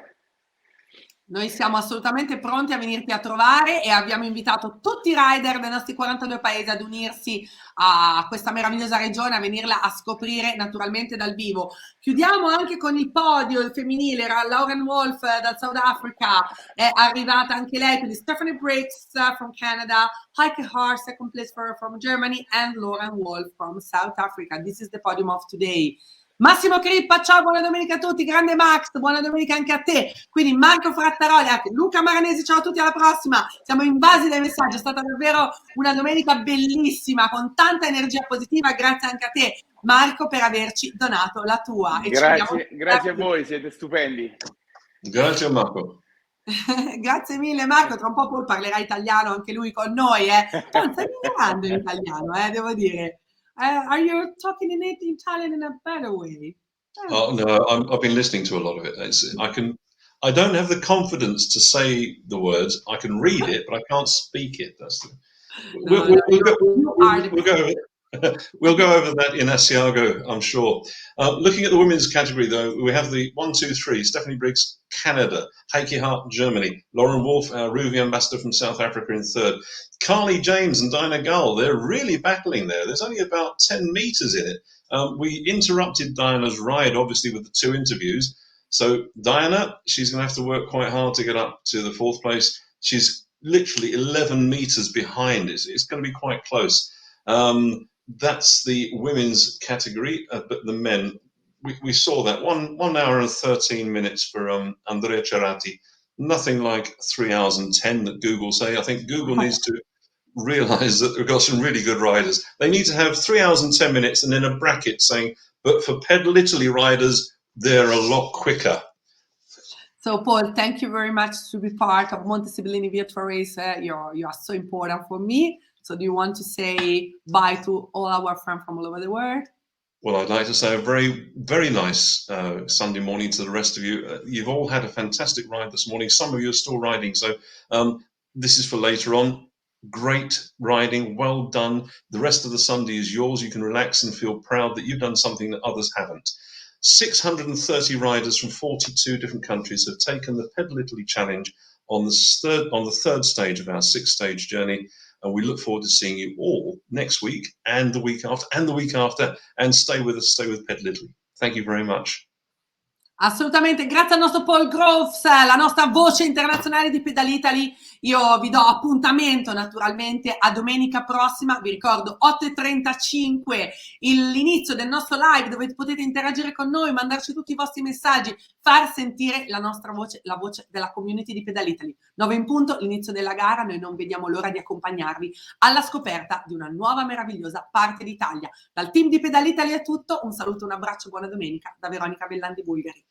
Noi siamo assolutamente pronti a venirti a trovare e abbiamo invitato tutti i rider dei nostri 42 paesi ad unirsi a questa meravigliosa regione, a venirla a scoprire naturalmente dal vivo. Chiudiamo anche con il podio, il femminile, era Lauren Wolf dal South Africa, è arrivata anche lei, quindi Stephanie Briggs from Canada, Heike Haar, second place from Germany, and Lauren Wolf from South Africa. This is the podium of today. Massimo Crippa, ciao, buona domenica a tutti, grande Max, buona domenica anche a te. Quindi Marco Frattaroli, Luca Maranesi, ciao a tutti, alla prossima. Siamo invasi dai messaggi, è stata davvero una domenica bellissima, con tanta energia positiva. Grazie anche a te Marco per averci donato la tua. Grazie a voi, siete stupendi. Grazie Marco. Grazie mille Marco, tra un po' Paul parlerà italiano anche lui con noi. Paul, stai migliorando in italiano, devo dire. Are you talking in Italian in a better way? Oh no, I've been listening to a lot of it. I don't have the confidence to say the words. I can read it, but I can't speak it. That's we'll go over that in Asiago, I'm sure. Looking at the women's category, though, we have the 1, 2, 3. Stephanie Briggs, Canada. Heike Hart, Germany. Lauren Wolf, our Ruby ambassador from South Africa, in 3rd. Carly James and Dinah Gull, they're really battling there. There's only about 10 meters in it. We interrupted Diana's ride, obviously, with the 2 interviews. So Diana, she's going to have to work quite hard to get up to the 4th place. She's literally 11 meters behind. It's going to be quite close. That's the women's category, but the men, we saw that 1 hour and 13 minutes for Andrea Cerati. Nothing like 3 hours and 10 that Google say. I think Google needs to realize that we've got some really good riders. They need to have 3 hours and 10 minutes and then a bracket saying, but for Pedal Italy riders, they're a lot quicker. So Paul, thank you very much to be part of Monti Sibillini Virtual Race. You are so important for me. So do you want to say bye to all our friends from all over the world? Well, I'd like to say a very, very nice Sunday morning to the rest of you. You've all had a fantastic ride this morning. Some of you are still riding. So this is for later on. Great riding. Well done. The rest of the Sunday is yours. You can relax and feel proud that you've done something that others haven't. 630 riders from 42 different countries have taken the Pedal Italy Challenge on the third stage of our 6-stage journey. And we look forward to seeing you all next week and the week after and the week after. And stay with us, stay with Pedal Italy. Thank you very much. Assolutamente, grazie al nostro Paul Groves, la nostra voce internazionale di Pedal Italy. Io vi do appuntamento naturalmente a domenica prossima, vi ricordo 8:35 l'inizio del nostro live dove potete interagire con noi, mandarci tutti i vostri messaggi, far sentire la nostra voce, la voce della community di Pedal Italy. 9 in punto, l'inizio della gara, noi non vediamo l'ora di accompagnarvi alla scoperta di una nuova meravigliosa parte d'Italia. Dal team di Pedal Italy è tutto, un saluto, un abbraccio, buona domenica da Veronica Bellandi Bulgari.